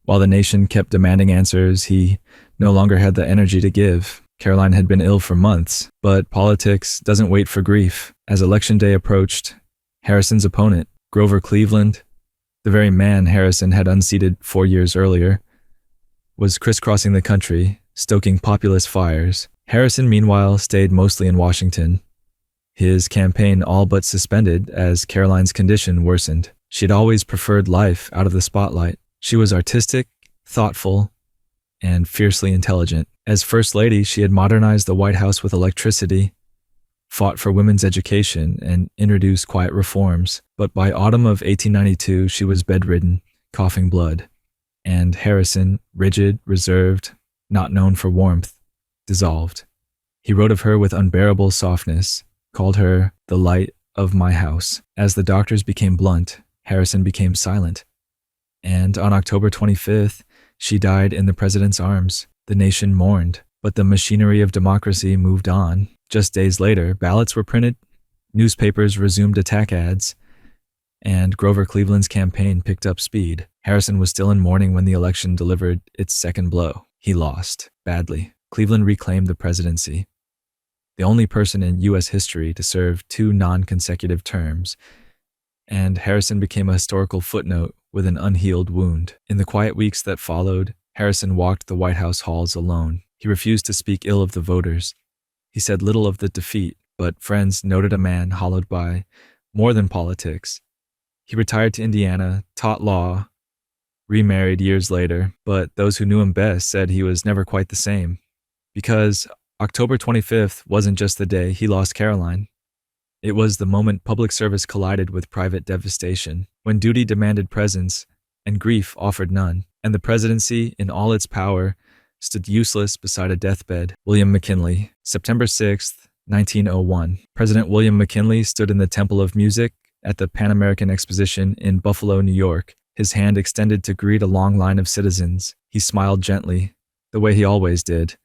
While the nation kept demanding answers, he no longer had the energy to give. Caroline had been ill for months, but politics doesn't wait for grief. As election day approached, Harrison's opponent, Grover Cleveland, the very man Harrison had unseated 4 years earlier, was crisscrossing the country, stoking populist fires. Harrison, meanwhile, stayed mostly in Washington, his campaign all but suspended as Caroline's condition worsened. She'd always preferred life out of the spotlight. She was artistic, thoughtful, and fiercely intelligent. As First Lady, she had modernized the White House with electricity, fought for women's education, and introduced quiet reforms. But by autumn of 1892, she was bedridden, coughing blood. And Harrison, rigid, reserved, not known for warmth, dissolved. He wrote of her with unbearable softness, called her the light of my house. As the doctors became blunt, Harrison became silent. And on October 25th, she died in the president's arms. The nation mourned, but the machinery of democracy moved on. Just days later, ballots were printed, newspapers resumed attack ads, and Grover Cleveland's campaign picked up speed. Harrison was still in mourning when the election delivered its second blow. He lost, badly. Cleveland reclaimed the presidency, the only person in U.S. history to serve 2 non-consecutive terms, and Harrison became a historical footnote with an unhealed wound. In the quiet weeks that followed, Harrison walked the White House halls alone. He refused to speak ill of the voters. He said little of the defeat, but friends noted a man hollowed by more than politics. He retired to Indiana, taught law, remarried years later, but those who knew him best said he was never quite the same. Because October 25th wasn't just the day he lost Caroline. It was the moment public service collided with private devastation, when duty demanded presence and grief offered none, and the presidency, in all its power, stood useless beside a deathbed. William McKinley, September 6th, 1901. President William McKinley stood in the Temple of Music at the Pan American Exposition in Buffalo, New York, his hand extended to greet a long line of citizens. He smiled gently, the way he always did,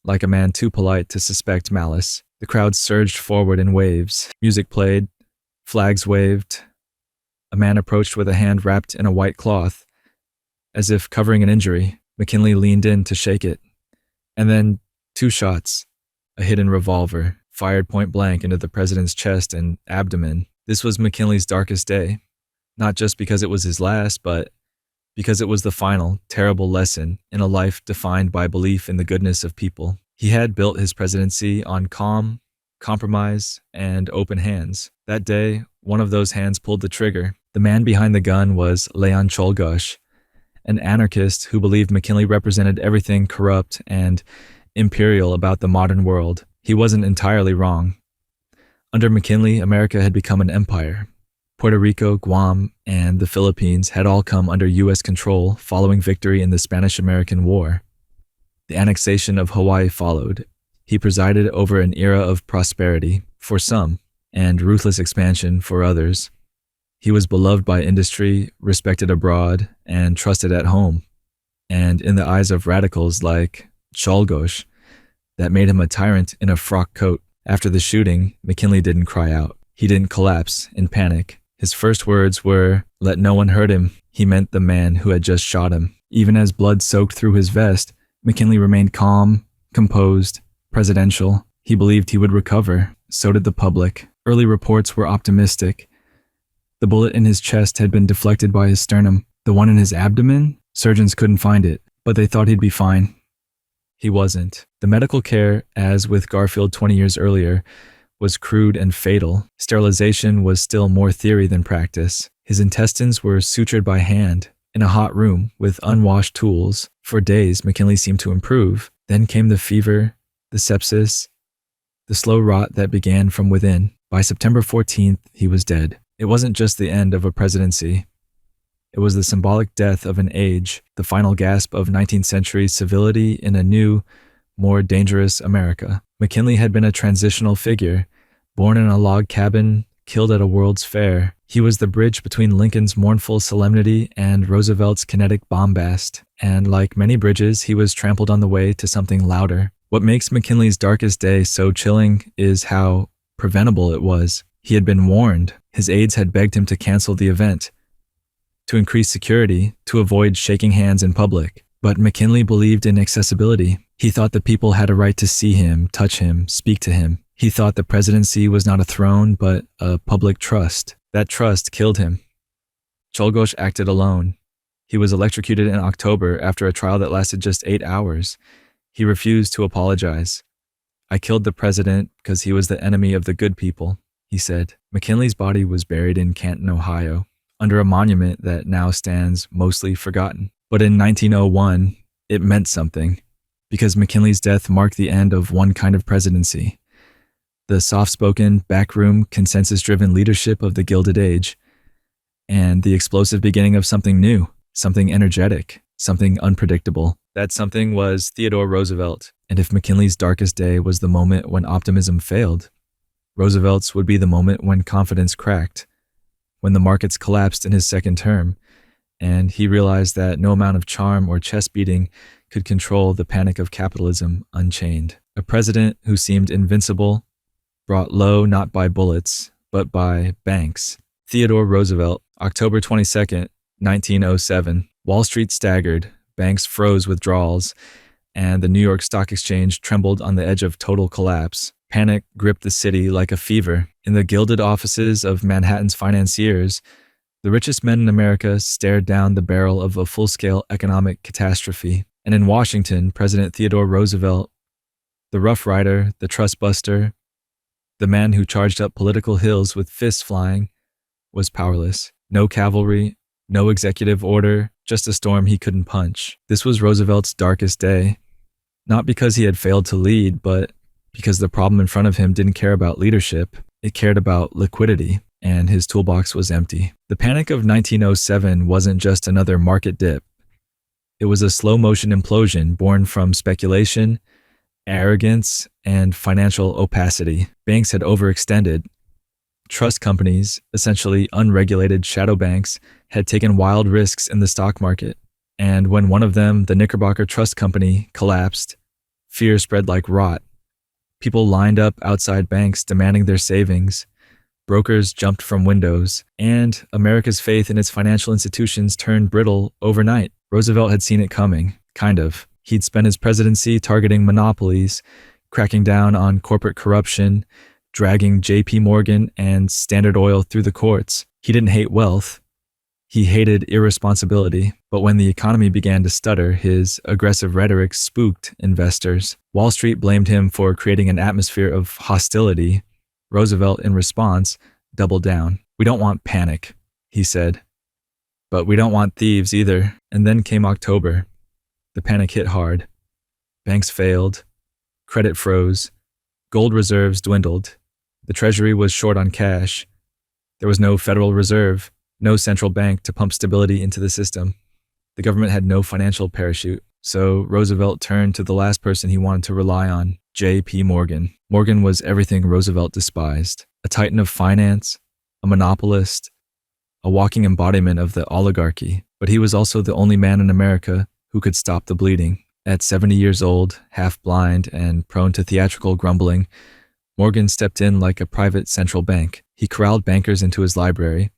like a man too polite to suspect malice. The crowd surged forward in waves. Music played, flags waved. A man approached with a hand wrapped in a white cloth, as if covering an injury. McKinley leaned in to shake it. And then 2 shots, a hidden revolver, fired point blank into the president's chest and abdomen. This was McKinley's darkest day, not just because it was his last, but because it was the final, terrible lesson in a life defined by belief in the goodness of people. He had built his presidency on calm, compromise, and open hands. That day, one of those hands pulled the trigger. The man behind the gun was Leon Czolgosz, an anarchist who believed McKinley represented everything corrupt and imperial about the modern world. He wasn't entirely wrong. Under McKinley, America had become an empire. Puerto Rico, Guam, and the Philippines had all come under U.S. control following victory in the Spanish-American War. The annexation of Hawaii followed. He presided over an era of prosperity for some and ruthless expansion for others. He was beloved by industry, respected abroad, and trusted at home. And in the eyes of radicals like Czolgosz, that made him a tyrant in a frock coat. After the shooting, McKinley didn't cry out. He didn't collapse in panic. His first words were, "Let no one hurt him." He meant the man who had just shot him. Even as blood soaked through his vest, McKinley remained calm, composed, presidential. He believed he would recover. So did the public. Early reports were optimistic. The bullet in his chest had been deflected by his sternum. The one in his abdomen? Surgeons couldn't find it, but they thought he'd be fine. He wasn't. The medical care, as with Garfield 20 years earlier, was crude and fatal. Sterilization was still more theory than practice. His intestines were sutured by hand in a hot room with unwashed tools. For days, McKinley seemed to improve. Then came the fever, the sepsis, the slow rot that began from within. By September 14th, he was dead. It wasn't just the end of a presidency. It was the symbolic death of an age, the final gasp of 19th century civility in a new, more dangerous America. McKinley had been a transitional figure, born in a log cabin, killed at a World's Fair. He was the bridge between Lincoln's mournful solemnity and Roosevelt's kinetic bombast. And like many bridges, he was trampled on the way to something louder. What makes McKinley's darkest day so chilling is how preventable it was. He had been warned. His aides had begged him to cancel the event, to increase security, to avoid shaking hands in public. But McKinley believed in accessibility. He thought the people had a right to see him, touch him, speak to him. He thought the presidency was not a throne, but a public trust. That trust killed him. Czolgosz acted alone. He was electrocuted in October after a trial that lasted just 8 hours. He refused to apologize. "I killed the president because he was the enemy of the good people," he said. McKinley's body was buried in Canton, Ohio, under a monument that now stands mostly forgotten. But in 1901, it meant something, because McKinley's death marked the end of one kind of presidency, the soft-spoken, backroom, consensus-driven leadership of the Gilded Age, and the explosive beginning of something new, something energetic, something unpredictable. That something was Theodore Roosevelt, and if McKinley's darkest day was the moment when optimism failed, Roosevelt's would be the moment when confidence cracked, when the markets collapsed in his second term, and he realized that no amount of charm or chest beating could control the panic of capitalism unchained. A president who seemed invincible, brought low not by bullets, but by banks. Theodore Roosevelt, October 22nd, 1907. Wall Street staggered, banks froze withdrawals, and the New York Stock Exchange trembled on the edge of total collapse. Panic gripped the city like a fever. In the gilded offices of Manhattan's financiers, the richest men in America stared down the barrel of a full-scale economic catastrophe. And in Washington, President Theodore Roosevelt, the Rough Rider, the trust buster, the man who charged up political hills with fists flying, was powerless. No cavalry, no executive order, just a storm he couldn't punch. This was Roosevelt's darkest day. Not because he had failed to lead, but because the problem in front of him didn't care about leadership. It cared about liquidity, and his toolbox was empty. The panic of 1907 wasn't just another market dip. It was a slow-motion implosion born from speculation, arrogance, and financial opacity. Banks had overextended. Trust companies, essentially unregulated shadow banks, had taken wild risks in the stock market. And when one of them, the Knickerbocker Trust Company, collapsed, fear spread like rot. People lined up outside banks demanding their savings. Brokers jumped from windows, and America's faith in its financial institutions turned brittle overnight. Roosevelt had seen it coming, kind of. He'd spent his presidency targeting monopolies, cracking down on corporate corruption, dragging J.P. Morgan and Standard Oil through the courts. He didn't hate wealth. He hated irresponsibility. But when the economy began to stutter, his aggressive rhetoric spooked investors. Wall Street blamed him for creating an atmosphere of hostility. Roosevelt, in response, doubled down. "We don't want panic," he said. "But we don't want thieves either." And then came October. The panic hit hard. Banks failed. Credit froze. Gold reserves dwindled. The Treasury was short on cash. There was no Federal Reserve, no central bank to pump stability into the system. The government had no financial parachute. So Roosevelt turned to the last person he wanted to rely on, J.P. Morgan. Morgan was everything Roosevelt despised: a titan of finance, a monopolist, a walking embodiment of the oligarchy. But he was also the only man in America who could stop the bleeding. At 70 years old, half blind, and prone to theatrical grumbling, Morgan stepped in like a private central bank. He corralled bankers into his library,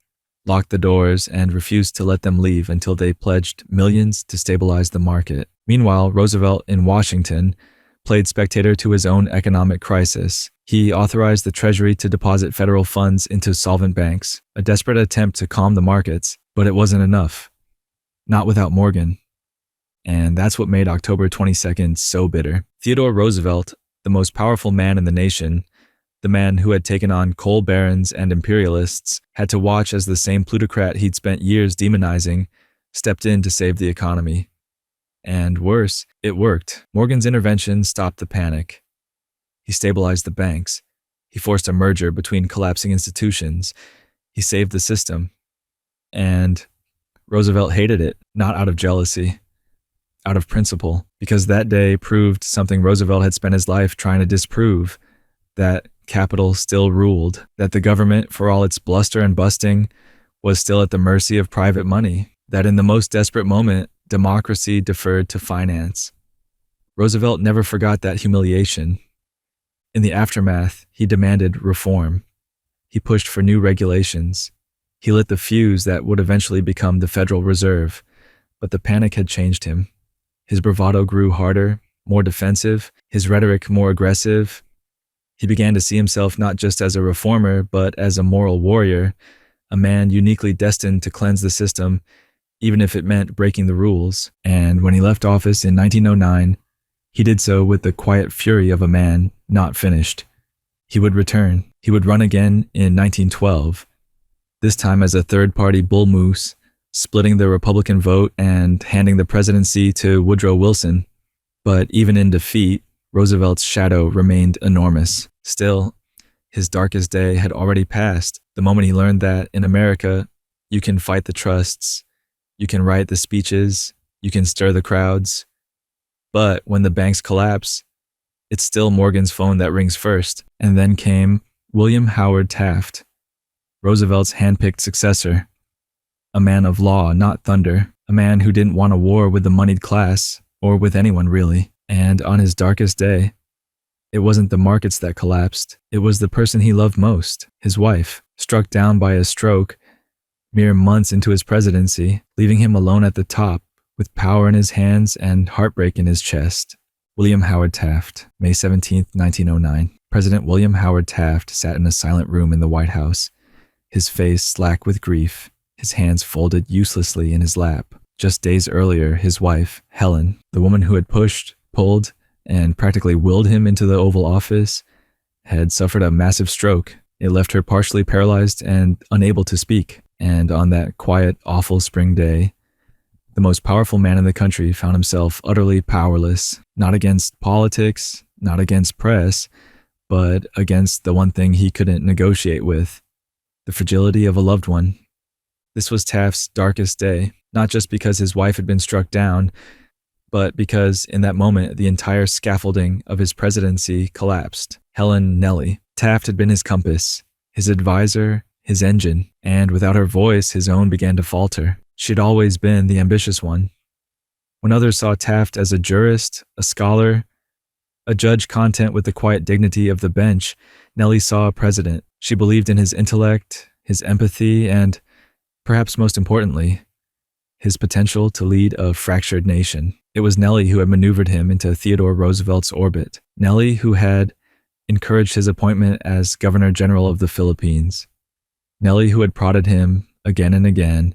locked the doors, and refused to let them leave until they pledged millions to stabilize the market. Meanwhile, Roosevelt in Washington played spectator to his own economic crisis. He authorized the Treasury to deposit federal funds into solvent banks, a desperate attempt to calm the markets, but it wasn't enough. Not without Morgan. And that's what made October 22nd so bitter. Theodore Roosevelt, the most powerful man in the nation, the man who had taken on coal barons and imperialists, had to watch as the same plutocrat he'd spent years demonizing stepped in to save the economy. And worse, it worked. Morgan's intervention stopped the panic. He stabilized the banks. He forced a merger between collapsing institutions. He saved the system. And Roosevelt hated it, not out of jealousy, out of principle, because that day proved something Roosevelt had spent his life trying to disprove, that capital still ruled, that the government, for all its bluster and busting, was still at the mercy of private money, that in the most desperate moment, democracy deferred to finance. Roosevelt never forgot that humiliation. In the aftermath, he demanded reform. He pushed for new regulations. He lit the fuse that would eventually become the Federal Reserve, but the panic had changed him. His bravado grew harder, more defensive, his rhetoric more aggressive. He began to see himself not just as a reformer, but as a moral warrior, a man uniquely destined to cleanse the system, even if it meant breaking the rules. And when he left office in 1909, he did so with the quiet fury of a man not finished. He would return. He would run again in 1912, this time as a third-party bull moose, splitting the Republican vote and handing the presidency to Woodrow Wilson. But even in defeat, Roosevelt's shadow remained enormous. Still, his darkest day had already passed, the moment he learned that in America, you can fight the trusts, you can write the speeches, you can stir the crowds. But when the banks collapse, it's still Morgan's phone that rings first. And then came William Howard Taft, Roosevelt's handpicked successor. A man of law, not thunder. A man who didn't want a war with the moneyed class, or with anyone really. And on his darkest day, it wasn't the markets that collapsed. It was the person he loved most, his wife, struck down by a stroke mere months into his presidency, leaving him alone at the top, with power in his hands and heartbreak in his chest. William Howard Taft, May 17, 1909. President William Howard Taft sat in a silent room in the White House, his face slack with grief, his hands folded uselessly in his lap. Just days earlier, his wife, Helen, the woman who had pushed, pulled, and practically willed him into the Oval Office, had suffered a massive stroke. It left her partially paralyzed and unable to speak. And on that quiet, awful spring day, the most powerful man in the country found himself utterly powerless, not against politics, not against press, but against the one thing he couldn't negotiate with, the fragility of a loved one. This was Taft's darkest day, not just because his wife had been struck down, but because in that moment, the entire scaffolding of his presidency collapsed. Helen Nellie. Taft had been his compass, his advisor, his engine, and without her voice, his own began to falter. She'd always been the ambitious one. When others saw Taft as a jurist, a scholar, a judge content with the quiet dignity of the bench, Nellie saw a president. She believed in his intellect, his empathy, and, perhaps most importantly, his potential to lead a fractured nation. It was Nellie who had maneuvered him into Theodore Roosevelt's orbit. Nellie who had encouraged his appointment as Governor General of the Philippines. Nellie who had prodded him again and again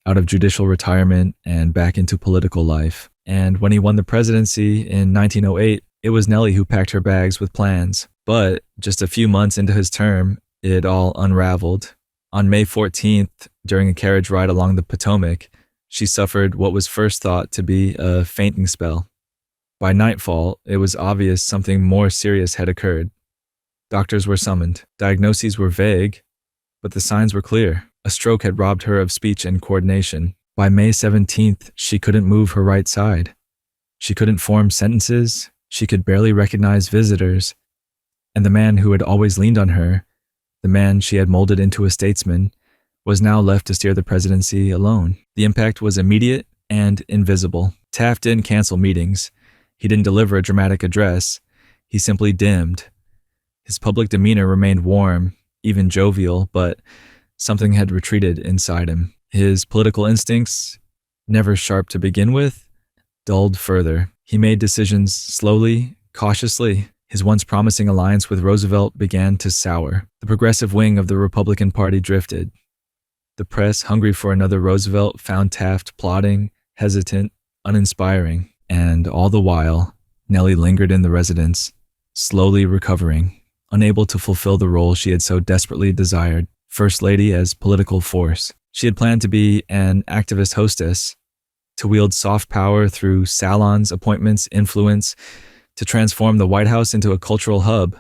out of judicial retirement and back into political life. And when he won the presidency in 1908, it was Nellie who packed her bags with plans. But just a few months into his term, it all unraveled. On May 14th, during a carriage ride along the Potomac, she suffered what was first thought to be a fainting spell. By nightfall, it was obvious something more serious had occurred. Doctors were summoned. Diagnoses were vague, but the signs were clear. A stroke had robbed her of speech and coordination. By May 17th, she couldn't move her right side. She couldn't form sentences. She could barely recognize visitors. And the man who had always leaned on her, the man she had molded into a statesman, was now left to steer the presidency alone. The impact was immediate and invisible. Taft didn't cancel meetings. He didn't deliver a dramatic address. He simply dimmed. His public demeanor remained warm, even jovial, but something had retreated inside him. His political instincts, never sharp to begin with, dulled further. He made decisions slowly, cautiously. His once promising alliance with Roosevelt began to sour. The progressive wing of the Republican Party drifted. The press, hungry for another Roosevelt, found Taft plodding, hesitant, uninspiring. And all the while, Nellie lingered in the residence, slowly recovering, unable to fulfill the role she had so desperately desired, First Lady as political force. She had planned to be an activist hostess, to wield soft power through salons, appointments, influence, to transform the White House into a cultural hub.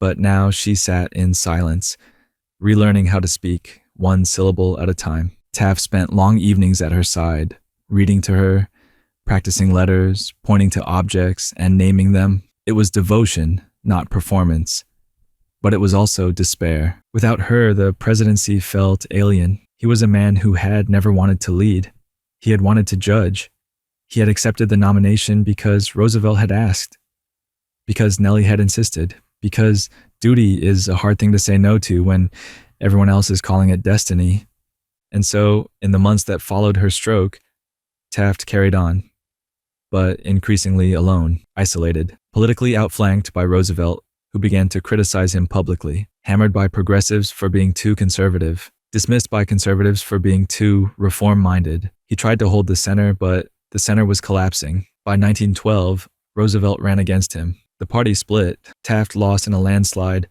But now she sat in silence, relearning how to speak, one syllable at a time. Taft spent long evenings at her side, reading to her, practicing letters, pointing to objects, and naming them. It was devotion, not performance. But it was also despair. Without her, the presidency felt alien. He was a man who had never wanted to lead. He had wanted to judge. He had accepted the nomination because Roosevelt had asked, because Nellie had insisted, because duty is a hard thing to say no to when everyone else is calling it destiny. And so, in the months that followed her stroke, Taft carried on, but increasingly alone, isolated, politically outflanked by Roosevelt, who began to criticize him publicly, hammered by progressives for being too conservative, dismissed by conservatives for being too reform-minded. He tried to hold the center, but the center was collapsing. By 1912, Roosevelt ran against him. The party split. Taft lost in a landslide,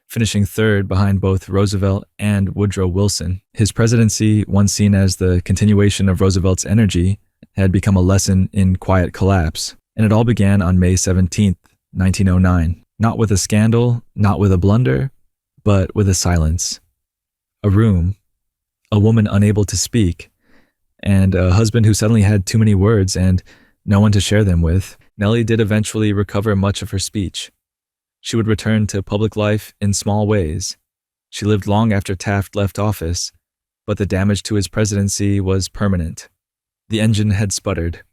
finishing third behind both Roosevelt and Woodrow Wilson. His presidency, once seen as the continuation of Roosevelt's energy, had become a lesson in quiet collapse. And it all began on May 17th, 1909. Not with a scandal, not with a blunder, but with a silence. A room, a woman unable to speak, and a husband who suddenly had too many words and no one to share them with. Nellie did eventually recover much of her speech. She would return to public life in small ways. She lived long after Taft left office, but the damage to his presidency was permanent. The engine had sputtered.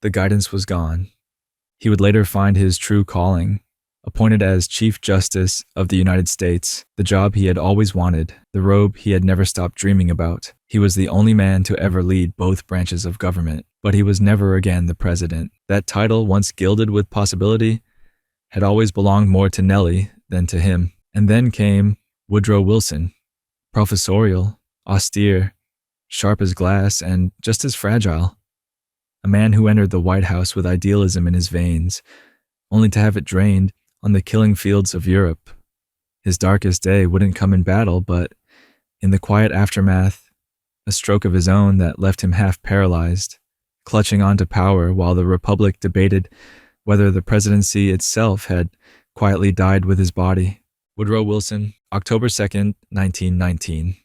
The guidance was gone. He would later find his true calling, appointed as Chief Justice of the United States, the job he had always wanted, the robe he had never stopped dreaming about. He was the only man to ever lead both branches of government, but he was never again the president. That title, once gilded with possibility, had always belonged more to Nellie than to him. And then came Woodrow Wilson, professorial, austere, sharp as glass, and just as fragile. A man who entered the White House with idealism in his veins, only to have it drained on the killing fields of Europe. His darkest day wouldn't come in battle, but in the quiet aftermath, a stroke of his own that left him half paralyzed, clutching onto power while the Republic debated whether the presidency itself had quietly died with his body. Woodrow Wilson, October 2nd, 1919.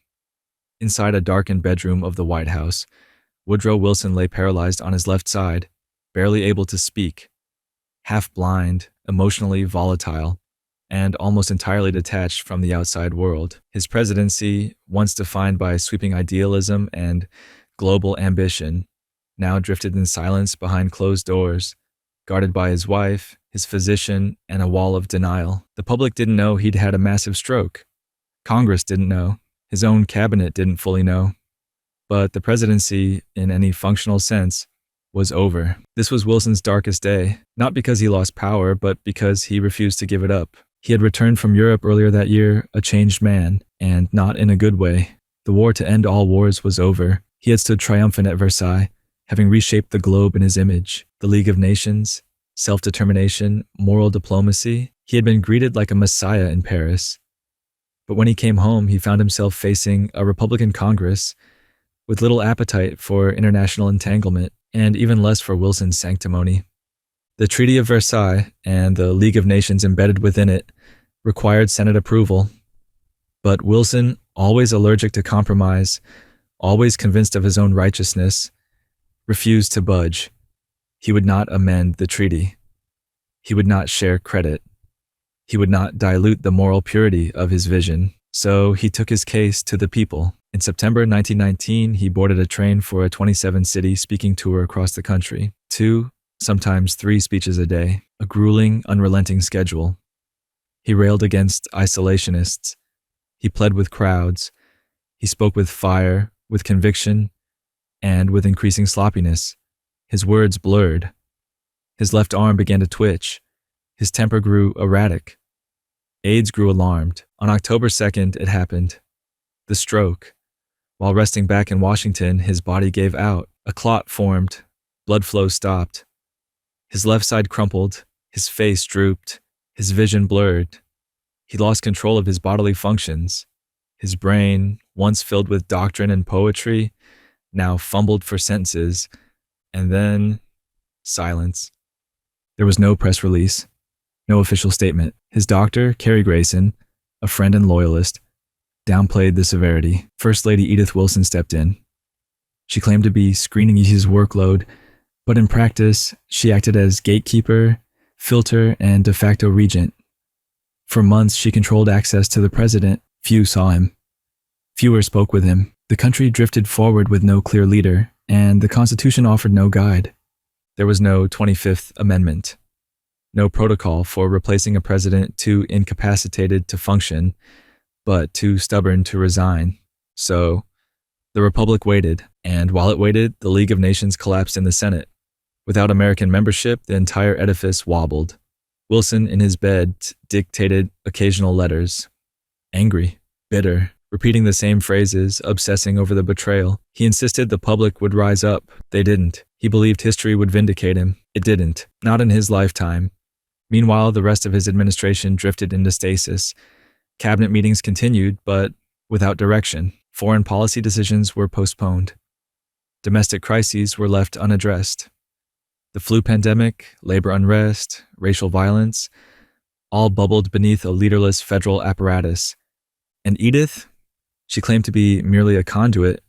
Inside a darkened bedroom of the White House, Woodrow Wilson lay paralyzed on his left side, barely able to speak, half blind, emotionally volatile. and almost entirely detached from the outside world. His presidency, once defined by sweeping idealism and global ambition, now drifted in silence behind closed doors, guarded by his wife, his physician, and a wall of denial. The public didn't know he'd had a massive stroke. Congress didn't know. His own cabinet didn't fully know. But the presidency, in any functional sense, was over. This was Wilson's darkest day, not because he lost power, but because he refused to give it up. He had returned from Europe earlier that year, a changed man, and not in a good way. The war to end all wars was over. He had stood triumphant at Versailles, having reshaped the globe in his image, the League of Nations, self-determination, moral diplomacy. He had been greeted like a messiah in Paris. But when he came home, he found himself facing a Republican Congress with little appetite for international entanglement and even less for Wilson's sanctimony. The Treaty of Versailles and the League of Nations embedded within it required Senate approval. But Wilson, always allergic to compromise, always convinced of his own righteousness, refused to budge. He would not amend the treaty. He would not share credit. He would not dilute the moral purity of his vision. So he took his case to the people. In September 1919, he boarded a train for a 27-city speaking tour across the country. 2, sometimes 3 speeches a day, a grueling, unrelenting schedule. He railed against isolationists. He pled with crowds. He spoke with fire, with conviction, and with increasing sloppiness. His words blurred. His left arm began to twitch. His temper grew erratic. Aides grew alarmed. On October 2nd, it happened. The stroke. While resting back in Washington, his body gave out. A clot formed. Blood flow stopped. His left side crumpled. His face drooped. His vision blurred. He lost control of his bodily functions. His brain, once filled with doctrine and poetry, now fumbled for sentences. And then, silence. There was no press release. No official statement. His doctor, Carrie Grayson, a friend and loyalist, downplayed the severity. First Lady Edith Wilson stepped in. She claimed to be screening his workload, but in practice, she acted as gatekeeper, filter, and de facto regent. For months, she controlled access to the president. Few saw him. Fewer spoke with him. The country drifted forward with no clear leader, and the Constitution offered no guide. There was no 25th Amendment. No protocol for replacing a president too incapacitated to function, but too stubborn to resign. So, the Republic waited, and while it waited, the League of Nations collapsed in the Senate. Without American membership, the entire edifice wobbled. Wilson, in his bed, dictated occasional letters. Angry, bitter, repeating the same phrases, obsessing over the betrayal. He insisted the public would rise up. They didn't. He believed history would vindicate him. It didn't. Not in his lifetime. Meanwhile, the rest of his administration drifted into stasis. Cabinet meetings continued, but without direction. Foreign policy decisions were postponed. Domestic crises were left unaddressed. The flu pandemic, labor unrest, racial violence, all bubbled beneath a leaderless federal apparatus. And Edith? She claimed to be merely a conduit,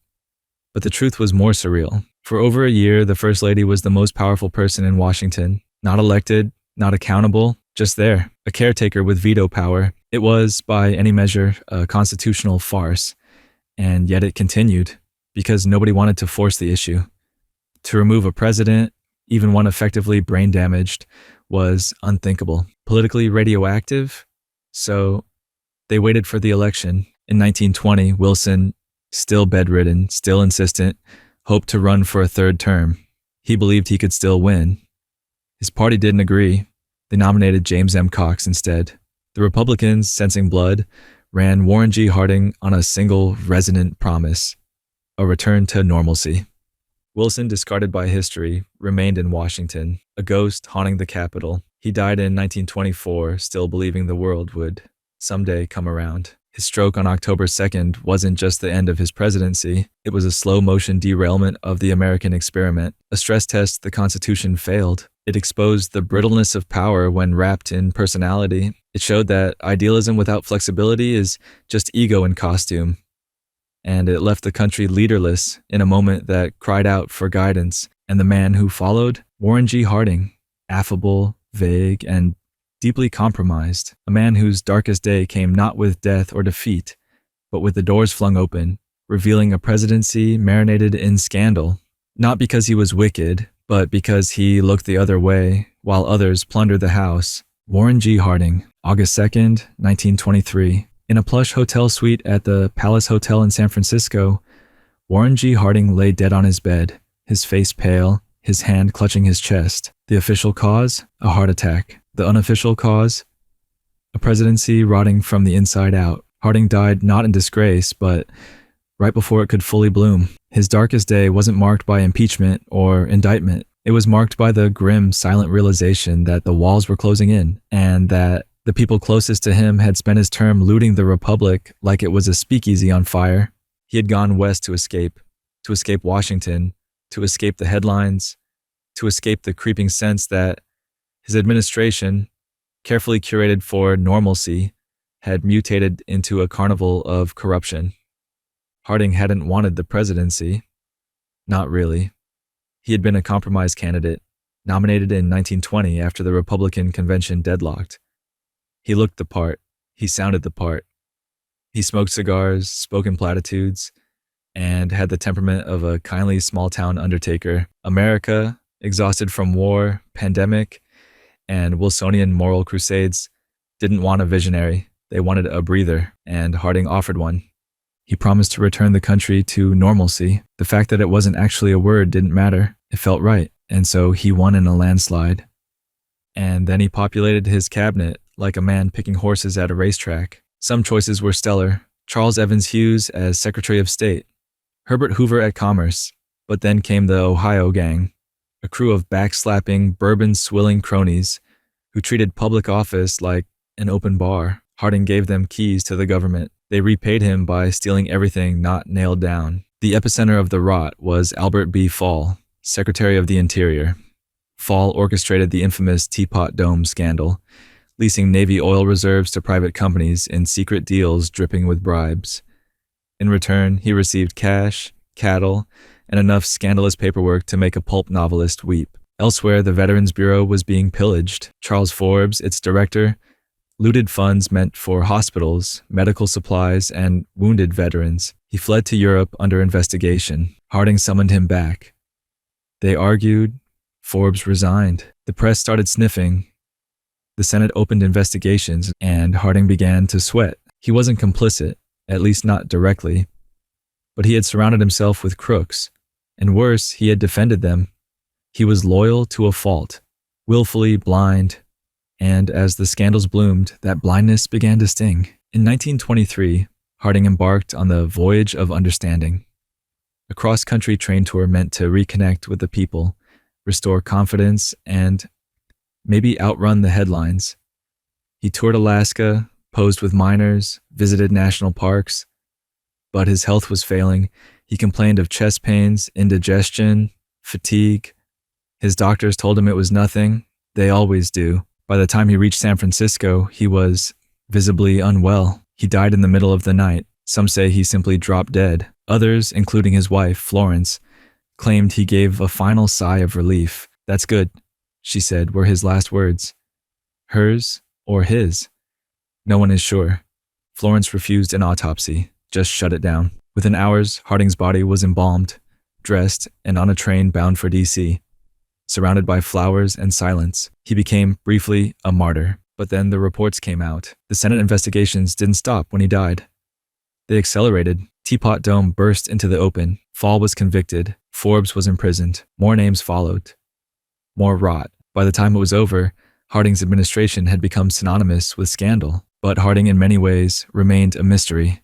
but the truth was more surreal. For over a year, the First Lady was the most powerful person in Washington. Not elected, not accountable, just there, a caretaker with veto power. It was, by any measure, a constitutional farce, and yet it continued, because nobody wanted to force the issue. To remove a president, even one effectively brain-damaged, was unthinkable. Politically radioactive? So they waited for the election. In 1920, Wilson, still bedridden, still insistent, hoped to run for a third term. He believed he could still win. His party didn't agree. They nominated James M. Cox instead. The Republicans, sensing blood, ran Warren G. Harding on a single resonant promise: a return to normalcy. Wilson, discarded by history, remained in Washington, a ghost haunting the Capitol. He died in 1924, still believing the world would someday come around. His stroke on October 2nd wasn't just the end of his presidency. It was a slow-motion derailment of the American experiment. A stress test the Constitution failed. It exposed the brittleness of power when wrapped in personality. It showed that idealism without flexibility is just ego in costume. And it left the country leaderless in a moment that cried out for guidance. And the man who followed? Warren G. Harding. Affable, vague, and deeply compromised, a man whose darkest day came not with death or defeat, but with the doors flung open, revealing a presidency marinated in scandal, not because he was wicked, but because he looked the other way while others plundered the house. Warren G. Harding, August 2nd, 1923. In a plush hotel suite at the Palace Hotel in San Francisco, Warren G. Harding lay dead on his bed, his face pale, his hand clutching his chest. The official cause? A heart attack. The unofficial cause? A presidency rotting from the inside out. Harding died not in disgrace, but right before it could fully bloom. His darkest day wasn't marked by impeachment or indictment. It was marked by the grim, silent realization that the walls were closing in, and that the people closest to him had spent his term looting the Republic like it was a speakeasy on fire. He had gone west to escape Washington, to escape the headlines, to escape the creeping sense that his administration, carefully curated for normalcy, had mutated into a carnival of corruption. Harding hadn't wanted the presidency. Not really. He had been a compromise candidate, nominated in 1920 after the Republican convention deadlocked. He looked the part. He sounded the part. He smoked cigars, spoke in platitudes, and had the temperament of a kindly small-town undertaker. America, exhausted from war, pandemic, and Wilsonian moral crusades, didn't want a visionary. They wanted a breather, and Harding offered one. He promised to return the country to normalcy. The fact that it wasn't actually a word didn't matter. It felt right, and so he won in a landslide. And then he populated his cabinet like a man picking horses at a racetrack. Some choices were stellar. Charles Evans Hughes as Secretary of State, Herbert Hoover at Commerce, but then came the Ohio Gang, a crew of backslapping, bourbon-swilling cronies who treated public office like an open bar. Harding gave them keys to the government. They repaid him by stealing everything not nailed down. The epicenter of the rot was Albert B. Fall, Secretary of the Interior. Fall orchestrated the infamous Teapot Dome scandal, leasing Navy oil reserves to private companies in secret deals dripping with bribes. In return, he received cash, cattle, and enough scandalous paperwork to make a pulp novelist weep. Elsewhere, the Veterans Bureau was being pillaged. Charles Forbes, its director, looted funds meant for hospitals, medical supplies, and wounded veterans. He fled to Europe under investigation. Harding summoned him back. They argued. Forbes resigned. The press started sniffing. The Senate opened investigations, and Harding began to sweat. He wasn't complicit, at least not directly, but he had surrounded himself with crooks, and worse, he had defended them. He was loyal to a fault, willfully blind, and as the scandals bloomed, that blindness began to sting. In 1923, Harding embarked on the Voyage of Understanding, a cross-country train tour meant to reconnect with the people, restore confidence, and maybe outrun the headlines. He toured Alaska, posed with miners, visited national parks, but his health was failing. He complained of chest pains, indigestion, fatigue. His doctors told him it was nothing. They always do. By the time he reached San Francisco, he was visibly unwell. He died in the middle of the night. Some say he simply dropped dead. Others, including his wife, Florence, claimed he gave a final sigh of relief. "That's good," she said, were his last words. Hers or his? No one is sure. Florence refused an autopsy, just shut it down. Within hours, Harding's body was embalmed, dressed, and on a train bound for D.C. Surrounded by flowers and silence, he became, briefly, a martyr. But then the reports came out. The Senate investigations didn't stop when he died. They accelerated. Teapot Dome burst into the open. Fall was convicted. Forbes was imprisoned. More names followed. More rot. By the time it was over, Harding's administration had become synonymous with scandal. But Harding, in many ways, remained a mystery.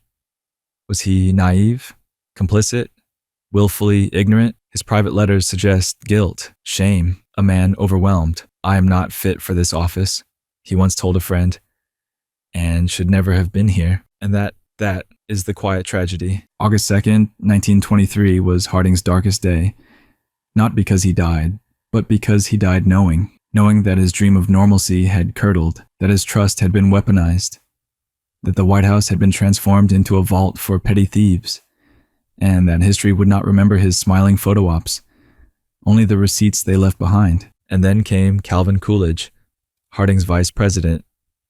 Was he naive? Complicit? Willfully ignorant? His private letters suggest guilt, shame, a man overwhelmed. "I am not fit for this office," he once told a friend, "and should never have been here." And that is the quiet tragedy. August 2nd, 1923 was Harding's darkest day, not because he died, but because he died knowing that his dream of normalcy had curdled, that his trust had been weaponized, that the White House had been transformed into a vault for petty thieves, and that history would not remember his smiling photo ops, only the receipts they left behind. And then came Calvin Coolidge, Harding's vice president,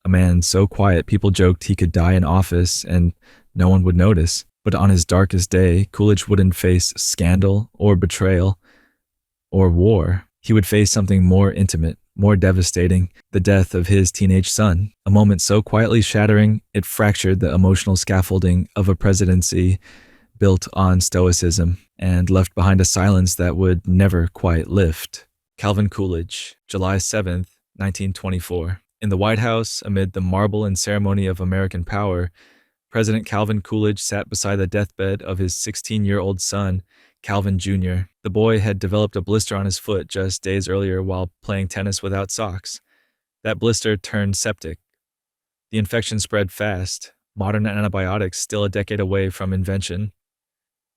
a man so quiet people joked he could die in office and no one would notice. But on his darkest day, Coolidge wouldn't face scandal or betrayal or war. He would face something more intimate, more devastating, the death of his teenage son, a moment so quietly shattering it fractured the emotional scaffolding of a presidency built on stoicism and left behind a silence that would never quite lift. Calvin Coolidge, July 7th, 1924. In the White House, amid the marble and ceremony of American power, President Calvin Coolidge sat beside the deathbed of his 16-year-old son, Calvin Jr. The boy had developed a blister on his foot just days earlier while playing tennis without socks. That blister turned septic. The infection spread fast, modern antibiotics still a decade away from invention.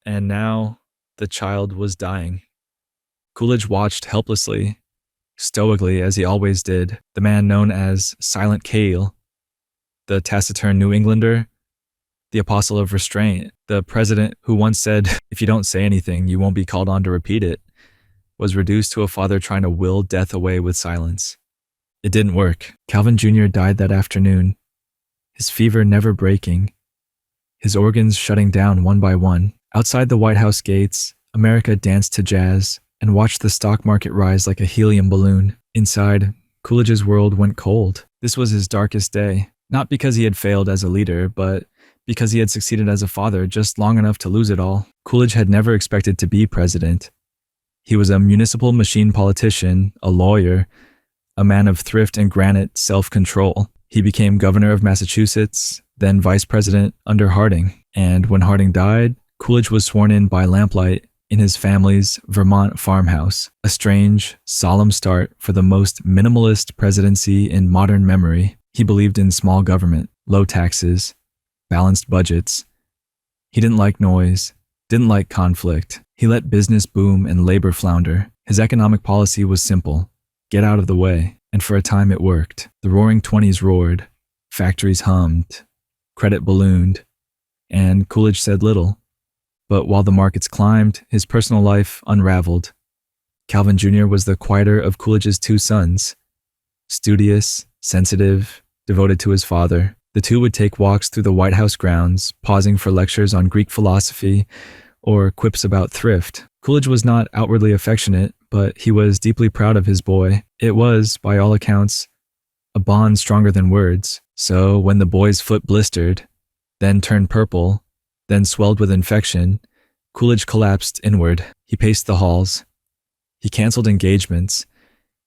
And now, the child was dying. Coolidge watched helplessly, stoically as he always did, the man known as Silent Kale, the taciturn New Englander, the apostle of restraint, the president who once said, if you don't say anything, you won't be called on to repeat it, was reduced to a father trying to will death away with silence. It didn't work. Calvin Jr. died that afternoon, his fever never breaking, his organs shutting down one by one. Outside the White House gates, America danced to jazz and watched the stock market rise like a helium balloon. Inside, Coolidge's world went cold. This was his darkest day, not because he had failed as a leader, but because he had succeeded as a father just long enough to lose it all. Coolidge had never expected to be president. He was a municipal machine politician, a lawyer, a man of thrift and granite self-control. He became governor of Massachusetts, then vice president under Harding. And when Harding died, Coolidge was sworn in by lamplight in his family's Vermont farmhouse, a strange, solemn start for the most minimalist presidency in modern memory. He believed in small government, low taxes, balanced budgets. He didn't like noise, didn't like conflict. He let business boom and labor flounder. His economic policy was simple: get out of the way. And for a time it worked. The roaring 20s roared, factories hummed, credit ballooned, and Coolidge said little. But while the markets climbed, his personal life unraveled. Calvin Jr. was the quieter of Coolidge's two sons, studious, sensitive, devoted to his father. The two would take walks through the White House grounds, pausing for lectures on Greek philosophy or quips about thrift. Coolidge was not outwardly affectionate, but he was deeply proud of his boy. It was, by all accounts, a bond stronger than words. So when the boy's foot blistered, then turned purple, then swelled with infection, Coolidge collapsed inward. He paced the halls. He canceled engagements.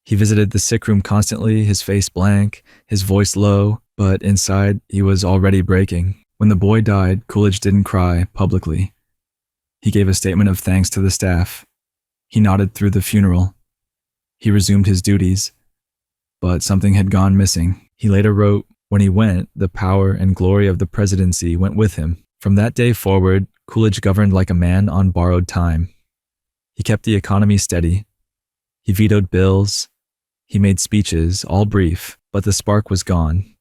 He visited the sick room constantly, his face blank, his voice low, but inside he was already breaking. When the boy died, Coolidge didn't cry publicly. He gave a statement of thanks to the staff. He nodded through the funeral. He resumed his duties. But something had gone missing. He later wrote, when he went, the power and glory of the presidency went with him. From that day forward, Coolidge governed like a man on borrowed time. He kept the economy steady. He vetoed bills. He made speeches, all brief, but the spark was gone.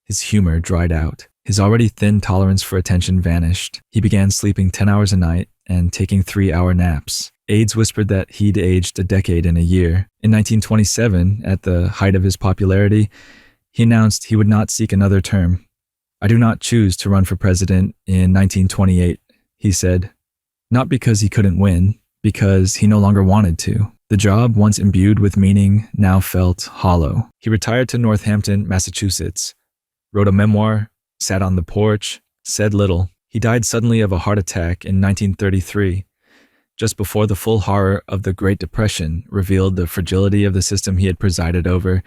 His humor dried out. His already thin tolerance for attention vanished. He began sleeping 10 hours a night and taking 3-hour naps. Aides whispered that he'd aged a decade in a year. In 1927, at the height of his popularity, he announced he would not seek another term. I do not choose to run for president in 1928, he said. Not because he couldn't win, because he no longer wanted to. The job, once imbued with meaning, now felt hollow. He retired to Northampton, Massachusetts, wrote a memoir, sat on the porch, said little. He died suddenly of a heart attack in 1933, just before the full horror of the Great Depression revealed the fragility of the system he had presided over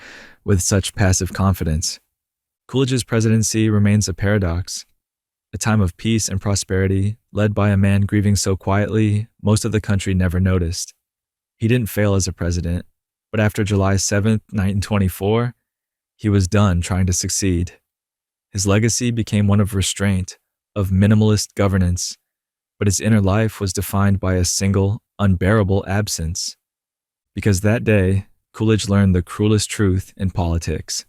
with such passive confidence. Coolidge's presidency remains a paradox, a time of peace and prosperity led by a man grieving so quietly most of the country never noticed. He didn't fail as a president, but after July 7th, 1924, he was done trying to succeed. His legacy became one of restraint, of minimalist governance, but his inner life was defined by a single, unbearable absence. Because that day, Coolidge learned the cruelest truth in politics: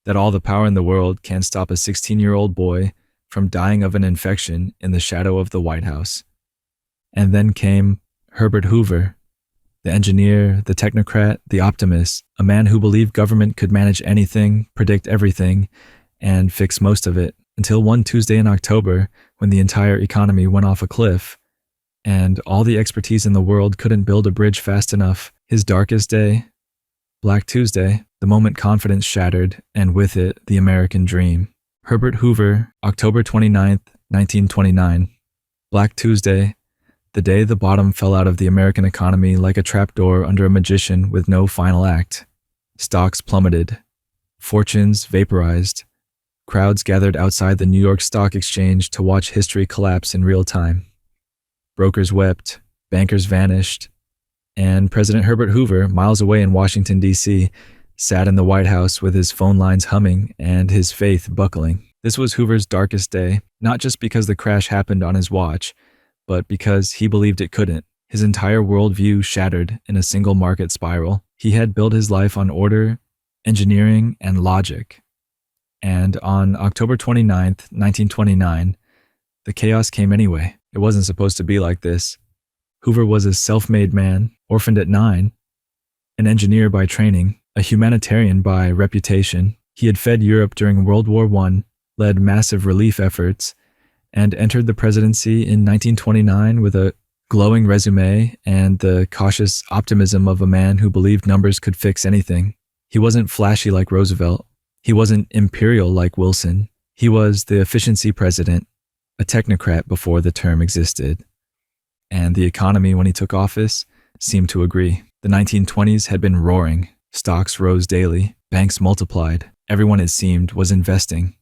that all the power in the world can't stop a 16-year-old boy from dying of an infection in the shadow of the White House. And then came Herbert Hoover, The engineer, the technocrat, the optimist, a man who believed government could manage anything, predict everything, and fix most of it, until one Tuesday in October when the entire economy went off a cliff, and all the expertise in the world couldn't build a bridge fast enough. His darkest day, Black Tuesday, the moment confidence shattered, and with it, the American dream. Herbert Hoover, October 29th, 1929. Black Tuesday, the day the bottom fell out of the American economy like a trapdoor under a magician with no final act. Stocks plummeted. Fortunes vaporized. Crowds gathered outside the New York Stock Exchange to watch history collapse in real time. Brokers wept, bankers vanished, and President Herbert Hoover, miles away in Washington, D.C., sat in the White House with his phone lines humming and his faith buckling. This was Hoover's darkest day, not just because the crash happened on his watch, but because he believed it couldn't. His entire worldview shattered in a single market spiral. He had built his life on order, engineering, and logic. And on October 29th, 1929, the chaos came anyway. It wasn't supposed to be like this. Hoover was a self-made man, orphaned at 9, an engineer by training, a humanitarian by reputation. He had fed Europe during World War I, led massive relief efforts, and entered the presidency in 1929 with a glowing resume and the cautious optimism of a man who believed numbers could fix anything. He wasn't flashy like Roosevelt. He wasn't imperial like Wilson. He was the efficiency president, a technocrat before the term existed. And the economy, when he took office, seemed to agree. The 1920s had been roaring. Stocks rose daily. Banks multiplied. Everyone, it seemed, was investing,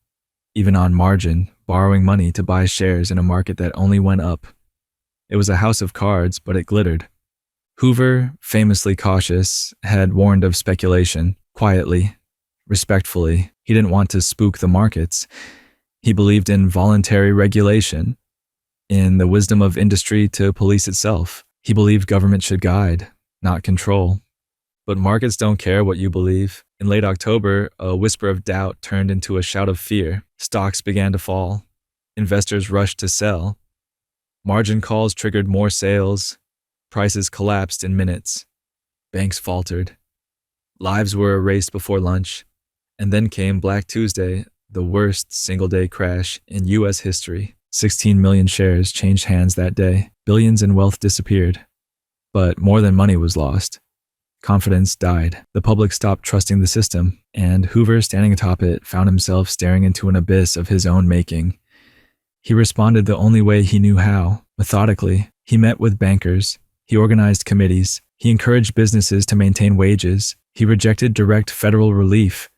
even on margin, borrowing money to buy shares in a market that only went up. It was a house of cards, but it glittered. Hoover, famously cautious, had warned of speculation, quietly, respectfully. He didn't want to spook the markets. He believed in voluntary regulation, in the wisdom of industry to police itself. He believed government should guide, not control. But markets don't care what you believe. In late October, a whisper of doubt turned into a shout of fear. Stocks began to fall. Investors rushed to sell. Margin calls triggered more sales. Prices collapsed in minutes. Banks faltered. Lives were erased before lunch. And then came Black Tuesday, the worst single-day crash in U.S. history. 16 million shares changed hands that day. Billions in wealth disappeared. But more than money was lost. Confidence died. The public stopped trusting the system, and Hoover, standing atop it, found himself staring into an abyss of his own making. He responded the only way he knew how, methodically. He met with bankers. He organized committees. He encouraged businesses to maintain wages. He rejected direct federal relief,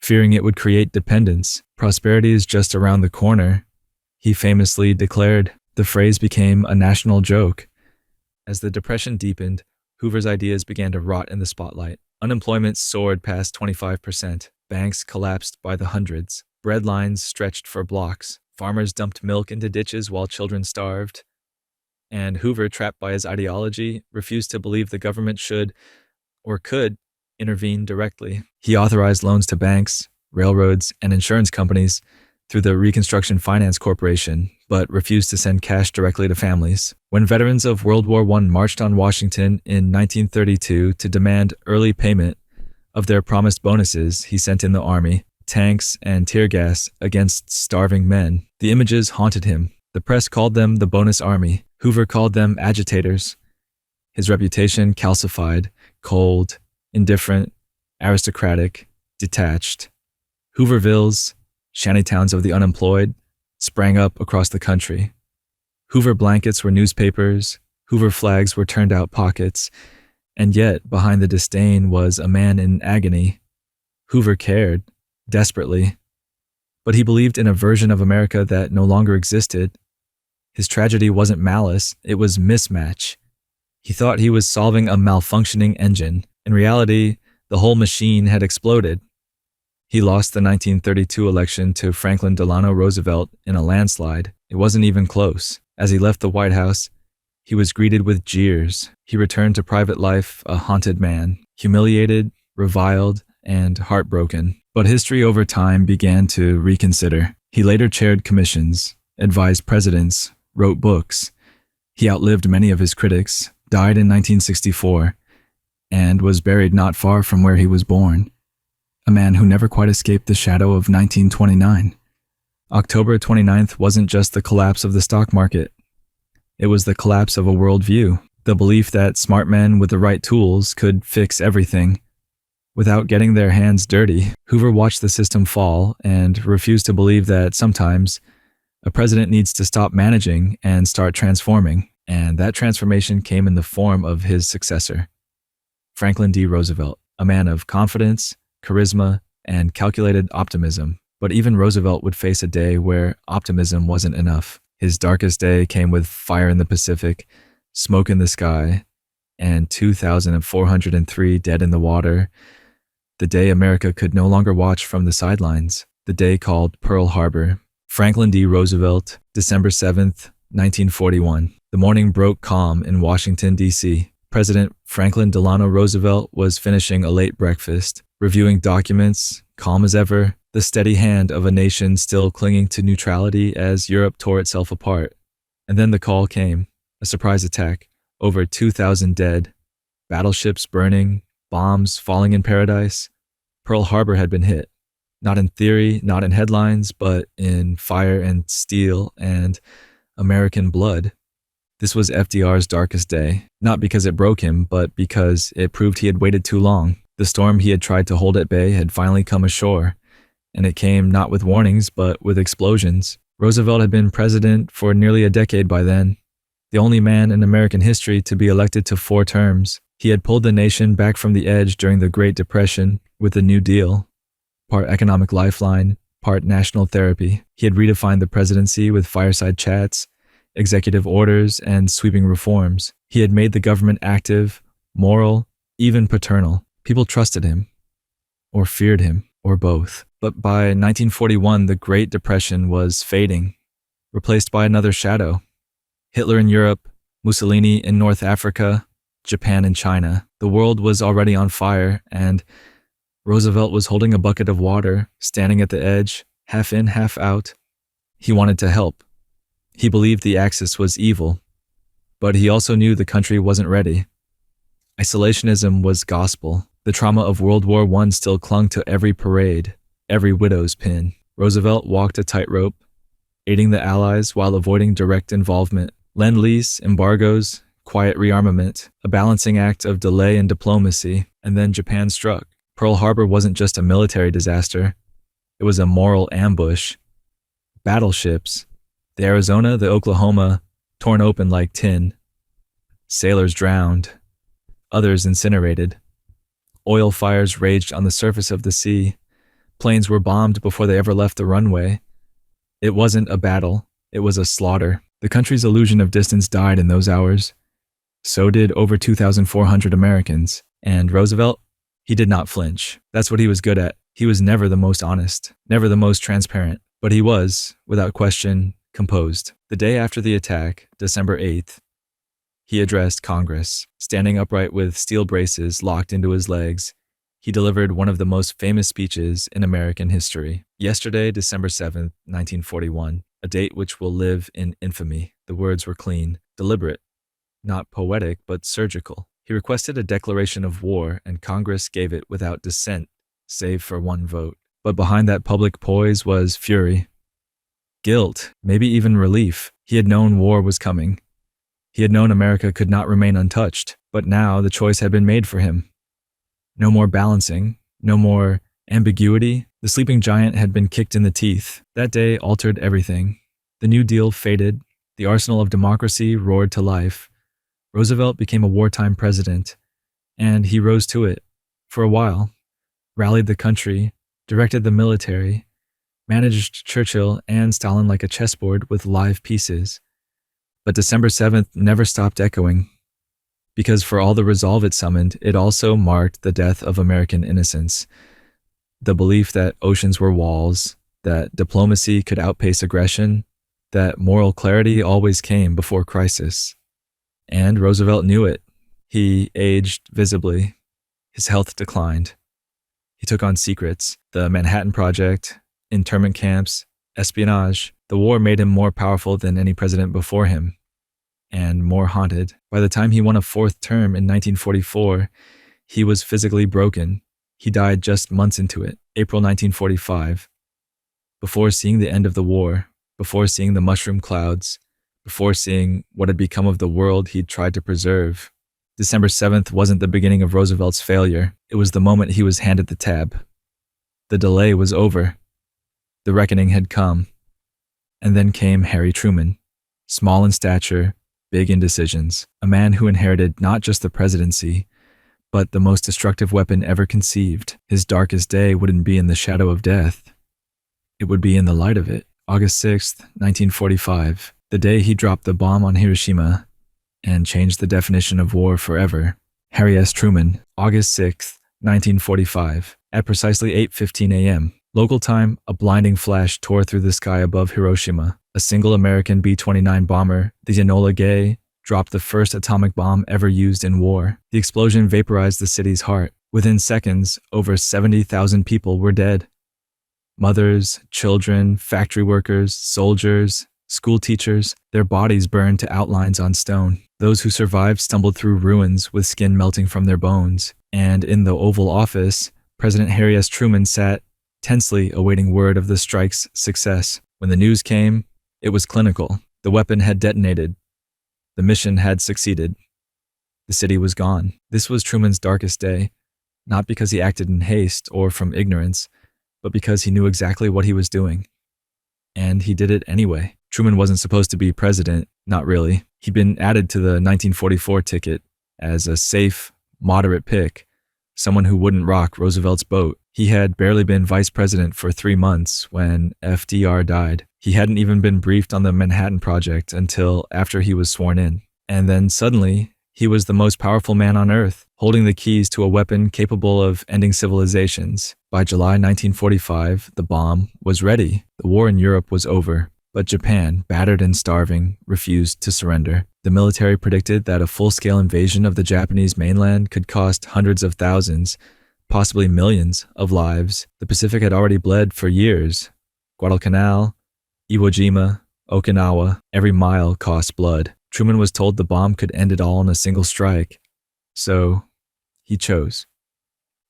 fearing it would create dependence. Prosperity is just around the corner, he famously declared. The phrase became a national joke. As the Depression deepened, Hoover's ideas began to rot in the spotlight. Unemployment soared past 25%. Banks collapsed by the hundreds. Bread lines stretched for blocks. Farmers dumped milk into ditches while children starved. And Hoover, trapped by his ideology, refused to believe the government should, or could, intervene directly. He authorized loans to banks, railroads, and insurance companies through the Reconstruction Finance Corporation, but refused to send cash directly to families. When veterans of World War I marched on Washington in 1932 to demand early payment of their promised bonuses, he sent in the army, tanks, and tear gas against starving men. The images haunted him. The press called them the Bonus Army. Hoover called them agitators. His reputation calcified, cold, indifferent, aristocratic, detached. Hoovervilles, shantytowns of the unemployed, sprang up across the country. Hoover blankets were newspapers, Hoover flags were turned out pockets, and yet behind the disdain was a man in agony. Hoover cared, desperately, but he believed in a version of America that no longer existed. His tragedy wasn't malice, it was mismatch. He thought he was solving a malfunctioning engine. In reality, the whole machine had exploded. He lost the 1932 election to Franklin Delano Roosevelt in a landslide. It wasn't even close. As he left the White House, he was greeted with jeers. He returned to private life a haunted man, humiliated, reviled, and heartbroken. But history over time began to reconsider. He later chaired commissions, advised presidents, wrote books. He outlived many of his critics, died in 1964, and was buried not far from where he was born, a man who never quite escaped the shadow of 1929. October 29th wasn't just the collapse of the stock market. It was the collapse of a worldview, the belief that smart men with the right tools could fix everything. Without getting their hands dirty, Hoover watched the system fall and refused to believe that sometimes a president needs to stop managing and start transforming, and that transformation came in the form of his successor, Franklin D. Roosevelt, a man of confidence, charisma, and calculated optimism. But even Roosevelt would face a day where optimism wasn't enough. His darkest day came with fire in the Pacific, smoke in the sky, and 2,403 dead in the water. The day America could no longer watch from the sidelines. The day called Pearl Harbor. Franklin D. Roosevelt, December 7th, 1941. The morning broke calm in Washington, D.C. President Franklin Delano Roosevelt was finishing a late breakfast, reviewing documents, calm as ever, the steady hand of a nation still clinging to neutrality as Europe tore itself apart. And then the call came, a surprise attack, over 2,000 dead, battleships burning, bombs falling in paradise. Pearl Harbor had been hit, not in theory, not in headlines, but in fire and steel and American blood. This was FDR's darkest day, not because it broke him, but because it proved he had waited too long. The storm he had tried to hold at bay had finally come ashore, and it came not with warnings, but with explosions. Roosevelt had been president for nearly a decade by then, the only man in American history to be elected to 4 terms. He had pulled the nation back from the edge during the Great Depression with the New Deal, part economic lifeline, part national therapy. He had redefined the presidency with fireside chats, executive orders, and sweeping reforms. He had made the government active, moral, even paternal. People trusted him, or feared him, or both. But by 1941, the Great Depression was fading, replaced by another shadow. Hitler in Europe, Mussolini in North Africa, Japan and China. The world was already on fire, and Roosevelt was holding a bucket of water, standing at the edge, half in, half out. He wanted to help. He believed the Axis was evil, but he also knew the country wasn't ready. Isolationism was gospel. The trauma of World War I still clung to every parade, every widow's pin. Roosevelt walked a tightrope, aiding the Allies while avoiding direct involvement. Lend-lease, embargoes, quiet rearmament, a balancing act of delay and diplomacy, and then Japan struck. Pearl Harbor wasn't just a military disaster. It was a moral ambush. Battleships, the Arizona, the Oklahoma, torn open like tin. Sailors drowned. Others incinerated. Oil fires raged on the surface of the sea. Planes were bombed before they ever left the runway. It wasn't a battle. It was a slaughter. The country's illusion of distance died in those hours. So did over 2,400 Americans. And Roosevelt? He did not flinch. That's what he was good at. He was never the most honest, never the most transparent. But he was, without question, composed. The day after the attack, December 8th, he addressed Congress. Standing upright with steel braces locked into his legs, he delivered one of the most famous speeches in American history. Yesterday, December 7th, 1941, a date which will live in infamy. The words were clean, deliberate, not poetic, but surgical. He requested a declaration of war, and Congress gave it without dissent, save for one vote. But behind that public poise was fury, guilt, maybe even relief. He had known war was coming. He had known America could not remain untouched, but now the choice had been made for him. No more balancing, no more ambiguity. The sleeping giant had been kicked in the teeth. That day altered everything. The New Deal faded. The arsenal of democracy roared to life. Roosevelt became a wartime president, and he rose to it. For a while, rallied the country, directed the military, managed Churchill and Stalin like a chessboard with live pieces. But December 7th never stopped echoing, because for all the resolve it summoned, it also marked the death of American innocence. The belief that oceans were walls, that diplomacy could outpace aggression, that moral clarity always came before crisis. And Roosevelt knew it. He aged visibly. His health declined. He took on secrets, the Manhattan Project, internment camps, espionage. The war made him more powerful than any president before him. and more haunted. By the time he won a fourth term in 1944, he was physically broken. He died just months into it, April 1945. Before seeing the end of the war, before seeing the mushroom clouds, before seeing what had become of the world he'd tried to preserve. December 7th wasn't the beginning of Roosevelt's failure. It was the moment he was handed the tab. The delay was over. The reckoning had come. And then came Harry Truman, small in stature, big in decisions, a man who inherited not just the presidency, but the most destructive weapon ever conceived. His darkest day wouldn't be in the shadow of death. It would be in the light of it. August 6th, 1945, the day he dropped the bomb on Hiroshima and changed the definition of war forever. Harry S. Truman, August 6th, 1945, at precisely 8:15 a.m. Local time, a blinding flash tore through the sky above Hiroshima. A single American B-29 bomber, the Enola Gay, dropped the first atomic bomb ever used in war. The explosion vaporized the city's heart. Within seconds, over 70,000 people were dead. Mothers, children, factory workers, soldiers, school teachers, their bodies burned to outlines on stone. Those who survived stumbled through ruins with skin melting from their bones. And in the Oval Office, President Harry S. Truman sat tensely awaiting word of the strike's success. When the news came, it was clinical. The weapon had detonated. The mission had succeeded. The city was gone. This was Truman's darkest day, not because he acted in haste or from ignorance, but because he knew exactly what he was doing. And he did it anyway. Truman wasn't supposed to be president, not really. He'd been added to the 1944 ticket as a safe, moderate pick, someone who wouldn't rock Roosevelt's boat. He had barely been vice president for 3 months when FDR died. He hadn't even been briefed on the Manhattan Project until after he was sworn in. And then suddenly, he was the most powerful man on earth, holding the keys to a weapon capable of ending civilizations. By July 1945, the bomb was ready. The war in Europe was over. But Japan, battered and starving, refused to surrender. The military predicted that a full-scale invasion of the Japanese mainland could cost hundreds of thousands, possibly millions, of lives. The Pacific had already bled for years. Guadalcanal, Iwo Jima, Okinawa, every mile cost blood. Truman was told the bomb could end it all in a single strike. So, he chose.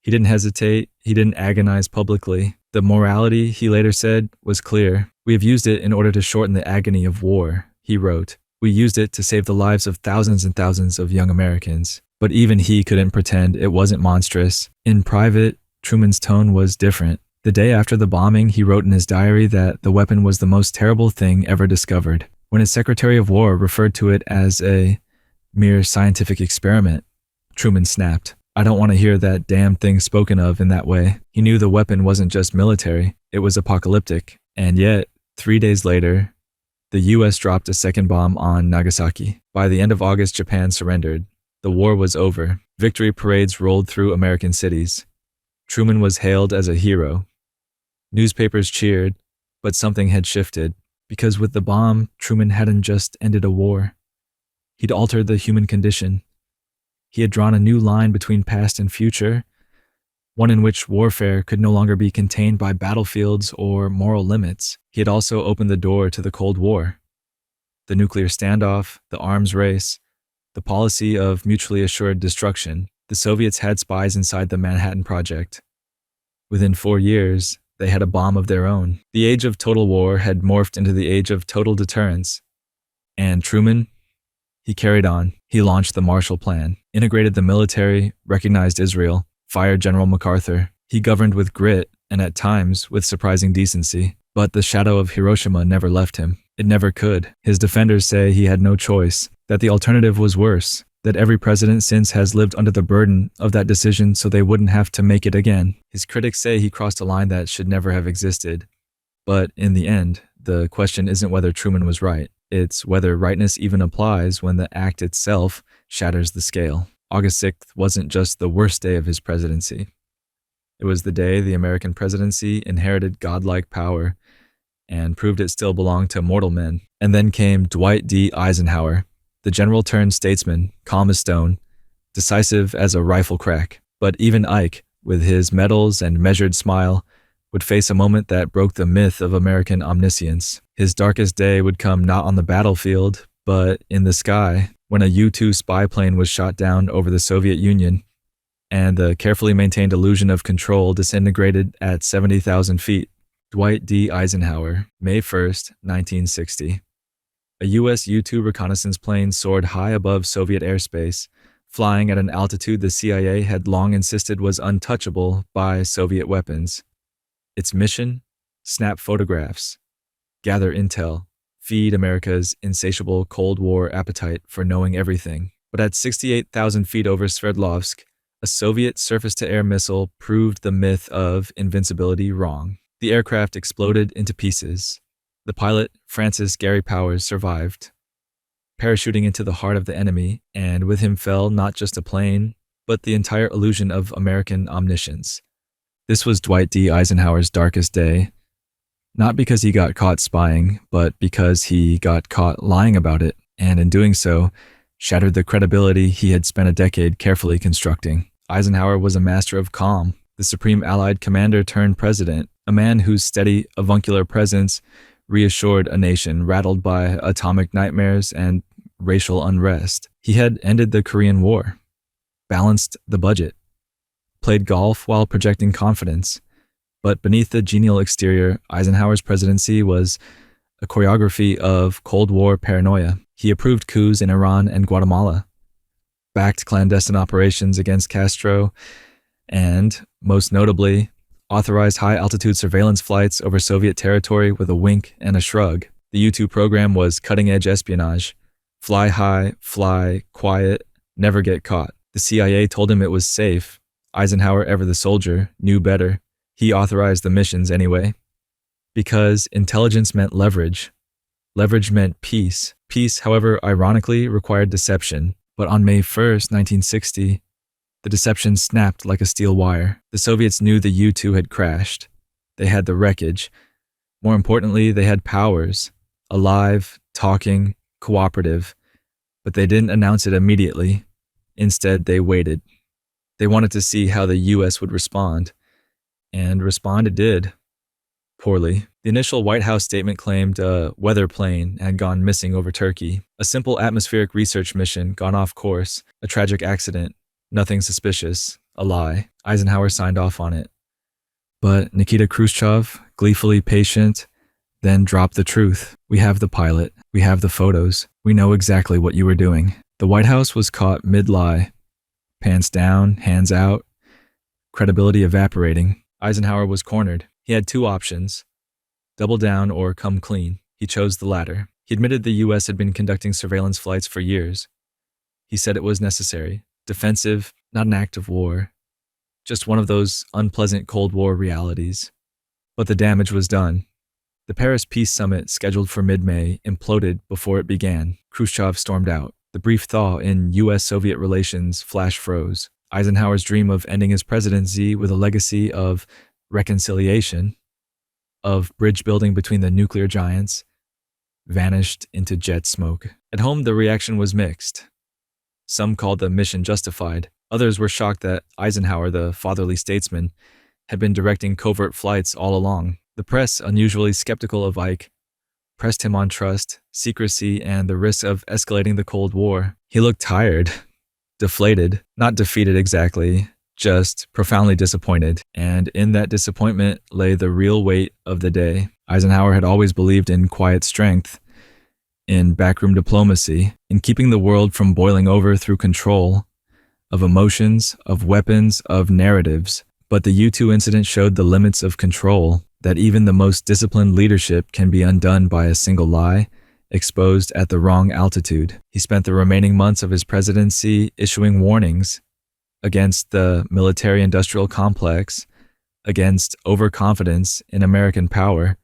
He didn't hesitate. He didn't agonize publicly. The morality, he later said, was clear. "We have used it in order to shorten the agony of war," he wrote. "We used it to save the lives of thousands and thousands of young Americans." But even he couldn't pretend it wasn't monstrous. In private, Truman's tone was different. The day after the bombing, he wrote in his diary that the weapon was the most terrible thing ever discovered. When his Secretary of War referred to it as a mere scientific experiment, Truman snapped. "I don't want to hear that damn thing spoken of in that way." He knew the weapon wasn't just military, it was apocalyptic. And yet, 3 days later, the US dropped a second bomb on Nagasaki. By the end of August, Japan surrendered. The war was over. Victory parades rolled through American cities. Truman was hailed as a hero. Newspapers cheered, but something had shifted. Because with the bomb, Truman hadn't just ended a war. He'd altered the human condition. He had drawn a new line between past and future, one in which warfare could no longer be contained by battlefields or moral limits. He had also opened the door to the Cold War. The nuclear standoff, the arms race, the policy of mutually assured destruction. The Soviets had spies inside the Manhattan Project. Within 4 years, they had a bomb of their own. The age of total war had morphed into the age of total deterrence. And Truman, he carried on. He launched the Marshall Plan, integrated the military, recognized Israel, fired General MacArthur. He governed with grit and at times with surprising decency. But the shadow of Hiroshima never left him. It never could. His defenders say he had no choice, that the alternative was worse, that every president since has lived under the burden of that decision so they wouldn't have to make it again. His critics say he crossed a line that should never have existed. But in the end, the question isn't whether Truman was right. It's whether rightness even applies when the act itself shatters the scale. August 6th wasn't just the worst day of his presidency. It was the day the American presidency inherited godlike power and proved it still belonged to mortal men. And then came Dwight D. Eisenhower, the general turned statesman, calm as stone, decisive as a rifle crack. But even Ike, with his medals and measured smile, would face a moment that broke the myth of American omniscience. His darkest day would come not on the battlefield, but in the sky, when a U-2 spy plane was shot down over the Soviet Union, and the carefully maintained illusion of control disintegrated at 70,000 feet. Dwight D. Eisenhower, May 1st, 1960. A U.S. U-2 reconnaissance plane soared high above Soviet airspace, flying at an altitude the CIA had long insisted was untouchable by Soviet weapons. Its mission? Snap photographs, gather intel, feed America's insatiable Cold War appetite for knowing everything. But at 68,000 feet over Sverdlovsk, a Soviet surface-to-air missile proved the myth of invincibility wrong. The aircraft exploded into pieces. The pilot, Francis Gary Powers, survived, parachuting into the heart of the enemy, and with him fell not just a plane, but the entire illusion of American omniscience. This was Dwight D. Eisenhower's darkest day, not because he got caught spying, but because he got caught lying about it, and in doing so, shattered the credibility he had spent a decade carefully constructing. Eisenhower was a master of calm, the supreme Allied commander turned president, a man whose steady, avuncular presence reassured a nation rattled by atomic nightmares and racial unrest. He had ended the Korean War, balanced the budget, played golf while projecting confidence. But beneath the genial exterior, Eisenhower's presidency was a choreography of Cold War paranoia. He approved coups in Iran and Guatemala, backed clandestine operations against Castro, and, most notably, authorized high-altitude surveillance flights over Soviet territory with a wink and a shrug. The U-2 program was cutting-edge espionage. Fly high, fly quiet, never get caught. The CIA told him it was safe. Eisenhower, ever the soldier, knew better. He authorized the missions anyway. Because intelligence meant leverage. Leverage meant peace. Peace, however, ironically, required deception. But on May 1st, 1960, the deception snapped like a steel wire. The Soviets knew the U-2 had crashed. They had the wreckage. More importantly, they had Powers, alive, talking, cooperative. But they didn't announce it immediately. Instead, they waited. They wanted to see how the U.S. would respond. And respond it did. Poorly. The initial White House statement claimed a weather plane had gone missing over Turkey. A simple atmospheric research mission gone off course. A tragic accident. Nothing suspicious. A lie. Eisenhower signed off on it. But Nikita Khrushchev, gleefully patient, then dropped the truth. We have the pilot. We have the photos. We know exactly what you were doing. The White House was caught mid-lie. Pants down, hands out. Credibility evaporating. Eisenhower was cornered. He had two options: double down or come clean. He chose the latter. He admitted the U.S. had been conducting surveillance flights for years. He said it was necessary. Defensive, not an act of war. Just one of those unpleasant Cold War realities. But the damage was done. The Paris Peace Summit, scheduled for mid-May, imploded before it began. Khrushchev stormed out. The brief thaw in U.S.-Soviet relations flash froze. Eisenhower's dream of ending his presidency with a legacy of reconciliation, of bridge building between the nuclear giants, vanished into jet smoke. At home, the reaction was mixed. Some called the mission justified. Others were shocked that Eisenhower, the fatherly statesman, had been directing covert flights all along. The press, unusually skeptical of Ike, pressed him on trust, secrecy, and the risk of escalating the Cold War. He looked tired, deflated, not defeated exactly, just profoundly disappointed. And in that disappointment lay the real weight of the day. Eisenhower had always believed in quiet strength, in backroom diplomacy, in keeping the world from boiling over through control of emotions, of weapons, of narratives. But the U-2 incident showed the limits of control, that even the most disciplined leadership can be undone by a single lie, exposed at the wrong altitude. He spent the remaining months of his presidency issuing warnings against the military-industrial complex, against overconfidence in American power,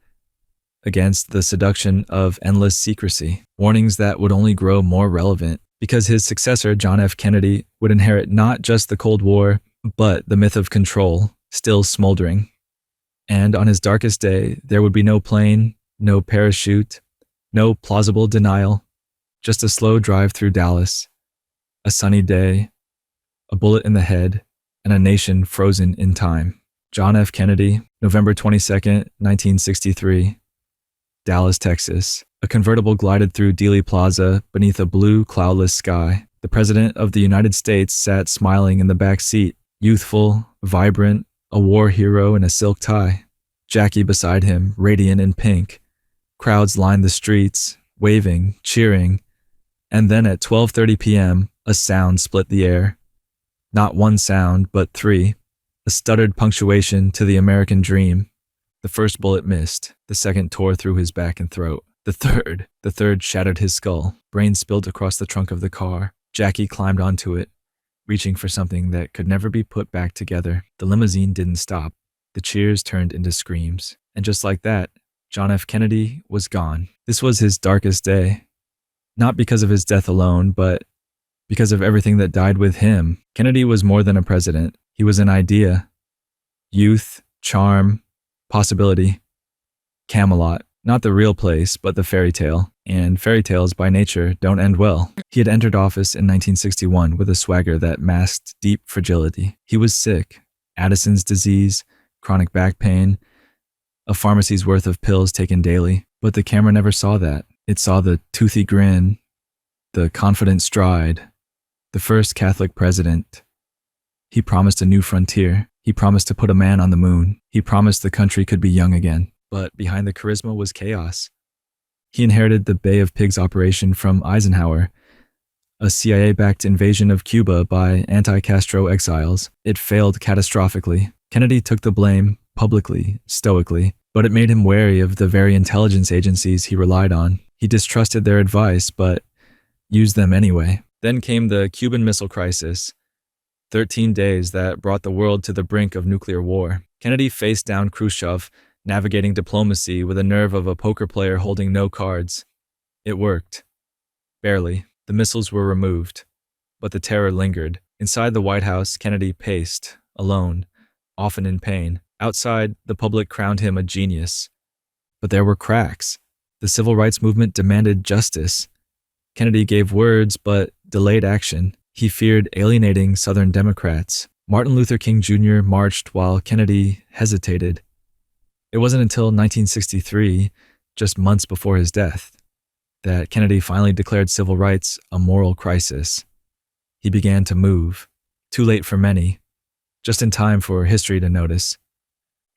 against the seduction of endless secrecy. Warnings that would only grow more relevant, because his successor, John F. Kennedy, would inherit not just the Cold War, but the myth of control, still smoldering. And on his darkest day, there would be no plane, no parachute, no plausible denial, just a slow drive through Dallas, a sunny day, a bullet in the head, and a nation frozen in time. John F. Kennedy, November 22nd, 1963, Dallas, Texas. A convertible glided through Dealey Plaza beneath a blue, cloudless sky. The President of the United States sat smiling in the back seat, youthful, vibrant, a war hero in a silk tie. Jackie beside him, radiant in pink. Crowds lined the streets, waving, cheering. And then at 12:30 p.m., a sound split the air. Not one sound, but three. A stuttered punctuation to the American dream. The first bullet missed. The second tore through his back and throat. The third shattered his skull. Brains spilled across the trunk of the car. Jackie climbed onto it, reaching for something that could never be put back together. The limousine didn't stop. The cheers turned into screams. And just like that, John F. Kennedy was gone. This was his darkest day. Not because of his death alone, but because of everything that died with him. Kennedy was more than a president. He was an idea. Youth, charm, possibility. Camelot. Not the real place, but the fairy tale. And fairy tales, by nature, don't end well. He had entered office in 1961 with a swagger that masked deep fragility. He was sick. Addison's disease, chronic back pain, a pharmacy's worth of pills taken daily. But the camera never saw that. It saw the toothy grin, the confident stride, the first Catholic president. He promised a new frontier. He promised to put a man on the moon. He promised the country could be young again. But behind the charisma was chaos. He inherited the Bay of Pigs operation from Eisenhower, a CIA-backed invasion of Cuba by anti-Castro exiles. It failed catastrophically. Kennedy took the blame, publicly, stoically, but it made him wary of the very intelligence agencies he relied on. He distrusted their advice, but used them anyway. Then came the Cuban Missile Crisis, 13 days that brought the world to the brink of nuclear war. Kennedy faced down Khrushchev, navigating diplomacy with the nerve of a poker player holding no cards. It worked. Barely. The missiles were removed, but the terror lingered. Inside the White House, Kennedy paced, alone, often in pain. Outside, the public crowned him a genius. But there were cracks. The civil rights movement demanded justice. Kennedy gave words, but delayed action. He feared alienating Southern Democrats. Martin Luther King Jr. marched while Kennedy hesitated. It wasn't until 1963, just months before his death, that Kennedy finally declared civil rights a moral crisis. He began to move, too late for many, just in time for history to notice.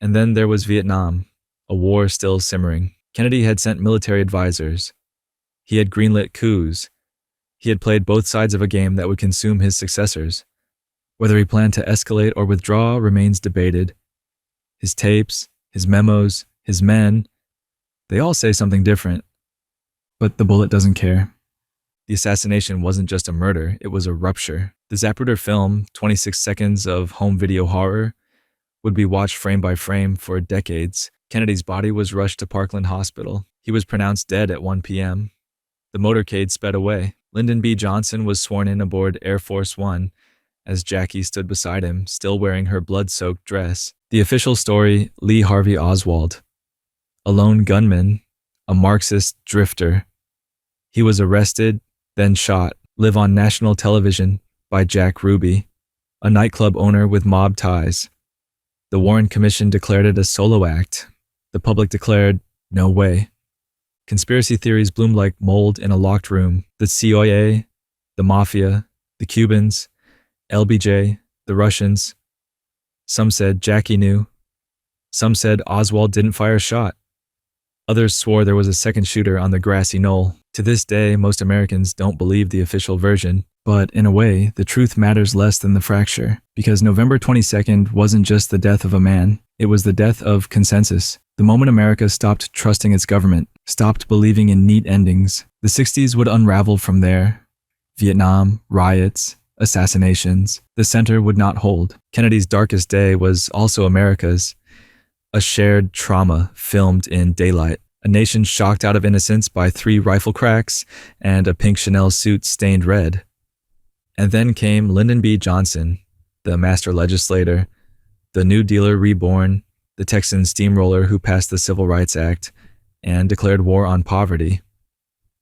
And then there was Vietnam, a war still simmering. Kennedy had sent military advisors. He had greenlit coups. He had played both sides of a game that would consume his successors. Whether he planned to escalate or withdraw remains debated. His tapes, his memos, his men, they all say something different. But the bullet doesn't care. The assassination wasn't just a murder, it was a rupture. The Zapruder film, 26 seconds of home video horror, would be watched frame by frame for decades. Kennedy's body was rushed to Parkland Hospital. He was pronounced dead at 1 p.m. The motorcade sped away. Lyndon B. Johnson was sworn in aboard Air Force One as Jackie stood beside him, still wearing her blood-soaked dress. The official story, Lee Harvey Oswald. A lone gunman, a Marxist drifter. He was arrested, then shot, live on national television by Jack Ruby, a nightclub owner with mob ties. The Warren Commission declared it a solo act. The public declared, no way. Conspiracy theories bloomed like mold in a locked room. The CIA, the Mafia, the Cubans, LBJ, the Russians. Some said Jackie knew. Some said Oswald didn't fire a shot. Others swore there was a second shooter on the grassy knoll. To this day, most Americans don't believe the official version. But in a way, the truth matters less than the fracture. Because November 22nd wasn't just the death of a man. It was the death of consensus. The moment America stopped trusting its government, stopped believing in neat endings, the 60s would unravel from there. Vietnam, riots, assassinations. The center would not hold. Kennedy's darkest day was also America's. A shared trauma filmed in daylight. A nation shocked out of innocence by 3 rifle cracks and a pink Chanel suit stained red. And then came Lyndon B. Johnson, the master legislator, the New Dealer reborn, the Texan steamroller who passed the Civil Rights Act and declared war on poverty.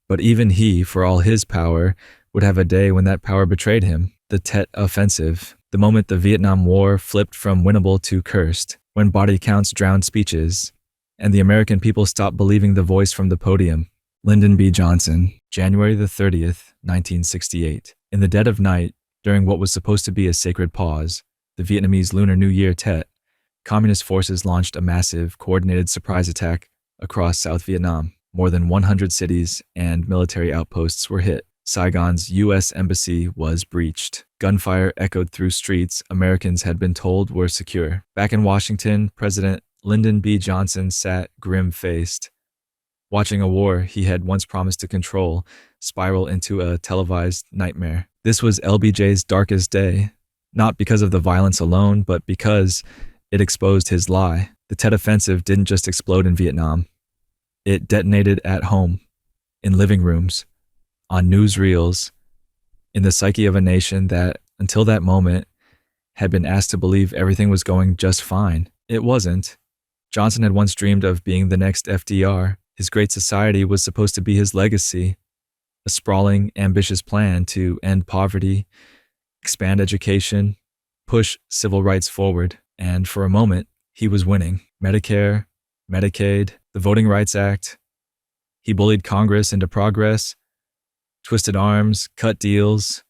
But even he, for all his power, would have a day when that power betrayed him. The Tet Offensive, the moment the Vietnam War flipped from winnable to cursed, when body counts drowned speeches, and the American people stopped believing the voice from the podium. Lyndon B. Johnson, January the 30th, 1968. In the dead of night, during what was supposed to be a sacred pause, the Vietnamese Lunar New Year Tet, Communist forces launched a massive, coordinated surprise attack across South Vietnam. More than 100 cities and military outposts were hit. Saigon's U.S. embassy was breached. Gunfire echoed through streets Americans had been told were secure. Back in Washington, President Lyndon B. Johnson sat grim-faced, watching a war he had once promised to control spiral into a televised nightmare. This was LBJ's darkest day, not because of the violence alone, but because it exposed his lie. The Tet Offensive didn't just explode in Vietnam. It detonated at home, in living rooms, on newsreels, in the psyche of a nation that, until that moment, had been asked to believe everything was going just fine. It wasn't. Johnson had once dreamed of being the next FDR. His great society was supposed to be his legacy, a sprawling, ambitious plan to end poverty, expand education, push civil rights forward. And for a moment, he was winning. Medicare, Medicaid, the Voting Rights Act. He bullied Congress into progress, twisted arms, cut deals,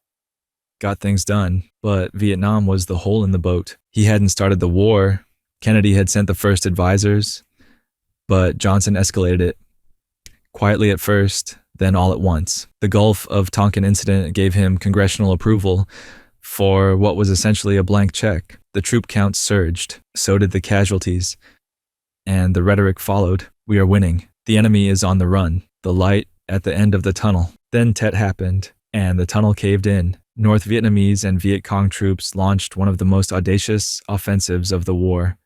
got things done. But Vietnam was the hole in the boat. He hadn't started the war. Kennedy had sent the first advisors, but Johnson escalated it. Quietly at first, then all at once. The Gulf of Tonkin incident gave him congressional approval for what was essentially a blank check. The troop counts surged. So did the casualties. And the rhetoric followed. We are winning. The enemy is on the run. The light at the end of the tunnel. Then Tet happened, and the tunnel caved in. North Vietnamese and Viet Cong troops launched one of the most audacious offensives of the war.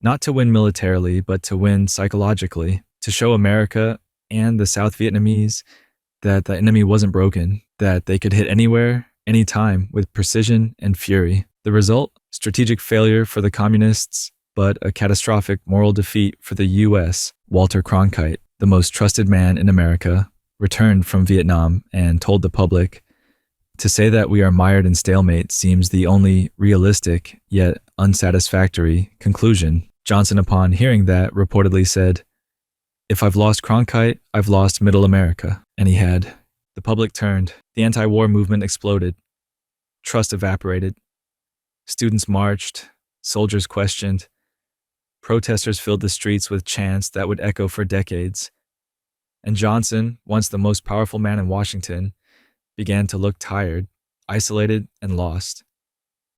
Not to win militarily, but to win psychologically. To show America and the South Vietnamese that the enemy wasn't broken, that they could hit anywhere, anytime, with precision and fury. The result? Strategic failure for the communists, but a catastrophic moral defeat for the U.S. Walter Cronkite, the most trusted man in America, returned from Vietnam and told the public, "To say that we are mired in stalemate seems the only realistic, yet unsatisfactory, conclusion." Johnson, upon hearing that, reportedly said, "If I've lost Cronkite, I've lost Middle America." And he had. The public turned. The anti-war movement exploded. Trust evaporated. Students marched. Soldiers questioned. Protesters filled the streets with chants that would echo for decades. And Johnson, once the most powerful man in Washington, began to look tired, isolated, and lost.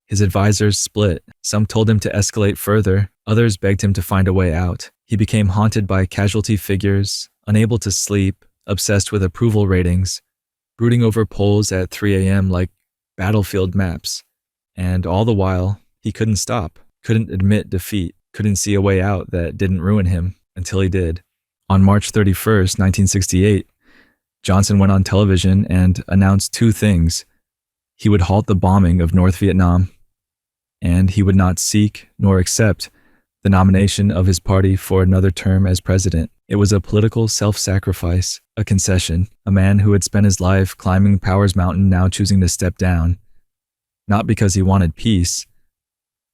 His advisors split. Some told him to escalate further. Others begged him to find a way out. He became haunted by casualty figures, unable to sleep, obsessed with approval ratings, brooding over polls at 3 a.m. like battlefield maps. And all the while, he couldn't stop, couldn't admit defeat, couldn't see a way out that didn't ruin him until he did. On March 31st, 1968, Johnson went on television and announced two things. He would halt the bombing of North Vietnam, and he would not seek nor accept the nomination of his party for another term as president. It was a political self-sacrifice, a concession, a man who had spent his life climbing power's mountain now choosing to step down, not because he wanted peace,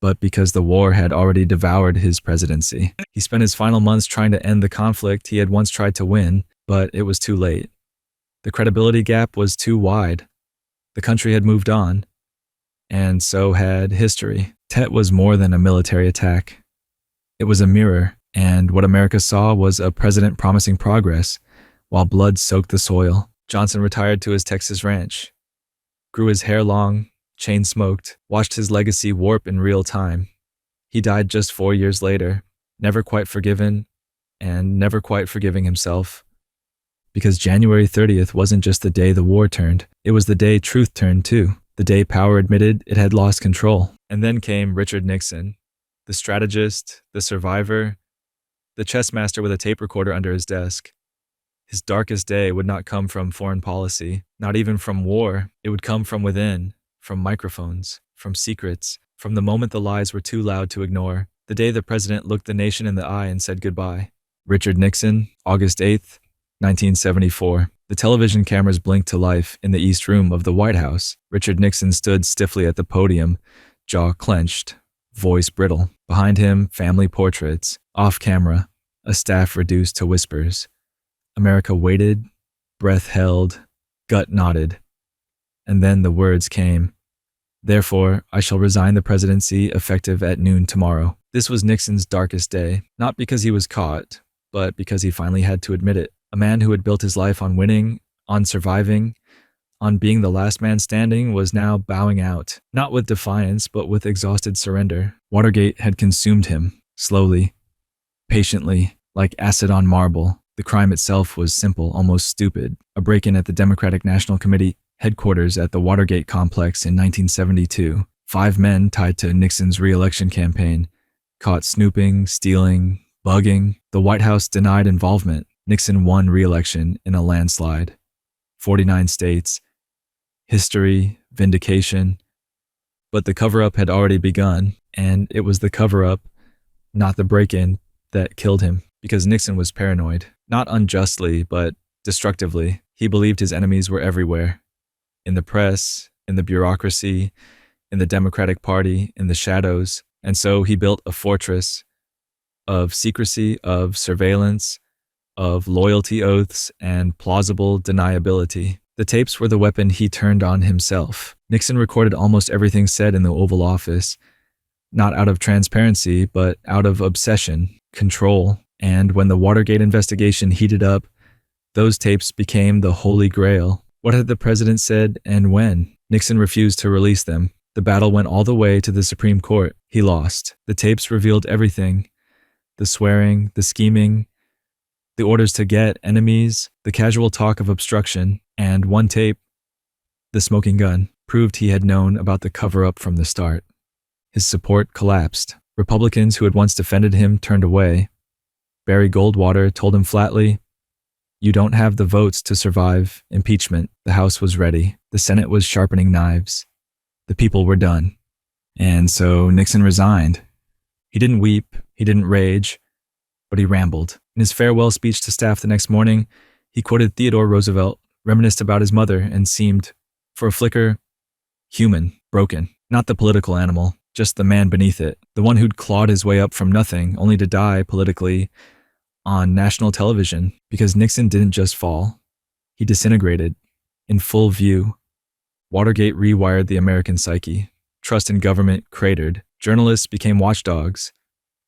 but because the war had already devoured his presidency. He spent his final months trying to end the conflict he had once tried to win, but it was too late. The credibility gap was too wide. The country had moved on, and so had history. Tet was more than a military attack. It was a mirror, and what America saw was a president promising progress, while blood soaked the soil. Johnson retired to his Texas ranch, grew his hair long, chain-smoked, watched his legacy warp in real time. He died just 4 years later, never quite forgiven, and never quite forgiving himself. Because January 30th wasn't just the day the war turned, it was the day truth turned too. The day power admitted it had lost control. And then came Richard Nixon, the strategist, the survivor, the chess master with a tape recorder under his desk. His darkest day would not come from foreign policy, not even from war. It would come from within, from microphones, from secrets, from the moment the lies were too loud to ignore, the day the president looked the nation in the eye and said goodbye. Richard Nixon, August 8th, 1974. The television cameras blinked to life in the East Room of the White House. Richard Nixon stood stiffly at the podium, jaw clenched, voice brittle. Behind him, family portraits. Off camera, a staff reduced to whispers. America waited, breath held, gut knotted. And then the words came. Therefore, I shall resign the presidency effective at noon tomorrow. This was Nixon's darkest day, not because he was caught, but because he finally had to admit it. A man who had built his life on winning, on surviving, on being the last man standing was now bowing out, not with defiance, but with exhausted surrender. Watergate had consumed him, slowly, patiently, like acid on marble. The crime itself was simple, almost stupid. A break-in at the Democratic National Committee headquarters at the Watergate complex in 1972. 5 men tied to Nixon's re-election campaign, caught snooping, stealing, bugging. The White House denied involvement. Nixon won re-election in a landslide. 49 states. History, vindication. But the cover-up had already begun, and it was the cover-up, not the break-in, that killed him, because Nixon was paranoid. Not unjustly, but destructively. He believed his enemies were everywhere. In the press, in the bureaucracy, in the Democratic Party, in the shadows. And so he built a fortress of secrecy, of surveillance, of loyalty oaths, and plausible deniability. The tapes were the weapon he turned on himself. Nixon recorded almost everything said in the Oval Office, not out of transparency, but out of obsession, control. And when the Watergate investigation heated up, those tapes became the Holy Grail. What had the president said and when? Nixon refused to release them. The battle went all the way to the Supreme Court. He lost. The tapes revealed everything. The swearing, the scheming, the orders to get enemies, the casual talk of obstruction, and one tape, the smoking gun, proved he had known about the cover-up from the start. His support collapsed. Republicans who had once defended him turned away. Barry Goldwater told him flatly, "You don't have the votes to survive impeachment." The House was ready. The Senate was sharpening knives. The people were done. And so Nixon resigned. He didn't weep, he didn't rage, but he rambled. In his farewell speech to staff the next morning, he quoted Theodore Roosevelt, reminisced about his mother, and seemed, for a flicker, human, broken. Not the political animal, just the man beneath it, the one who'd clawed his way up from nothing, only to die politically on national television, because Nixon didn't just fall. He disintegrated, in full view. Watergate rewired the American psyche. Trust in government cratered. Journalists became watchdogs.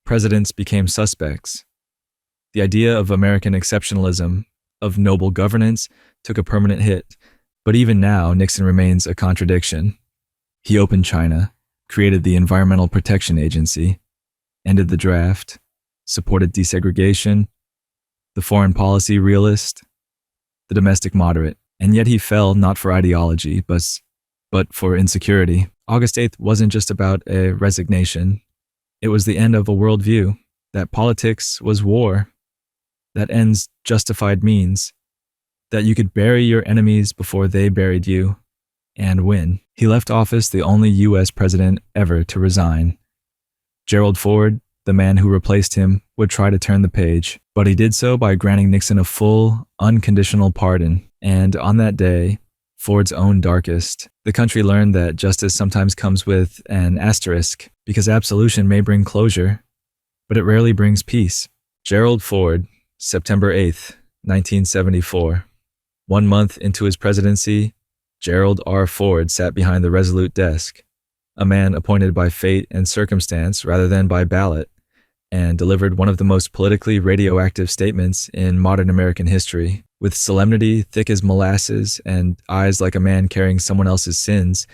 Presidents became suspects. The idea of American exceptionalism, of noble governance, took a permanent hit. But even now, Nixon remains a contradiction. He opened China, created the Environmental Protection Agency, ended the draft, supported desegregation, the foreign policy realist, the domestic moderate, and yet he fell not for ideology, but for insecurity. August 8th wasn't just about a resignation. It was the end of a worldview, that politics was war, that ends justified means, that you could bury your enemies before they buried you, and win. He left office the only U.S. president ever to resign. Gerald Ford, the man who replaced him, would try to turn the page, but he did so by granting Nixon a full, unconditional pardon. And on that day, Ford's own darkest, the country learned that justice sometimes comes with an asterisk, because absolution may bring closure, but it rarely brings peace. Gerald Ford, September 8th, 1974. 1 month into his presidency, Gerald R. Ford sat behind the resolute desk, a man appointed by fate and circumstance rather than by ballot, and delivered one of the most politically radioactive statements in modern American history. With solemnity thick as molasses and eyes like a man carrying someone else's sins,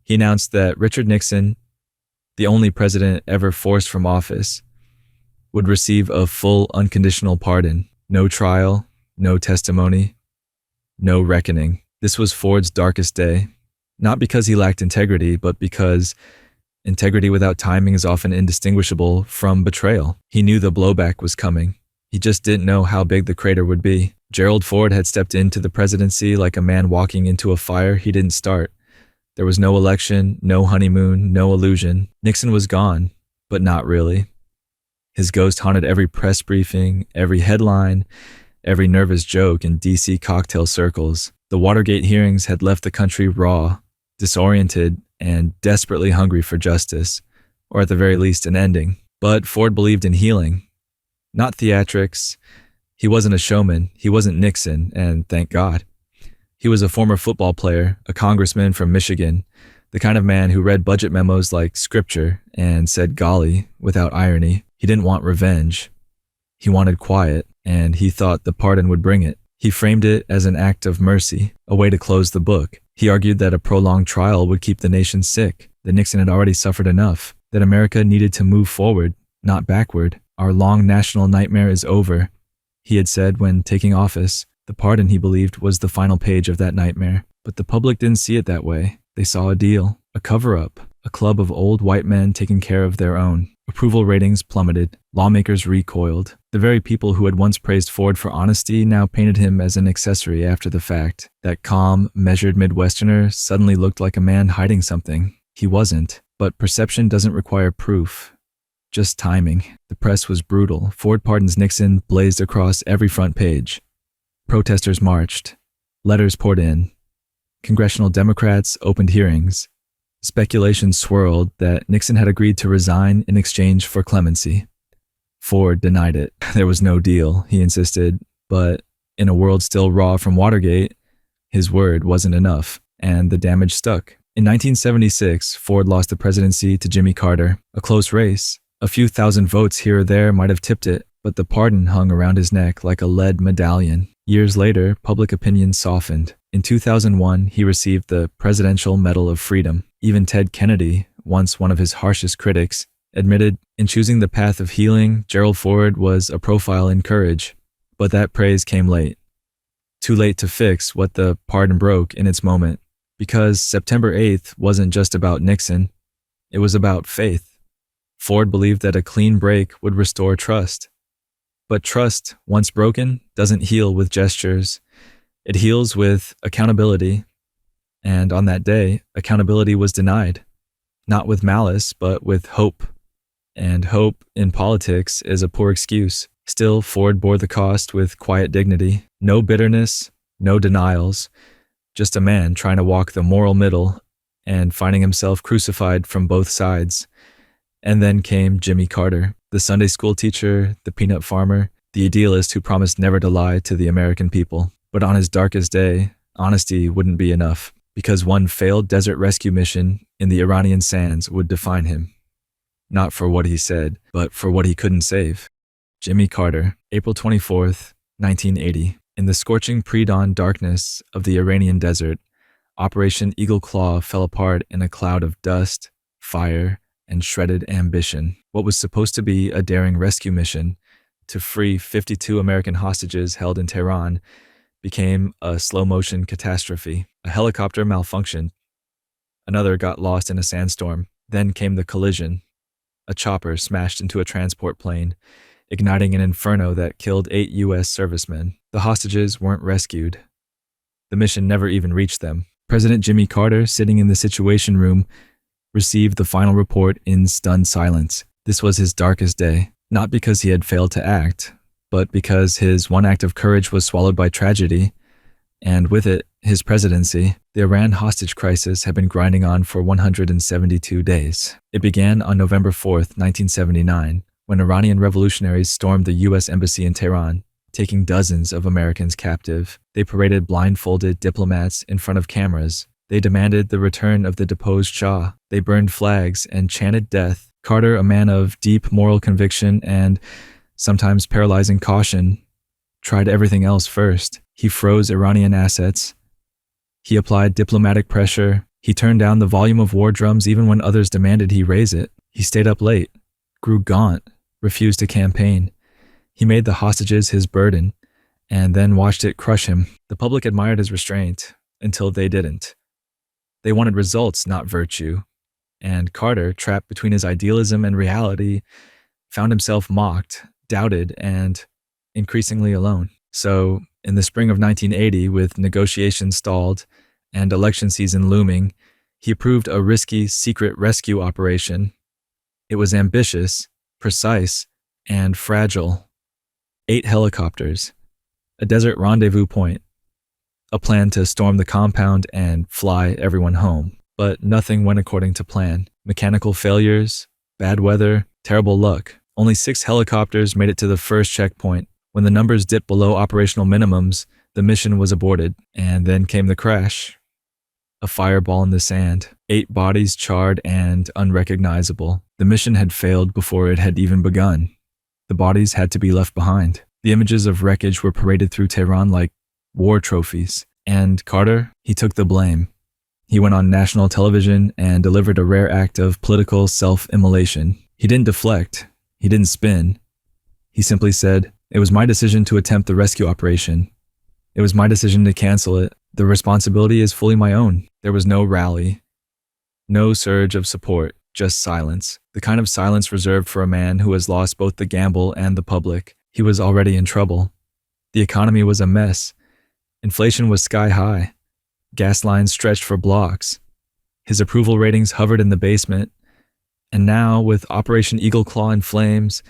he announced that Richard Nixon, the only president ever forced from office, would receive a full unconditional pardon. No trial, no testimony, no reckoning. This was Ford's darkest day, not because he lacked integrity, but because integrity without timing is often indistinguishable from betrayal. He knew the blowback was coming. He just didn't know how big the crater would be. Gerald Ford had stepped into the presidency like a man walking into a fire he didn't start. There was no election, no honeymoon, no illusion. Nixon was gone, but not really. His ghost haunted every press briefing, every headline, every nervous joke in D.C. cocktail circles. The Watergate hearings had left the country raw, disoriented, and desperately hungry for justice, or at the very least an ending. But Ford believed in healing, not theatrics. He wasn't a showman, he wasn't Nixon, and thank God. He was a former football player, a congressman from Michigan, the kind of man who read budget memos like scripture and said golly without irony. He didn't want revenge. He wanted quiet, and he thought the pardon would bring it. He framed it as an act of mercy, a way to close the book. He argued that a prolonged trial would keep the nation sick, that Nixon had already suffered enough, that America needed to move forward, not backward. Our long national nightmare is over, he had said when taking office. The pardon, he believed, was the final page of that nightmare. But the public didn't see it that way. They saw a deal, a cover-up, a club of old white men taking care of their own. Approval ratings plummeted. Lawmakers recoiled. The very people who had once praised Ford for honesty now painted him as an accessory after the fact. That calm, measured Midwesterner suddenly looked like a man hiding something. He wasn't. But perception doesn't require proof. Just timing. The press was brutal. Ford pardons Nixon blazed across every front page. Protesters marched. Letters poured in. Congressional Democrats opened hearings. Speculation swirled that Nixon had agreed to resign in exchange for clemency. Ford denied it. There was no deal, he insisted, but in a world still raw from Watergate, his word wasn't enough, and the damage stuck. In 1976, Ford lost the presidency to Jimmy Carter, a close race. A few thousand votes here or there might have tipped it, but the pardon hung around his neck like a lead medallion. Years later, public opinion softened. In 2001, he received the Presidential Medal of Freedom. Even Ted Kennedy, once one of his harshest critics, admitted in choosing the path of healing, Gerald Ford was a profile in courage. But that praise came late. Too late to fix what the pardon broke in its moment. Because September 8th wasn't just about Nixon. It was about faith. Ford believed that a clean break would restore trust. But trust, once broken, doesn't heal with gestures. It heals with accountability. And on that day, accountability was denied. Not with malice, but with hope. And hope in politics is a poor excuse. Still, Ford bore the cost with quiet dignity. No bitterness, no denials. Just a man trying to walk the moral middle and finding himself crucified from both sides. And then came Jimmy Carter, the Sunday school teacher, the peanut farmer, the idealist who promised never to lie to the American people. But on his darkest day, honesty wouldn't be enough, because one failed desert rescue mission in the Iranian sands would define him. Not for what he said, but for what he couldn't save. Jimmy Carter, April 24th, 1980. In the scorching pre-dawn darkness of the Iranian desert, Operation Eagle Claw fell apart in a cloud of dust, fire, and shredded ambition. What was supposed to be a daring rescue mission to free 52 American hostages held in Tehran became a slow-motion catastrophe. A helicopter malfunctioned. Another got lost in a sandstorm. Then came the collision. A chopper smashed into a transport plane, igniting an inferno that killed 8 U.S. servicemen. The hostages weren't rescued. The mission never even reached them. President Jimmy Carter, sitting in the Situation Room, received the final report in stunned silence. This was his darkest day, not because he had failed to act, but because his one act of courage was swallowed by tragedy, and with it, his presidency. The Iran hostage crisis had been grinding on for 172 days. It began on November 4th, 1979, when Iranian revolutionaries stormed the U.S. Embassy in Tehran, taking dozens of Americans captive. They paraded blindfolded diplomats in front of cameras. They demanded the return of the deposed Shah. They burned flags and chanted death. Carter, a man of deep moral conviction and sometimes paralyzing caution, tried everything else first. He froze Iranian assets. He applied diplomatic pressure. He turned down the volume of war drums even when others demanded he raise it. He stayed up late, grew gaunt, refused to campaign. He made the hostages his burden, and then watched it crush him. The public admired his restraint, until they didn't. They wanted results, not virtue. And Carter, trapped between his idealism and reality, found himself mocked, doubted, and increasingly alone. So, in the spring of 1980, with negotiations stalled and election season looming, he approved a risky secret rescue operation. It was ambitious, precise, and fragile. 8 helicopters, a desert rendezvous point, a plan to storm the compound and fly everyone home. But nothing went according to plan. Mechanical failures, bad weather, terrible luck. Only 6 helicopters made it to the first checkpoint. When the numbers dipped below operational minimums, the mission was aborted, and then came the crash. A fireball in the sand, 8 bodies charred and unrecognizable. The mission had failed before it had even begun. The bodies had to be left behind. The images of wreckage were paraded through Tehran like war trophies. And Carter, he took the blame. He went on national television and delivered a rare act of political self-immolation. He didn't deflect. He didn't spin. He simply said, "It was my decision to attempt the rescue operation. It was my decision to cancel it. The responsibility is fully my own." There was no rally, no surge of support, just silence. The kind of silence reserved for a man who has lost both the gamble and the public. He was already in trouble. The economy was a mess. Inflation was sky high. Gas lines stretched for blocks. His approval ratings hovered in the basement. And now, with Operation Eagle Claw in flames,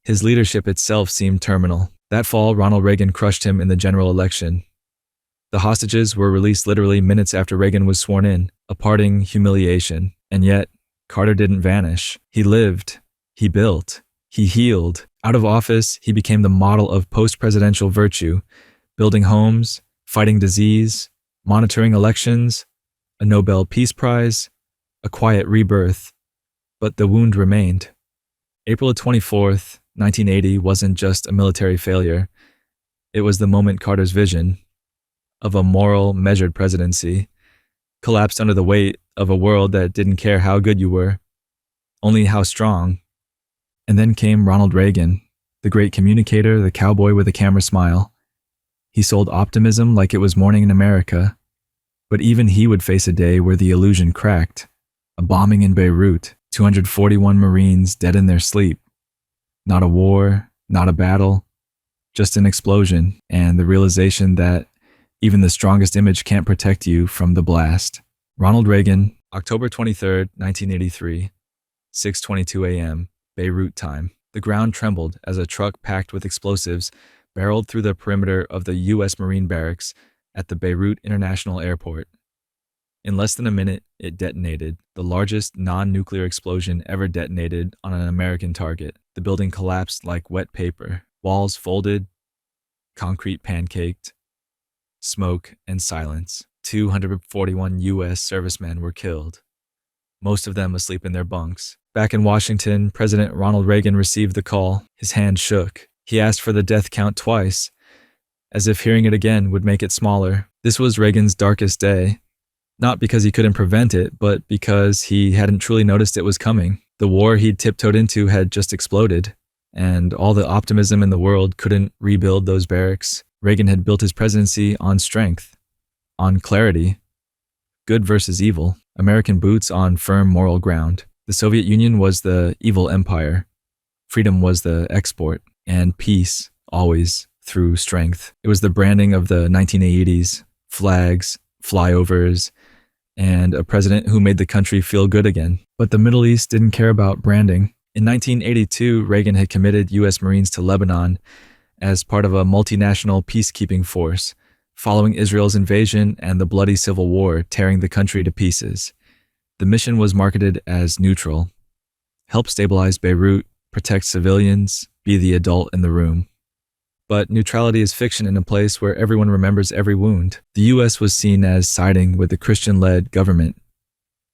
his leadership itself seemed terminal. That fall, Ronald Reagan crushed him in the general election. The hostages were released literally minutes after Reagan was sworn in, a parting humiliation. And yet, Carter didn't vanish. He lived. He built. He healed. Out of office, he became the model of post-presidential virtue, building homes, fighting disease, monitoring elections, a Nobel Peace Prize, a quiet rebirth. But the wound remained. April 24th, 1980 wasn't just a military failure. It was the moment Carter's vision of a moral, measured presidency collapsed under the weight of a world that didn't care how good you were, only how strong. And then came Ronald Reagan, the great communicator, the cowboy with a camera smile. He sold optimism like it was morning in America, but even he would face a day where the illusion cracked. A bombing in Beirut, 241 Marines dead in their sleep. Not a war, not a battle, just an explosion, and the realization that even the strongest image can't protect you from the blast. Ronald Reagan, October 23rd, 1983, 6:22 a.m., Beirut time. The ground trembled as a truck packed with explosives barreled through the perimeter of the U.S. Marine barracks at the Beirut International Airport. In less than a minute, it detonated, the largest non-nuclear explosion ever detonated on an American target. The building collapsed like wet paper. Walls folded, concrete pancaked, smoke and silence. 241 U.S. servicemen were killed, most of them asleep in their bunks. Back in Washington, President Ronald Reagan received the call. His hand shook. He asked for the death count twice, as if hearing it again would make it smaller. This was Reagan's darkest day. Not because he couldn't prevent it, but because he hadn't truly noticed it was coming. The war he'd tiptoed into had just exploded, and all the optimism in the world couldn't rebuild those barracks. Reagan had built his presidency on strength, on clarity, good versus evil, American boots on firm moral ground. The Soviet Union was the evil empire, freedom was the export, and peace always through strength. It was the branding of the 1980s, flags, flyovers, and a president who made the country feel good again. But the Middle East didn't care about branding. In 1982, Reagan had committed U.S. Marines to Lebanon as part of a multinational peacekeeping force, following Israel's invasion and the bloody civil war tearing the country to pieces. The mission was marketed as neutral: help stabilize Beirut, protect civilians, be the adult in the room. But neutrality is fiction in a place where everyone remembers every wound. The U.S. was seen as siding with the Christian-led government.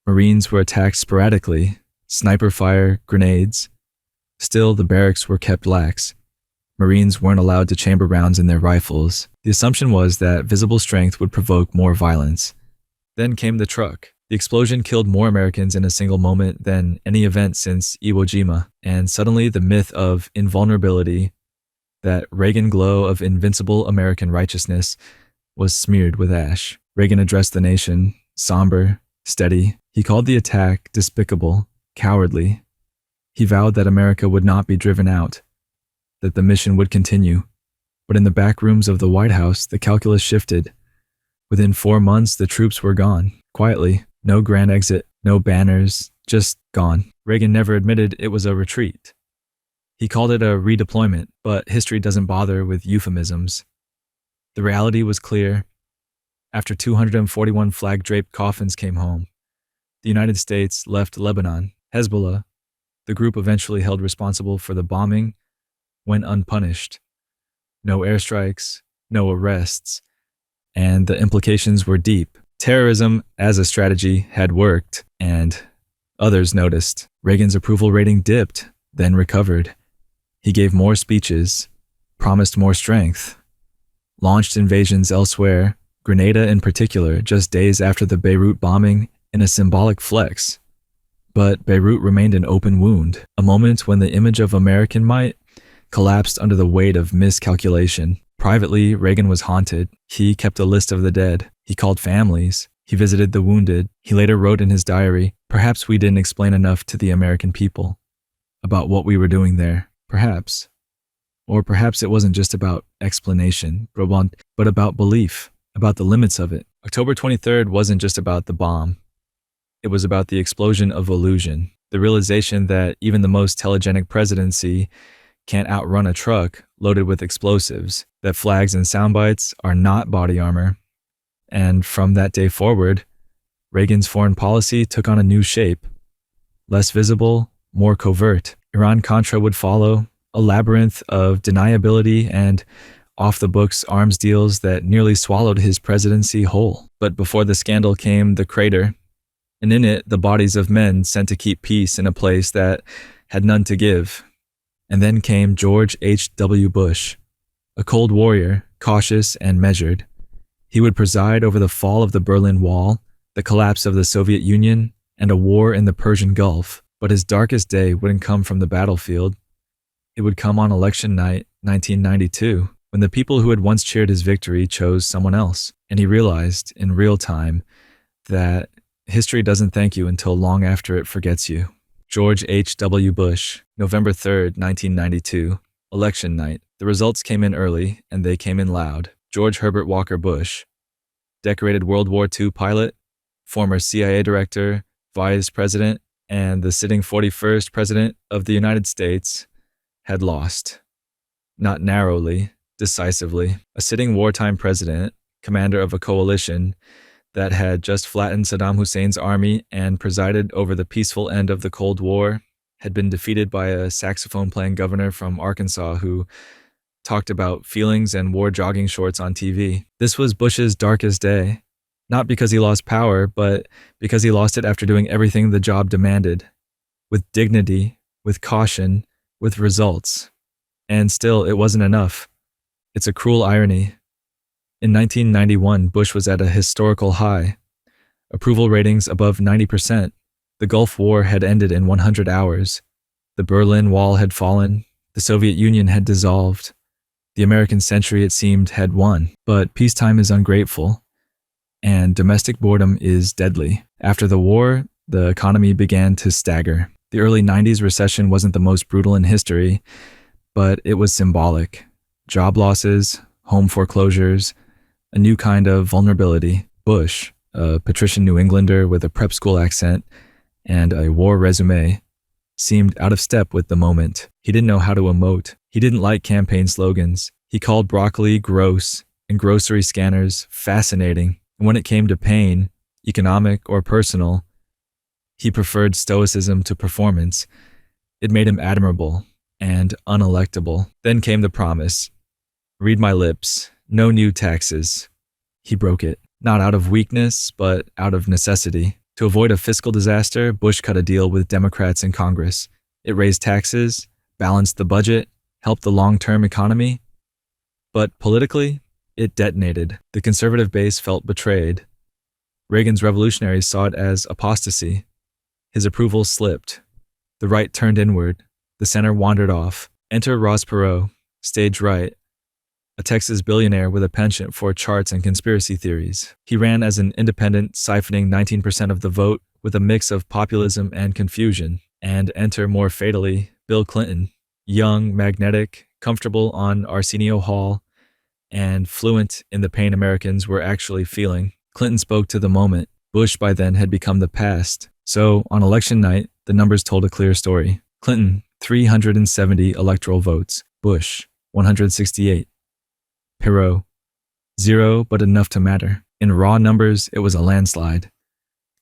Marines were attacked sporadically, sniper fire, grenades. Still, the barracks were kept lax. Marines weren't allowed to chamber rounds in their rifles. The assumption was that visible strength would provoke more violence. Then came the truck. The explosion killed more Americans in a single moment than any event since Iwo Jima, and suddenly the myth of invulnerability, that Reagan glow of invincible American righteousness, was smeared with ash. Reagan addressed the nation, somber, steady. He called the attack despicable, cowardly. He vowed that America would not be driven out, that the mission would continue. But in the back rooms of the White House, the calculus shifted. Within 4 months, the troops were gone, quietly. No grand exit, no banners, just gone. Reagan never admitted it was a retreat. He called it a redeployment, but history doesn't bother with euphemisms. The reality was clear. After 241 flag-draped coffins came home, the United States left Lebanon. Hezbollah, the group eventually held responsible for the bombing, went unpunished. no airstrikes, no arrests, and the implications were deep. Terrorism as a strategy had worked, and others noticed. Reagan's approval rating dipped, then recovered. He gave more speeches, promised more strength, launched invasions elsewhere, Grenada in particular, just days after the Beirut bombing, in a symbolic flex. But Beirut remained an open wound, a moment when the image of American might collapsed under the weight of miscalculation. Privately, Reagan was haunted. He kept a list of the dead. He called families. He visited the wounded. He later wrote in his diary, "Perhaps we didn't explain enough to the American people about what we were doing there. Perhaps. Or perhaps it wasn't just about explanation, but about belief, about the limits of it." October 23rd wasn't just about the bomb. It was about the explosion of illusion, the realization that even the most telegenic presidency can't outrun a truck loaded with explosives, that flags and sound bites are not body armor. And from that day forward, Reagan's foreign policy took on a new shape. Less visible, more covert. Iran-Contra would follow, a labyrinth of deniability and off-the-books arms deals that nearly swallowed his presidency whole. But before the scandal came the crater, and in it the bodies of men sent to keep peace in a place that had none to give. And then came George H.W. Bush, a cold warrior, cautious and measured. He would preside over the fall of the Berlin Wall, the collapse of the Soviet Union, and a war in the Persian Gulf. But his darkest day wouldn't come from the battlefield. It would come on election night, 1992, when the people who had once cheered his victory chose someone else, and he realized, in real time, that history doesn't thank you until long after it forgets you. George H.W. Bush, November 3rd, 1992, election night. The results came in early, and they came in loud. George Herbert Walker Bush, decorated World War II pilot, former CIA director, vice president, and the sitting 41st president of the United States, had lost. Not narrowly, decisively. A sitting wartime president, commander of a coalition that had just flattened Saddam Hussein's army and presided over the peaceful end of the Cold War, had been defeated by a saxophone-playing governor from Arkansas who talked about feelings and wore jogging shorts on TV. This was Bush's darkest day, not because he lost power, but because he lost it after doing everything the job demanded, with dignity, with caution, with results. And still, it wasn't enough. It's a cruel irony. In 1991, Bush was at a historical high. Approval ratings above 90%. The Gulf War had ended in 100 hours. The Berlin Wall had fallen. The Soviet Union had dissolved. The American century, it seemed, had won. But peacetime is ungrateful, and domestic boredom is deadly. After the war, the economy began to stagger. The early 90s recession wasn't the most brutal in history, but it was symbolic. Job losses, home foreclosures, a new kind of vulnerability. Bush, a patrician New Englander with a prep school accent and a war resume, seemed out of step with the moment. He didn't know how to emote. He didn't like campaign slogans. He called broccoli gross and grocery scanners fascinating. And when it came to pain, economic or personal, he preferred stoicism to performance. It made him admirable and unelectable. Then came the promise. Read my lips. No new taxes. He broke it. Not out of weakness, but out of necessity. To avoid a fiscal disaster, Bush cut a deal with Democrats in Congress. It raised taxes, balanced the budget, helped the long-term economy. But politically, it detonated. The conservative base felt betrayed. Reagan's revolutionaries saw it as apostasy. His approval slipped. The right turned inward. The center wandered off. Enter Ross Perot, stage right, a Texas billionaire with a penchant for charts and conspiracy theories. He ran as an independent, siphoning 19% of the vote with a mix of populism and confusion. And enter, more fatally, Bill Clinton, young, magnetic, comfortable on Arsenio Hall, and fluent in the pain Americans were actually feeling. Clinton spoke to the moment. Bush by then had become the past. So, on election night, the numbers told a clear story. Clinton, 370 electoral votes. Bush, 168. Perot, 0, but enough to matter. In raw numbers, it was a landslide.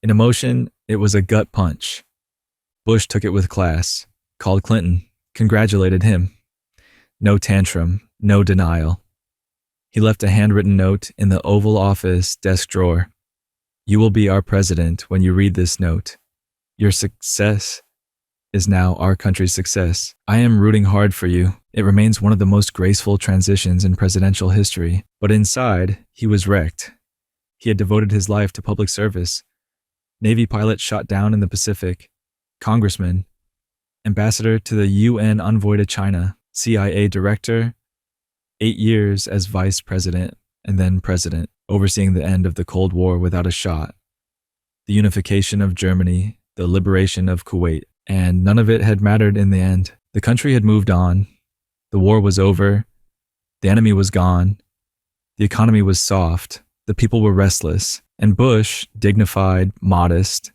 In emotion, it was a gut punch. Bush took it with class, called Clinton, congratulated him. No tantrum, no denial. He left a handwritten note in the Oval Office desk drawer. You will be our president when you read this note. Your success is now our country's success. I am rooting hard for you. It remains one of the most graceful transitions in presidential history. But inside, he was wrecked. He had devoted his life to public service. Navy pilot shot down in the Pacific. Congressman. Ambassador to the UN envoy to China. CIA director. 8 years as vice president and then president, overseeing the end of the Cold War without a shot. The unification of Germany, the liberation of Kuwait, and none of it had mattered in the end. The country had moved on. The war was over. The enemy was gone. The economy was soft. The people were restless. And Bush, dignified, modest,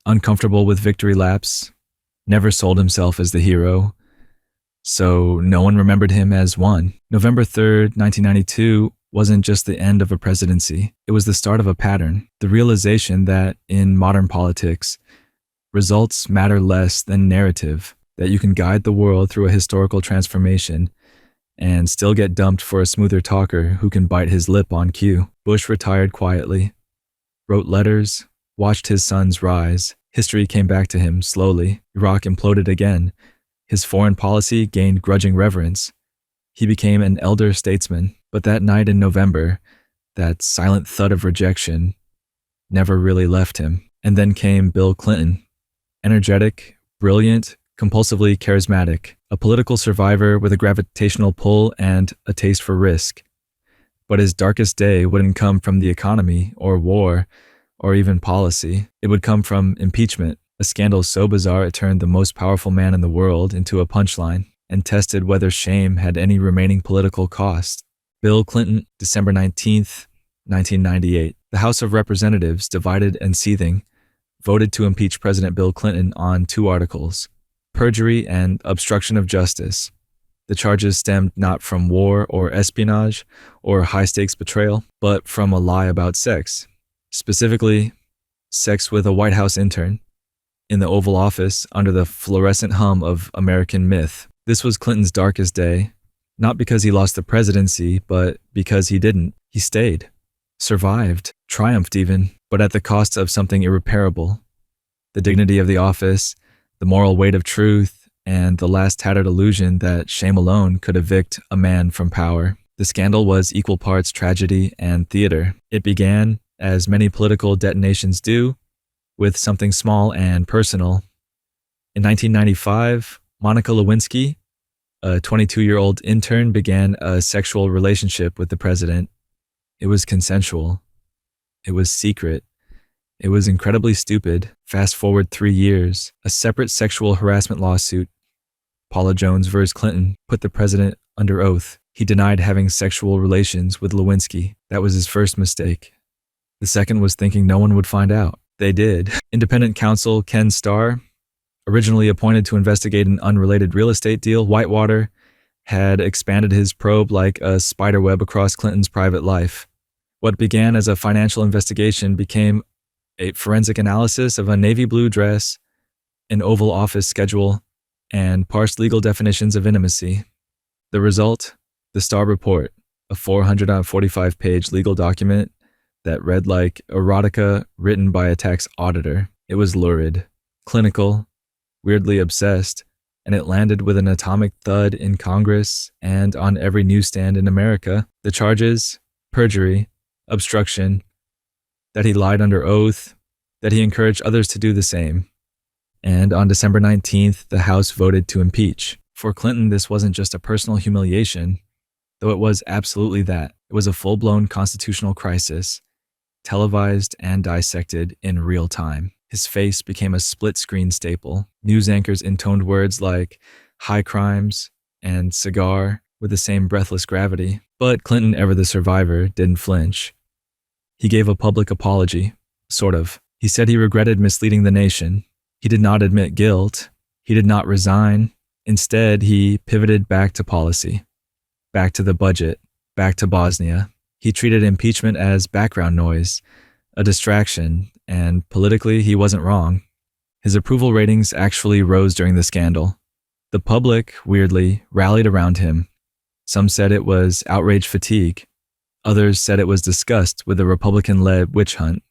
uncomfortable with victory laps, never sold himself as the hero. So no one remembered him as one. November 3rd, 1992 wasn't just the end of a presidency. It was the start of a pattern. The realization that in modern politics, results matter less than narrative, that you can guide the world through a historical transformation and still get dumped for a smoother talker who can bite his lip on cue. Bush retired quietly, wrote letters, watched his sons rise. History came back to him slowly. Iraq imploded again. His foreign policy gained grudging reverence. He became an elder statesman. But that night in November, that silent thud of rejection never really left him. And then came Bill Clinton. Energetic, brilliant, compulsively charismatic, a political survivor with a gravitational pull and a taste for risk. But his darkest day wouldn't come from the economy or war or even policy. It would come from impeachment, a scandal so bizarre it turned the most powerful man in the world into a punchline and tested whether shame had any remaining political cost. Bill Clinton, December 19th, 1998. The House of Representatives, divided and seething, voted to impeach President Bill Clinton on 2 articles: perjury and obstruction of justice. The charges stemmed not from war or espionage or high-stakes betrayal, but from a lie about sex. Specifically, sex with a White House intern in the Oval Office under the fluorescent hum of American myth. This was Clinton's darkest day, not because he lost the presidency, but because he didn't. He stayed, survived, triumphed even, but at the cost of something irreparable: the dignity of the office, the moral weight of truth, and the last tattered illusion that shame alone could evict a man from power. The scandal was equal parts tragedy and theater. It began, as many political detonations do, with something small and personal. In 1995, Monica Lewinsky, a 22-year-old intern, began a sexual relationship with the president. It was consensual. It was secret. It was incredibly stupid. Fast forward 3 years, a separate sexual harassment lawsuit, Paula Jones vs. Clinton, put the president under oath. He denied having sexual relations with Lewinsky. That was his first mistake. The second was thinking no one would find out. They did. Independent counsel Ken Starr, originally appointed to investigate an unrelated real estate deal, Whitewater, had expanded his probe like a spiderweb across Clinton's private life. What began as a financial investigation became a forensic analysis of a navy blue dress, an Oval Office schedule, and parsed legal definitions of intimacy. The result? The Starr Report, a 445-page legal document that read like erotica written by a tax auditor. It was lurid, clinical, weirdly obsessed, and it landed with an atomic thud in Congress and on every newsstand in America. The charges: perjury, obstruction, that he lied under oath, that he encouraged others to do the same. And on December 19th, the House voted to impeach. For Clinton, this wasn't just a personal humiliation, though it was absolutely that. It was a full-blown constitutional crisis, televised and dissected in real time. His face became a split-screen staple. News anchors intoned words like high crimes and cigar with the same breathless gravity. But Clinton, ever the survivor, didn't flinch. He gave a public apology, sort of. He said he regretted misleading the nation. He did not admit guilt. He did not resign. Instead, he pivoted back to policy, back to the budget, back to Bosnia. He treated impeachment as background noise, a distraction, and politically, he wasn't wrong. His approval ratings actually rose during the scandal. The public, weirdly, rallied around him. Some said it was outrage fatigue. Others said it was disgust with the Republican-led witch hunt.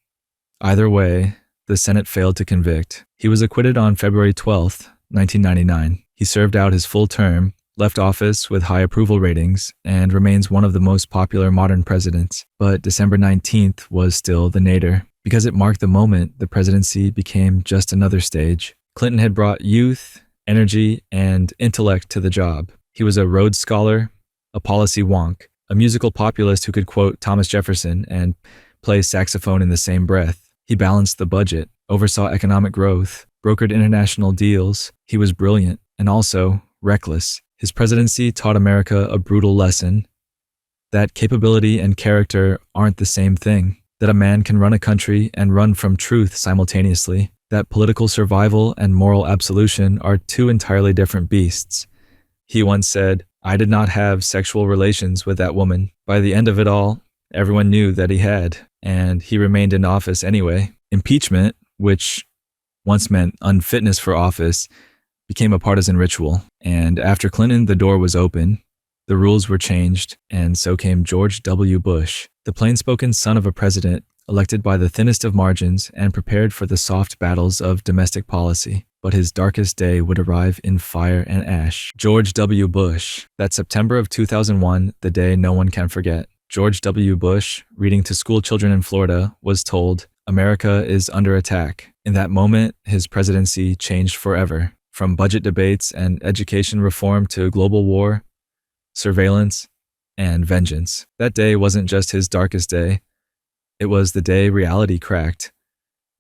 Either way, the Senate failed to convict. He was acquitted on February 12th, 1999. He served out his full term, left office with high approval ratings, and remains one of the most popular modern presidents. But December 19th was still the nadir, because it marked the moment the presidency became just another stage. Clinton had brought youth, energy, and intellect to the job. He was a Rhodes Scholar, a policy wonk, a musical populist who could quote Thomas Jefferson and play saxophone in the same breath. He balanced the budget, oversaw economic growth, brokered international deals. He was brilliant and also reckless. His presidency taught America a brutal lesson: that capability and character aren't the same thing, that a man can run a country and run from truth simultaneously, that political survival and moral absolution are two entirely different beasts. He once said, "I did not have sexual relations with that woman." By the end of it all, everyone knew that he had, and he remained in office anyway. Impeachment, which once meant unfitness for office, became a partisan ritual. And after Clinton, the door was open. The rules were changed, and so came George W. Bush, the plain-spoken son of a president elected by the thinnest of margins and prepared for the soft battles of domestic policy. But his darkest day would arrive in fire and ash. George W. Bush. That September of 2001, the day no one can forget. George W. Bush, reading to school children in Florida, was told, "America is under attack." In that moment, his presidency changed forever. From budget debates and education reform to global war, surveillance, and vengeance. That day wasn't just his darkest day. It was the day reality cracked,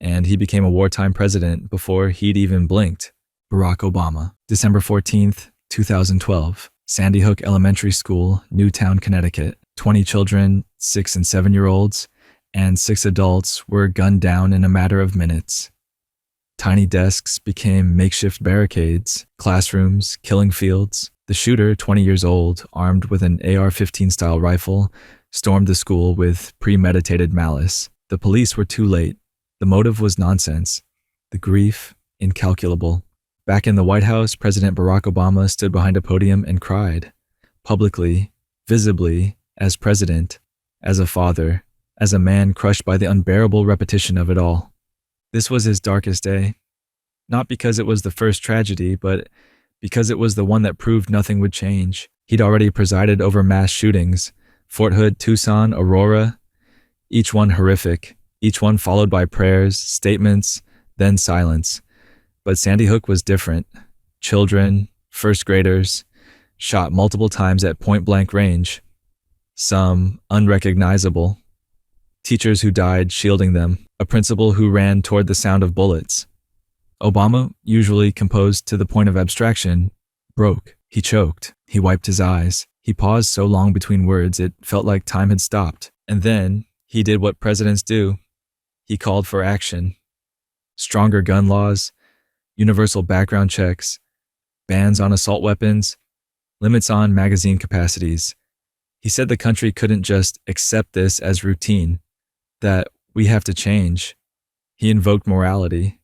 and he became a wartime president before he'd even blinked. Barack Obama. December 14th, 2012. Sandy Hook Elementary School, Newtown, Connecticut. 20 children, 6 and 7-year-olds, and 6 adults were gunned down in a matter of minutes. Tiny desks became makeshift barricades, classrooms, killing fields. The shooter, 20 years old, armed with an AR-15 style rifle, stormed the school with premeditated malice. The police were too late. The motive was nonsense. The grief, incalculable. Back in the White House, President Barack Obama stood behind a podium and cried. Publicly, visibly, as president, as a father, as a man crushed by the unbearable repetition of it all. This was his darkest day. Not because it was the first tragedy, but because it was the one that proved nothing would change. He'd already presided over mass shootings, Fort Hood, Tucson, Aurora, each one horrific, each one followed by prayers, statements, then silence. But Sandy Hook was different. Children, first graders, shot multiple times at point-blank range, some unrecognizable. Teachers who died shielding them, a principal who ran toward the sound of bullets. Obama, usually composed to the point of abstraction, broke. He choked. He wiped his eyes. He paused so long between words it felt like time had stopped. And then he did what presidents do. He called for action. Stronger gun laws, universal background checks, bans on assault weapons, limits on magazine capacities. He said the country couldn't just accept this as routine, that we have to change. He invoked morality,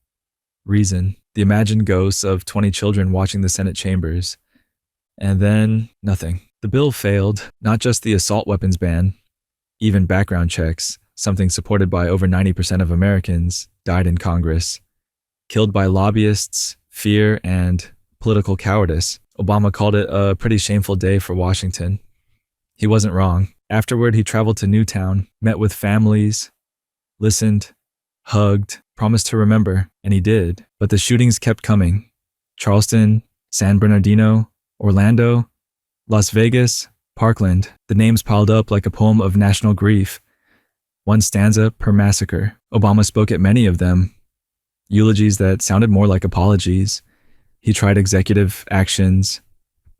reason, the imagined ghosts of 20 children watching the Senate chambers. And then nothing. The bill failed, not just the assault weapons ban, even background checks, something supported by over 90% of Americans, died in Congress. Killed by lobbyists, fear, and political cowardice. Obama called it a pretty shameful day for Washington. He wasn't wrong. Afterward, he traveled to Newtown, met with families, listened, hugged, promised to remember, and he did. But the shootings kept coming. Charleston, San Bernardino, Orlando, Las Vegas, Parkland. The names piled up like a poem of national grief. One stanza per massacre. Obama spoke at many of them. Eulogies that sounded more like apologies. He tried executive actions,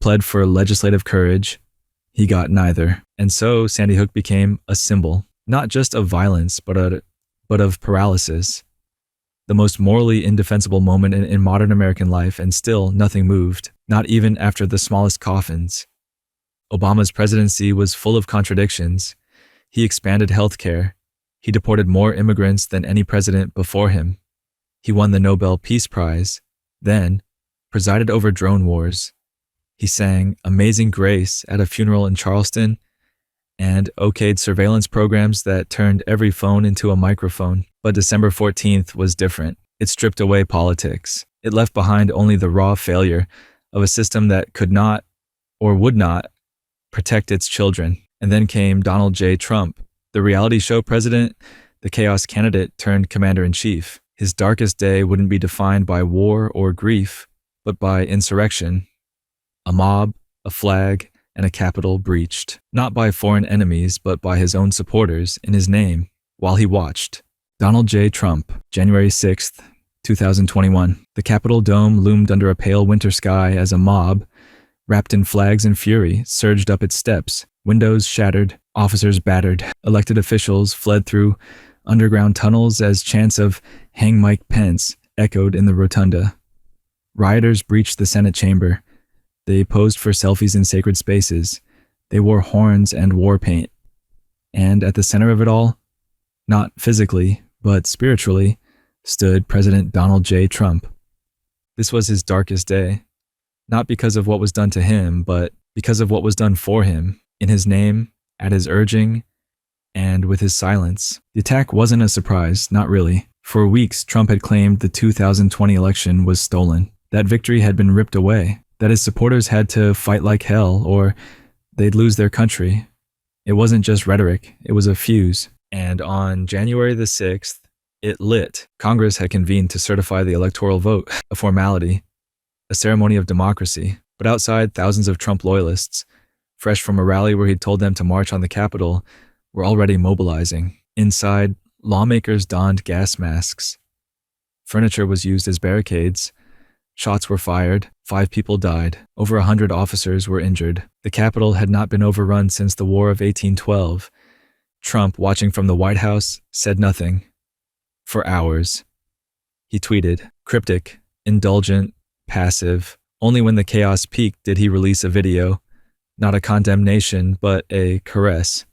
pled for legislative courage. He got neither. And so Sandy Hook became a symbol, not just of violence, but of paralysis. The most morally indefensible moment in modern American life, and still nothing moved, not even after the smallest coffins. Obama's presidency was full of contradictions. He expanded healthcare. He deported more immigrants than any president before him. He won the Nobel Peace Prize, then presided over drone wars. He sang Amazing Grace at a funeral in Charleston and okayed surveillance programs that turned every phone into a microphone. But December 14th was different. It stripped away politics. It left behind only the raw failure of a system that could not or would not protect its children. And then came Donald J. Trump, the reality show president, the chaos candidate turned commander-in-chief. His darkest day wouldn't be defined by war or grief, but by insurrection. A mob, a flag, and a Capitol breached, not by foreign enemies, but by his own supporters in his name, while he watched. Donald J. Trump, January 6th, 2021. The Capitol dome loomed under a pale winter sky as a mob, wrapped in flags and fury, surged up its steps. Windows shattered, officers battered, elected officials fled through underground tunnels as chants of "Hang Mike Pence" echoed in the rotunda. Rioters breached the Senate chamber. They posed for selfies in sacred spaces. They wore horns and war paint. And at the center of it all, not physically, but spiritually, stood President Donald J. Trump. This was his darkest day, not because of what was done to him, but because of what was done for him, in his name, at his urging, and with his silence. The attack wasn't a surprise, not really. For weeks, Trump had claimed the 2020 election was stolen, that victory had been ripped away, that his supporters had to fight like hell or they'd lose their country. It wasn't just rhetoric, it was a fuse. And on January the 6th, it lit. Congress had convened to certify the electoral vote, a formality, a ceremony of democracy. But outside, thousands of Trump loyalists, fresh from a rally where he'd told them to march on the Capitol, were already mobilizing. Inside, lawmakers donned gas masks. Furniture was used as barricades. Shots were fired. 5 people died. Over 100 officers were injured. The Capitol had not been overrun since the War of 1812. Trump, watching from the White House, said nothing. For hours. He tweeted, cryptic, indulgent, passive. Only when the chaos peaked did he release a video. Not a condemnation, but a caress.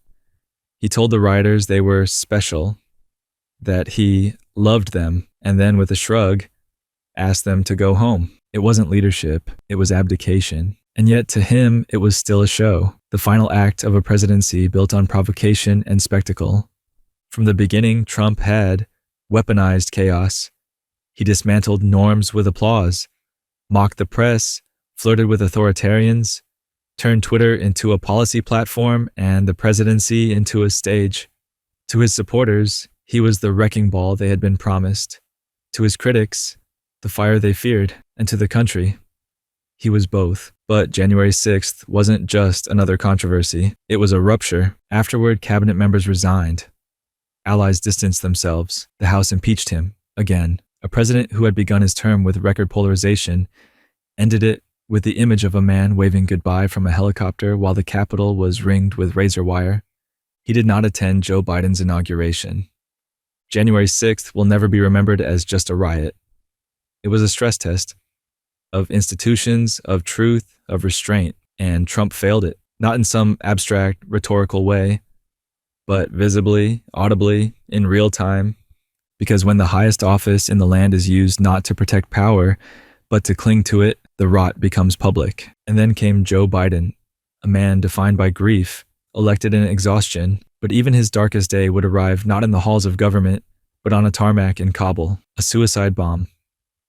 He told the rioters they were special, that he loved them, and then with a shrug, asked them to go home. It wasn't leadership, it was abdication. And yet to him, it was still a show, the final act of a presidency built on provocation and spectacle. From the beginning, Trump had weaponized chaos. He dismantled norms with applause, mocked the press, flirted with authoritarians, turned Twitter into a policy platform and the presidency into a stage. To his supporters, he was the wrecking ball they had been promised. To his critics, the fire they feared. And to the country, he was both. But January 6th wasn't just another controversy. It was a rupture. Afterward, cabinet members resigned. Allies distanced themselves. The House impeached him, again. A president who had begun his term with record polarization ended it with the image of a man waving goodbye from a helicopter while the Capitol was ringed with razor wire. He did not attend Joe Biden's inauguration. January 6th will never be remembered as just a riot. It was a stress test of institutions, of truth, of restraint, and Trump failed it. Not in some abstract, rhetorical way, but visibly, audibly, in real time. Because when the highest office in the land is used not to protect power, but to cling to it, the rot becomes public. And then came Joe Biden, a man defined by grief, elected in exhaustion, but even his darkest day would arrive not in the halls of government, but on a tarmac in Kabul, a suicide bomb.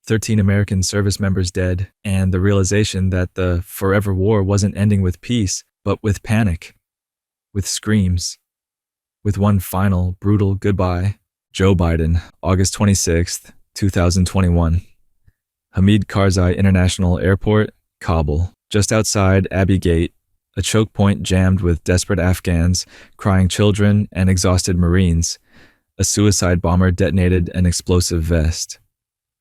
13 American service members dead, and the realization that the forever war wasn't ending with peace, but with panic, with screams, with one final brutal goodbye. Joe Biden, August 26th, 2021. Hamid Karzai International Airport, Kabul. Just outside Abbey Gate, a choke point jammed with desperate Afghans, crying children, and exhausted Marines, a suicide bomber detonated an explosive vest.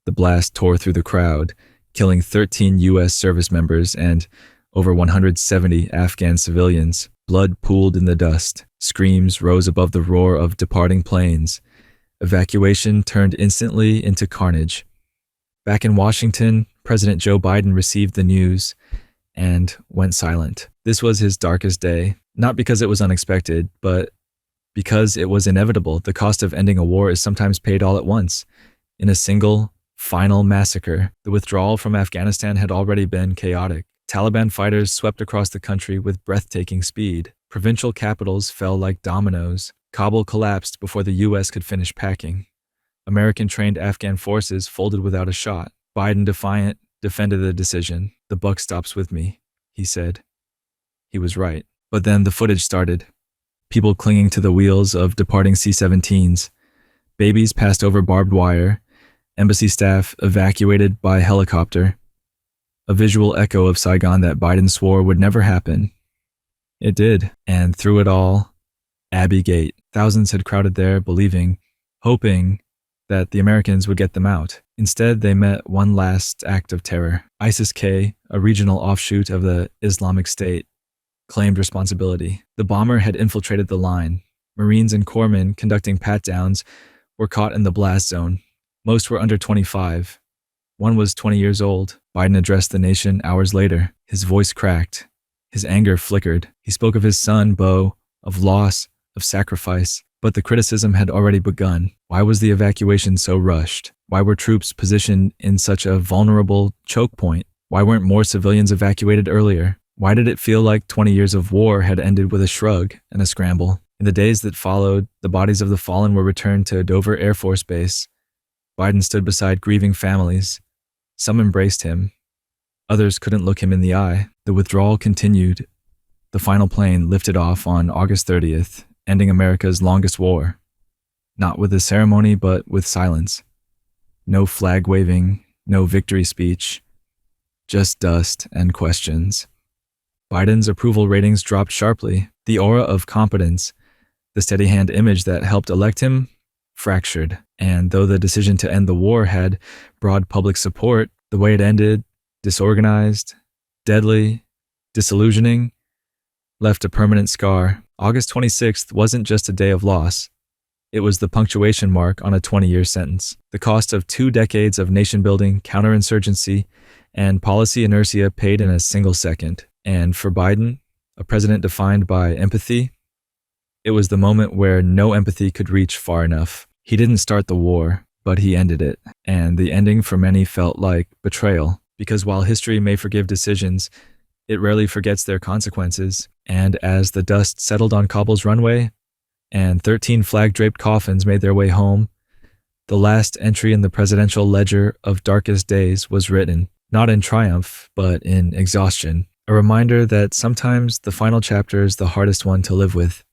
The blast tore through the crowd, killing 13 U.S. service members and over 170 Afghan civilians. Blood pooled in the dust. Screams rose above the roar of departing planes. Evacuation turned instantly into carnage. Back in Washington, President Joe Biden received the news and went silent. This was his darkest day, not because it was unexpected, but because it was inevitable. The cost of ending a war is sometimes paid all at once, in a single, final massacre. The withdrawal from Afghanistan had already been chaotic. Taliban fighters swept across the country with breathtaking speed. Provincial capitals fell like dominoes. Kabul collapsed before the U.S. could finish packing. American-trained Afghan forces folded without a shot. Biden, defiant, defended the decision. "The buck stops with me," he said. He was right. But then the footage started. People clinging to the wheels of departing C-17s. Babies passed over barbed wire. Embassy staff evacuated by helicopter. A visual echo of Saigon that Biden swore would never happen. It did. And through it all, Abbey Gate. Thousands had crowded there, believing, hoping that the Americans would get them out. Instead, they met one last act of terror. ISIS-K, a regional offshoot of the Islamic State, claimed responsibility. The bomber had infiltrated the line. Marines and corpsmen conducting pat-downs were caught in the blast zone. Most were under 25. One was 20 years old. Biden addressed the nation hours later. His voice cracked. His anger flickered. He spoke of his son, Beau, of loss, of sacrifice. But the criticism had already begun. Why was the evacuation so rushed? Why were troops positioned in such a vulnerable choke point? Why weren't more civilians evacuated earlier? Why did it feel like 20 years of war had ended with a shrug and a scramble? In the days that followed, the bodies of the fallen were returned to Dover Air Force Base. Biden stood beside grieving families. Some embraced him. Others couldn't look him in the eye. The withdrawal continued. The final plane lifted off on August 30th, ending America's longest war. Not with a ceremony, but with silence. No flag waving, no victory speech, just dust and questions. Biden's approval ratings dropped sharply. The aura of competence, the steady hand image that helped elect him, fractured. And though the decision to end the war had broad public support, the way it ended, disorganized, deadly, disillusioning, left a permanent scar. August 26th wasn't just a day of loss. It was the punctuation mark on a 20-year sentence. The cost of 2 decades of nation-building, counterinsurgency, and policy inertia paid in a single second. And for Biden, a president defined by empathy, it was the moment where no empathy could reach far enough. He didn't start the war, but he ended it. And the ending for many felt like betrayal, because while history may forgive decisions, it rarely forgets their consequences. And as the dust settled on Kabul's runway, and 13 flag-draped coffins made their way home, the last entry in the presidential ledger of darkest days was written, not in triumph, but in exhaustion. A reminder that sometimes the final chapter is the hardest one to live with.